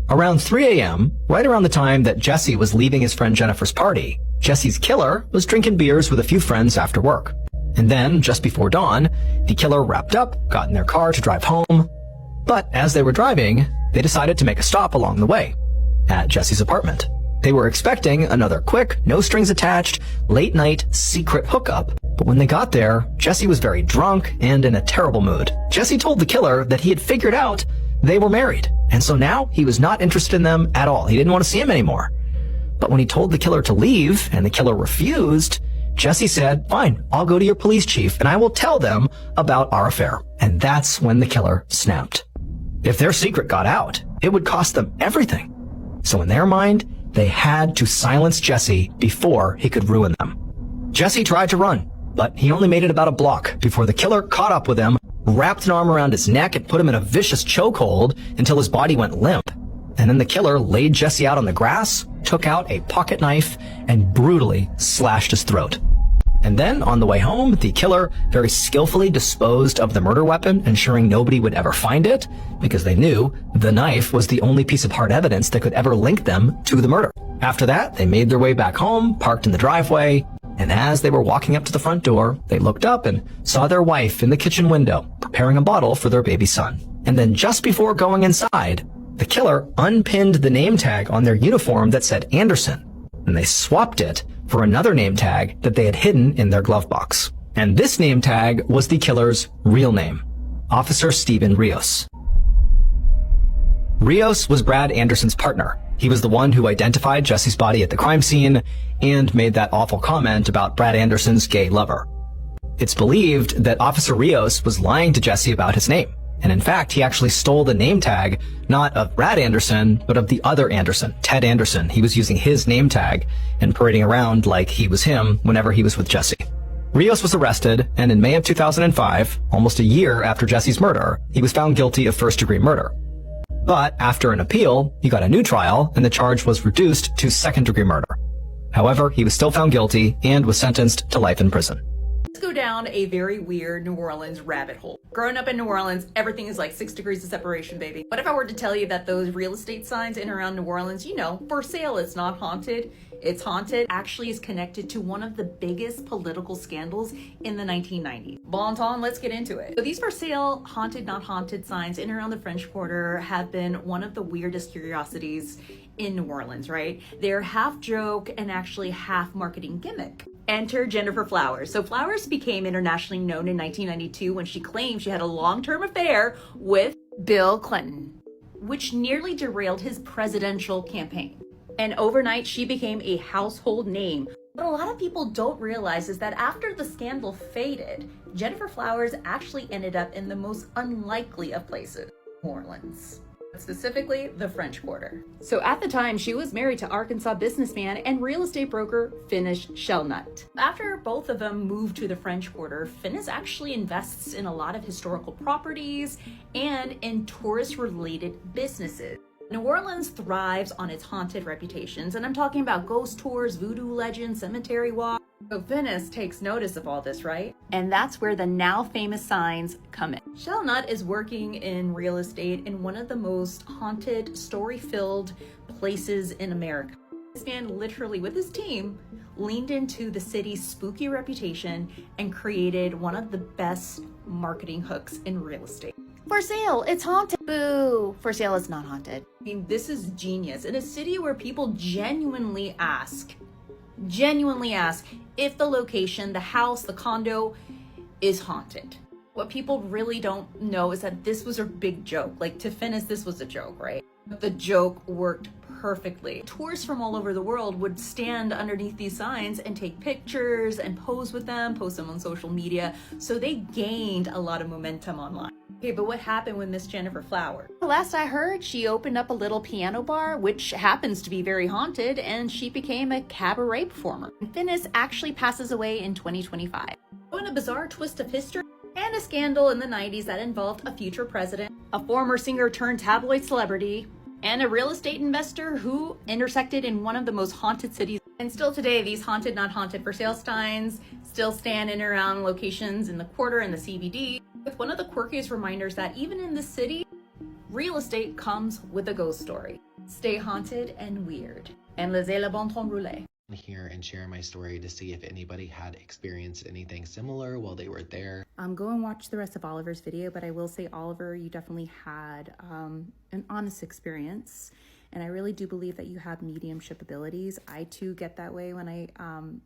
Around 3 a.m., right around the time that Jesse was leaving his friend Jennifer's party, Jesse's killer was drinking beers with a few friends after work. And then, just before dawn, the killer wrapped up, got in their car to drive home. But as they were driving, they decided to make a stop along the way at Jesse's apartment. They were expecting another quick, no strings attached, late night secret hookup. But when they got there, Jesse was very drunk and in a terrible mood. Jesse told the killer that he had figured out they were married, and so now he was not interested in them at all. He didn't want to see him anymore. But when he told the killer to leave and the killer refused, Jesse said, "Fine, I'll go to your police chief and I will tell them about our affair." And that's when the killer snapped. If their secret got out, it would cost them everything. So in their mind, they had to silence Jesse before he could ruin them. Jesse tried to run, but he only made it about a block before the killer caught up with him, wrapped an arm around his neck and put him in a vicious chokehold until his body went limp. And then the killer laid Jesse out on the grass, took out a pocket knife, and brutally slashed his throat. And then, on the way home, the killer very skillfully disposed of the murder weapon, ensuring nobody would ever find it, because they knew the knife was the only piece of hard evidence that could ever link them to the murder. After that, they made their way back home, parked in the driveway, and as they were walking up to the front door, they looked up and saw their wife in the kitchen window, preparing a bottle for their baby son. And then just before going inside, the killer unpinned the name tag on their uniform that said Anderson, and they swapped it for another name tag that they had hidden in their glove box. And this name tag was the killer's real name, Officer Steven Rios. Rios was Brad Anderson's partner. He was the one who identified Jesse's body at the crime scene and made that awful comment about Brad Anderson's gay lover. It's believed that Officer Rios was lying to Jesse about his name. And in fact, he actually stole the name tag, not of Brad Anderson, but of the other Anderson, Ted Anderson. He was using his name tag and parading around like he was him whenever he was with Jesse. Rios was arrested, and in May of 2005, almost a year after Jesse's murder, he was found guilty of first-degree murder. But after an appeal, he got a new trial, and the charge was reduced to second-degree murder. However, he was still found guilty and was sentenced to life in prison. Let's go down a very weird New Orleans rabbit hole. Growing up in New Orleans, everything is like 6 degrees of separation, baby. What if I were to tell you that those real estate signs in and around New Orleans, you know, for sale, it's not haunted, it's haunted, actually is connected to one of the biggest political scandals in the 1990s. Bon ton, let's get into it. So these for sale, haunted, not haunted signs in and around the French Quarter have been one of the weirdest curiosities in New Orleans, right? They're half joke and actually half marketing gimmick. Enter Jennifer Flowers. So Flowers became internationally known in 1992 when she claimed she had a long-term affair with Bill Clinton, which nearly derailed his presidential campaign. And overnight, she became a household name. What a lot of people don't realize is that after the scandal faded, Jennifer Flowers actually ended up in the most unlikely of places, New Orleans. Specifically, the French Quarter. So at the time, she was married to Arkansas businessman and real estate broker Finnish Shellnut. After both of them moved to the French Quarter, Finnish actually invests in a lot of historical properties and in tourist-related businesses. New Orleans thrives on its haunted reputations, and I'm talking about ghost tours, voodoo legends, cemetery walks. So Venice takes notice of all this, right? And that's where the now famous signs come in. Shellnut is working in real estate in one of the most haunted, story-filled places in America. This man literally, with his team, leaned into the city's spooky reputation and created one of the best marketing hooks in real estate. For sale, it's haunted. Boo. For sale, it's not haunted. I mean, this is genius. In a city where people genuinely ask if the location, the house, the condo is haunted. What people really don't know is that this was a big joke. Like, to Finnish, this was a joke, right? But the joke worked perfectly. Tourists from all over the world would stand underneath these signs and take pictures and pose with them, post them on social media. So they gained a lot of momentum online. Okay, but what happened with Miss Jennifer Flowers? Last I heard, she opened up a little piano bar, which happens to be very haunted, and she became a cabaret performer. Finnish actually passes away in 2025. In a bizarre twist of history, and a scandal in the 90s that involved a future president, a former singer turned tabloid celebrity, and a real estate investor who intersected in one of the most haunted cities. And still today, these haunted, not haunted for sale signs still stand in and around locations in the quarter and the CBD, with one of the quirkiest reminders that even in the city, real estate comes with a ghost story. Stay haunted and weird. And laissez le bon temps rouler. Here and share my story to see if anybody had experienced anything similar while they were there. Go and watch the rest of Oliver's video, but I will say, Oliver, you definitely had an honest experience. And I really do believe that you have mediumship abilities. I too get that way when I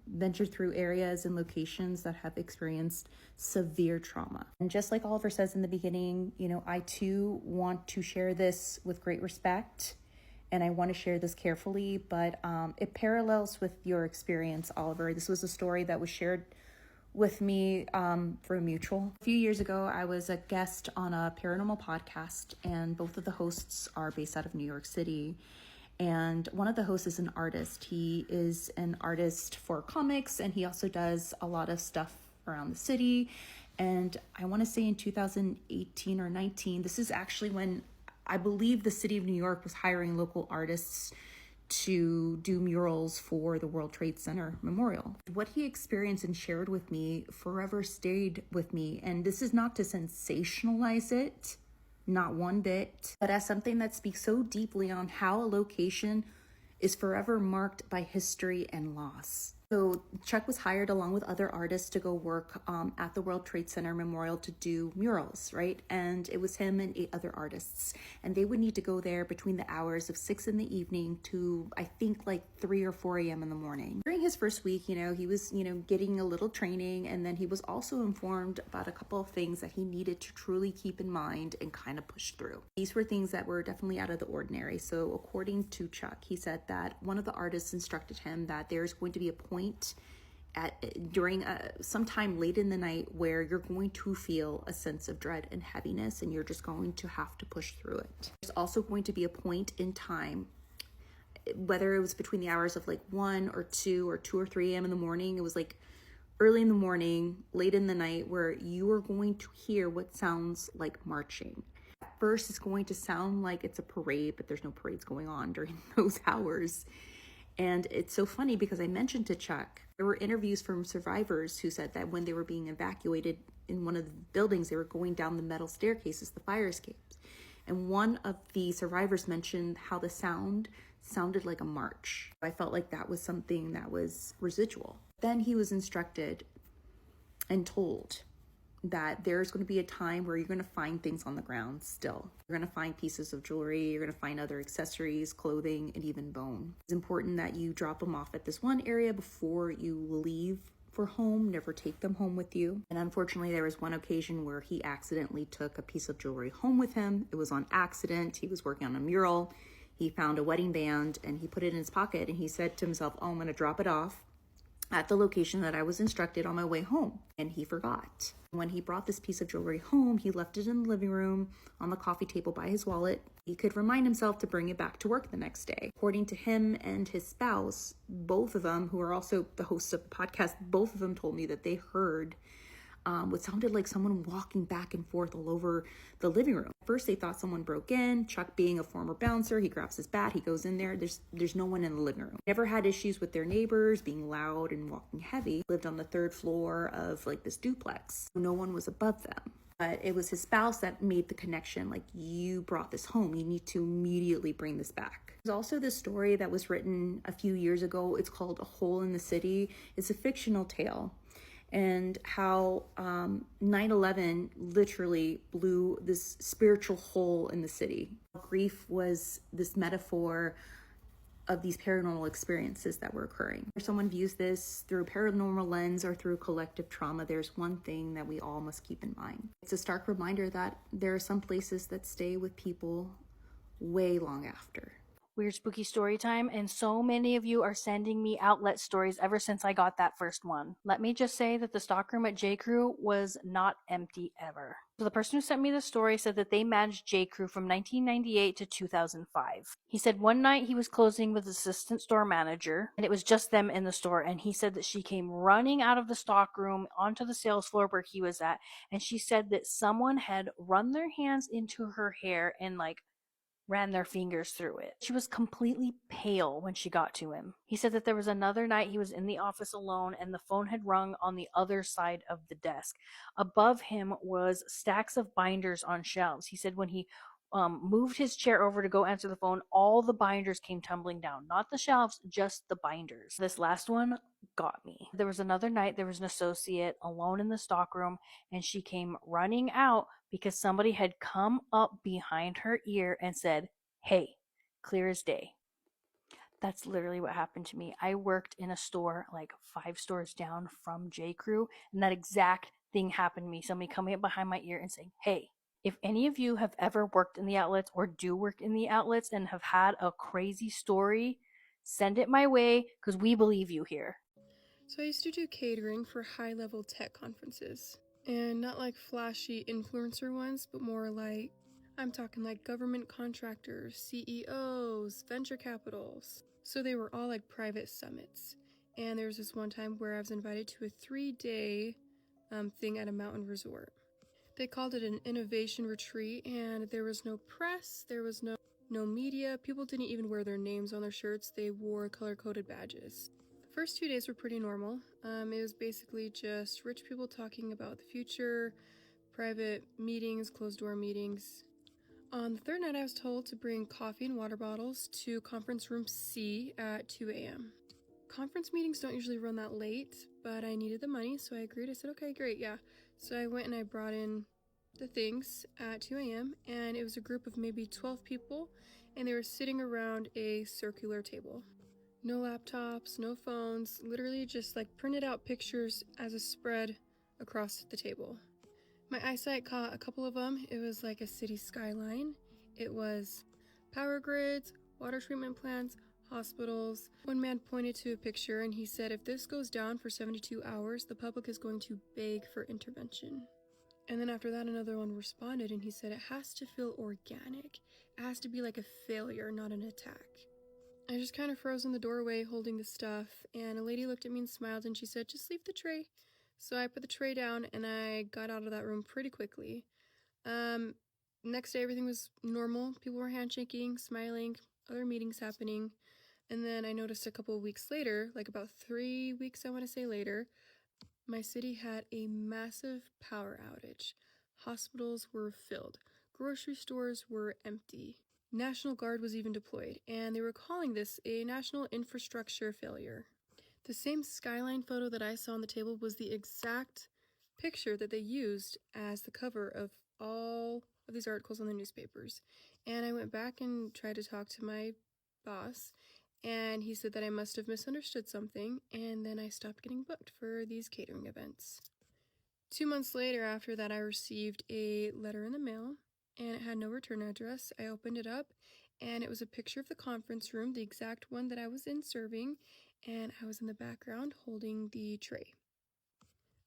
venture through areas and locations that have experienced severe trauma. And just like Oliver says in the beginning, you know, I too want to share this with great respect, and I want to share this carefully, but it parallels with your experience, Oliver. This was a story that was shared with me for a mutual. A few years ago, I was a guest on a paranormal podcast, and both of the hosts are based out of New York City. And one of the hosts is an artist. He is an artist for comics, and he also does a lot of stuff around the city. And I want to say in 2018 or 19, this is actually when I believe the city of New York was hiring local artists to do murals for the World Trade Center Memorial. What he experienced and shared with me forever stayed with me. And this is not to sensationalize it, not one bit, but as something that speaks so deeply on how a location is forever marked by history and loss. So Chuck was hired along with other artists to go work at the World Trade Center Memorial to do murals, right? And it was him and 8 other artists. And they would need to go there between the hours of 6 in the evening to, I think, like 3 or 4 a.m. in the morning. During his first week, you know, he was, you know, getting a little training. And then he was also informed about a couple of things that he needed to truly keep in mind and kind of push through. These were things that were definitely out of the ordinary. So according to Chuck, he said that one of the artists instructed him that there's going to be a point during sometime late in the night where you're going to feel a sense of dread and heaviness, and you're just going to have to push through it. There's also going to be a point in time, whether it was between the hours of like 1 or 2 or 2 or 3 a.m. in the morning, it was like early in the morning, late in the night, where you are going to hear what sounds like marching. At first, it's going to sound like it's a parade, but there's no parades going on during those hours. And it's so funny because I mentioned to Chuck, there were interviews from survivors who said that when they were being evacuated in one of the buildings, they were going down the metal staircases, the fire escapes. And one of the survivors mentioned how the sound sounded like a march. I felt like that was something that was residual. Then he was instructed and told that there's going to be a time where you're going to find things on the ground still. You're going to find pieces of jewelry, you're going to find other accessories, clothing, and even bone. It's important that you drop them off at this one area before you leave for home. Never take them home with you. And unfortunately, there was one occasion where he accidentally took a piece of jewelry home with him. It was on accident. He was working on a mural. He found a wedding band and he put it in his pocket, and he said to himself, oh, I'm going to drop it off at the location that I was instructed on my way home. And he forgot. When he brought this piece of jewelry home, he left it in the living room on the coffee table by his wallet. He could remind himself to bring it back to work the next day. According to him and his spouse, both of them, who are also the hosts of the podcast, both of them told me that they heard what sounded like someone walking back and forth all over the living room. At first, they thought someone broke in. Chuck, being a former bouncer, he grabs his bat, he goes in there. There's no one in the living room. Never had issues with their neighbors being loud and walking heavy. Lived on the 3rd floor of like this duplex. No one was above them. But it was his spouse that made the connection, like, you brought this home, you need to immediately bring this back. There's also this story that was written a few years ago. It's called A Hole in the City. It's a fictional tale. And how 9/11 literally blew this spiritual hole in the city. Grief was this metaphor of these paranormal experiences that were occurring. If someone views this through a paranormal lens or through collective trauma, there's one thing that we all must keep in mind. It's a stark reminder that there are some places that stay with people way long after. Weird spooky story time, and so many of you are sending me outlet stories ever since I got that first one. Let me just say that the stockroom at J. Crew was not empty ever. So the person who sent me the story said that they managed J. Crew from 1998 to 2005. He said one night he was closing with his assistant store manager, and it was just them in the store, and he said that she came running out of the stockroom onto the sales floor where he was at, and she said that someone had run their hands into her hair and ran their fingers through it. She was completely pale when she got to him. He said that there was another night he was in the office alone and the phone had rung on the other side of the desk. Above him was stacks of binders on shelves. He said when he moved his chair over to go answer the phone, all the binders came tumbling down. Not the shelves, just the binders. This last one got me. There was another night, there was an associate alone in the stockroom, and she came running out because somebody had come up behind her ear and said, "Hey, clear as day. That's literally what happened to me. I worked in a store like 5 stores down from J. Crew, and that exact thing happened to me. Somebody coming up behind my ear and saying, hey, if any of you have ever worked in the outlets or do work in the outlets and have had a crazy story, send it my way because we believe you here. So I used to do catering for high-level tech conferences, and not like flashy influencer ones, but more like, I'm talking like government contractors, CEOs, venture capitals. So they were all like private summits. And there was this one time where I was invited to a 3-day thing at a mountain resort. They called it an innovation retreat, and there was no press, there was no media. People didn't even wear their names on their shirts. They wore color-coded badges. The first 2 days were pretty normal. It was basically just rich people talking about the future, private meetings, closed-door meetings. On the third night, I was told to bring coffee and water bottles to conference room C at 2 a.m. Conference meetings don't usually run that late, but I needed the money, so I agreed. I said, okay, great, yeah. So I went and I brought in the things at 2 a.m., and it was a group of maybe 12 people, and they were sitting around a circular table. No laptops, no phones, literally just like printed out pictures as a spread across the table. My eyesight caught a couple of them. It was like a city skyline. It was power grids, water treatment plants, hospitals. One man pointed to a picture and he said, if this goes down for 72 hours, the public is going to beg for intervention. And then after that, another one responded and he said, it has to feel organic. It has to be like a failure, not an attack. I just kind of froze in the doorway holding the stuff, and a lady looked at me and smiled and she said, just leave the tray. So I put the tray down and I got out of that room pretty quickly. Next day, everything was normal. People were handshaking, smiling, other meetings happening. And then I noticed a couple of weeks later, like about 3 weeks, I want to say later, my city had a massive power outage. Hospitals were filled. Grocery stores were empty. National Guard was even deployed, and they were calling this a national infrastructure failure. The same skyline photo that I saw on the table was the exact picture that they used as the cover of all of these articles on the newspapers. And I went back and tried to talk to my boss, and he said that I must have misunderstood something, and then I stopped getting booked for these catering events. 2 months later after that, I received a letter in the mail, and it had no return address. I opened it up, and it was a picture of the conference room, the exact one that I was in serving, and I was in the background holding the tray.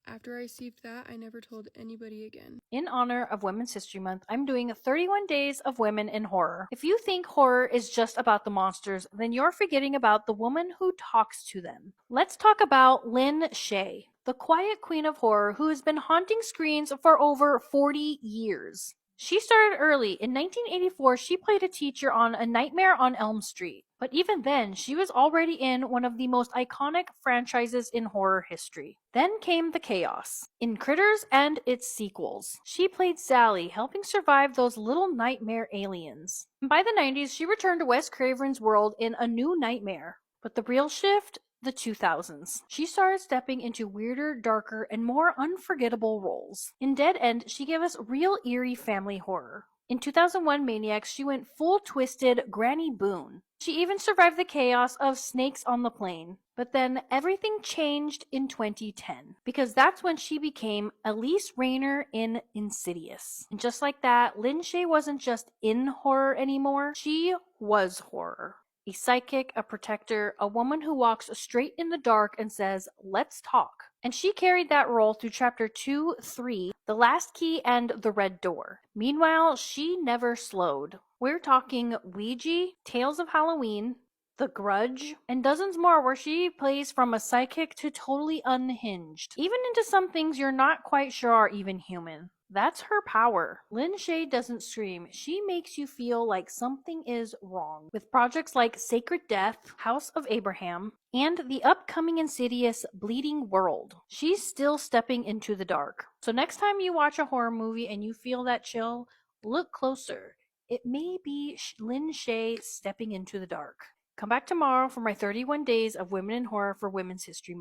After I received that, I never told anybody again. In honor of Women's History Month, I'm doing 31 Days of Women in Horror. If you think horror is just about the monsters, then you're forgetting about the woman who talks to them. Let's talk about Lynn Shay, the quiet queen of horror who has been haunting screens for over 40 years. She started early. In 1984, she played a teacher on A Nightmare on Elm Street. But even then, she was already in one of the most iconic franchises in horror history. Then came the chaos in Critters and its sequels. She played Sally, helping survive those little nightmare aliens. And by the 90s, she returned to Wes Craven's world in A New Nightmare. But the real shift? The 2000s. She started stepping into weirder, darker, and more unforgettable roles. In Dead End, she gave us real eerie family horror. In 2001 Maniacs, she went full twisted Granny Boone. She even survived the chaos of Snakes on the Plane. But then everything changed in 2010, because that's when she became Elise Rayner in Insidious. And just like that, Lynn Shay wasn't just in horror anymore, she was horror. A psychic, a protector, a woman who walks straight in the dark and says, let's talk. And she carried that role through chapter 2, 3, The Last Key, and The Red Door. Meanwhile, she never slowed. We're talking Ouija, Tales of Halloween, The Grudge, and dozens more where she plays from a psychic to totally unhinged, even into some things you're not quite sure are even human. That's her power. Lynn Shay doesn't scream. She makes you feel like something is wrong. With projects like Sacred Death, House of Abraham, and the upcoming Insidious Bleeding World, she's still stepping into the dark. So next time you watch a horror movie and you feel that chill, look closer. It may be Lynn Shay stepping into the dark. Come back tomorrow for my 31 Days of Women in Horror for Women's History Month.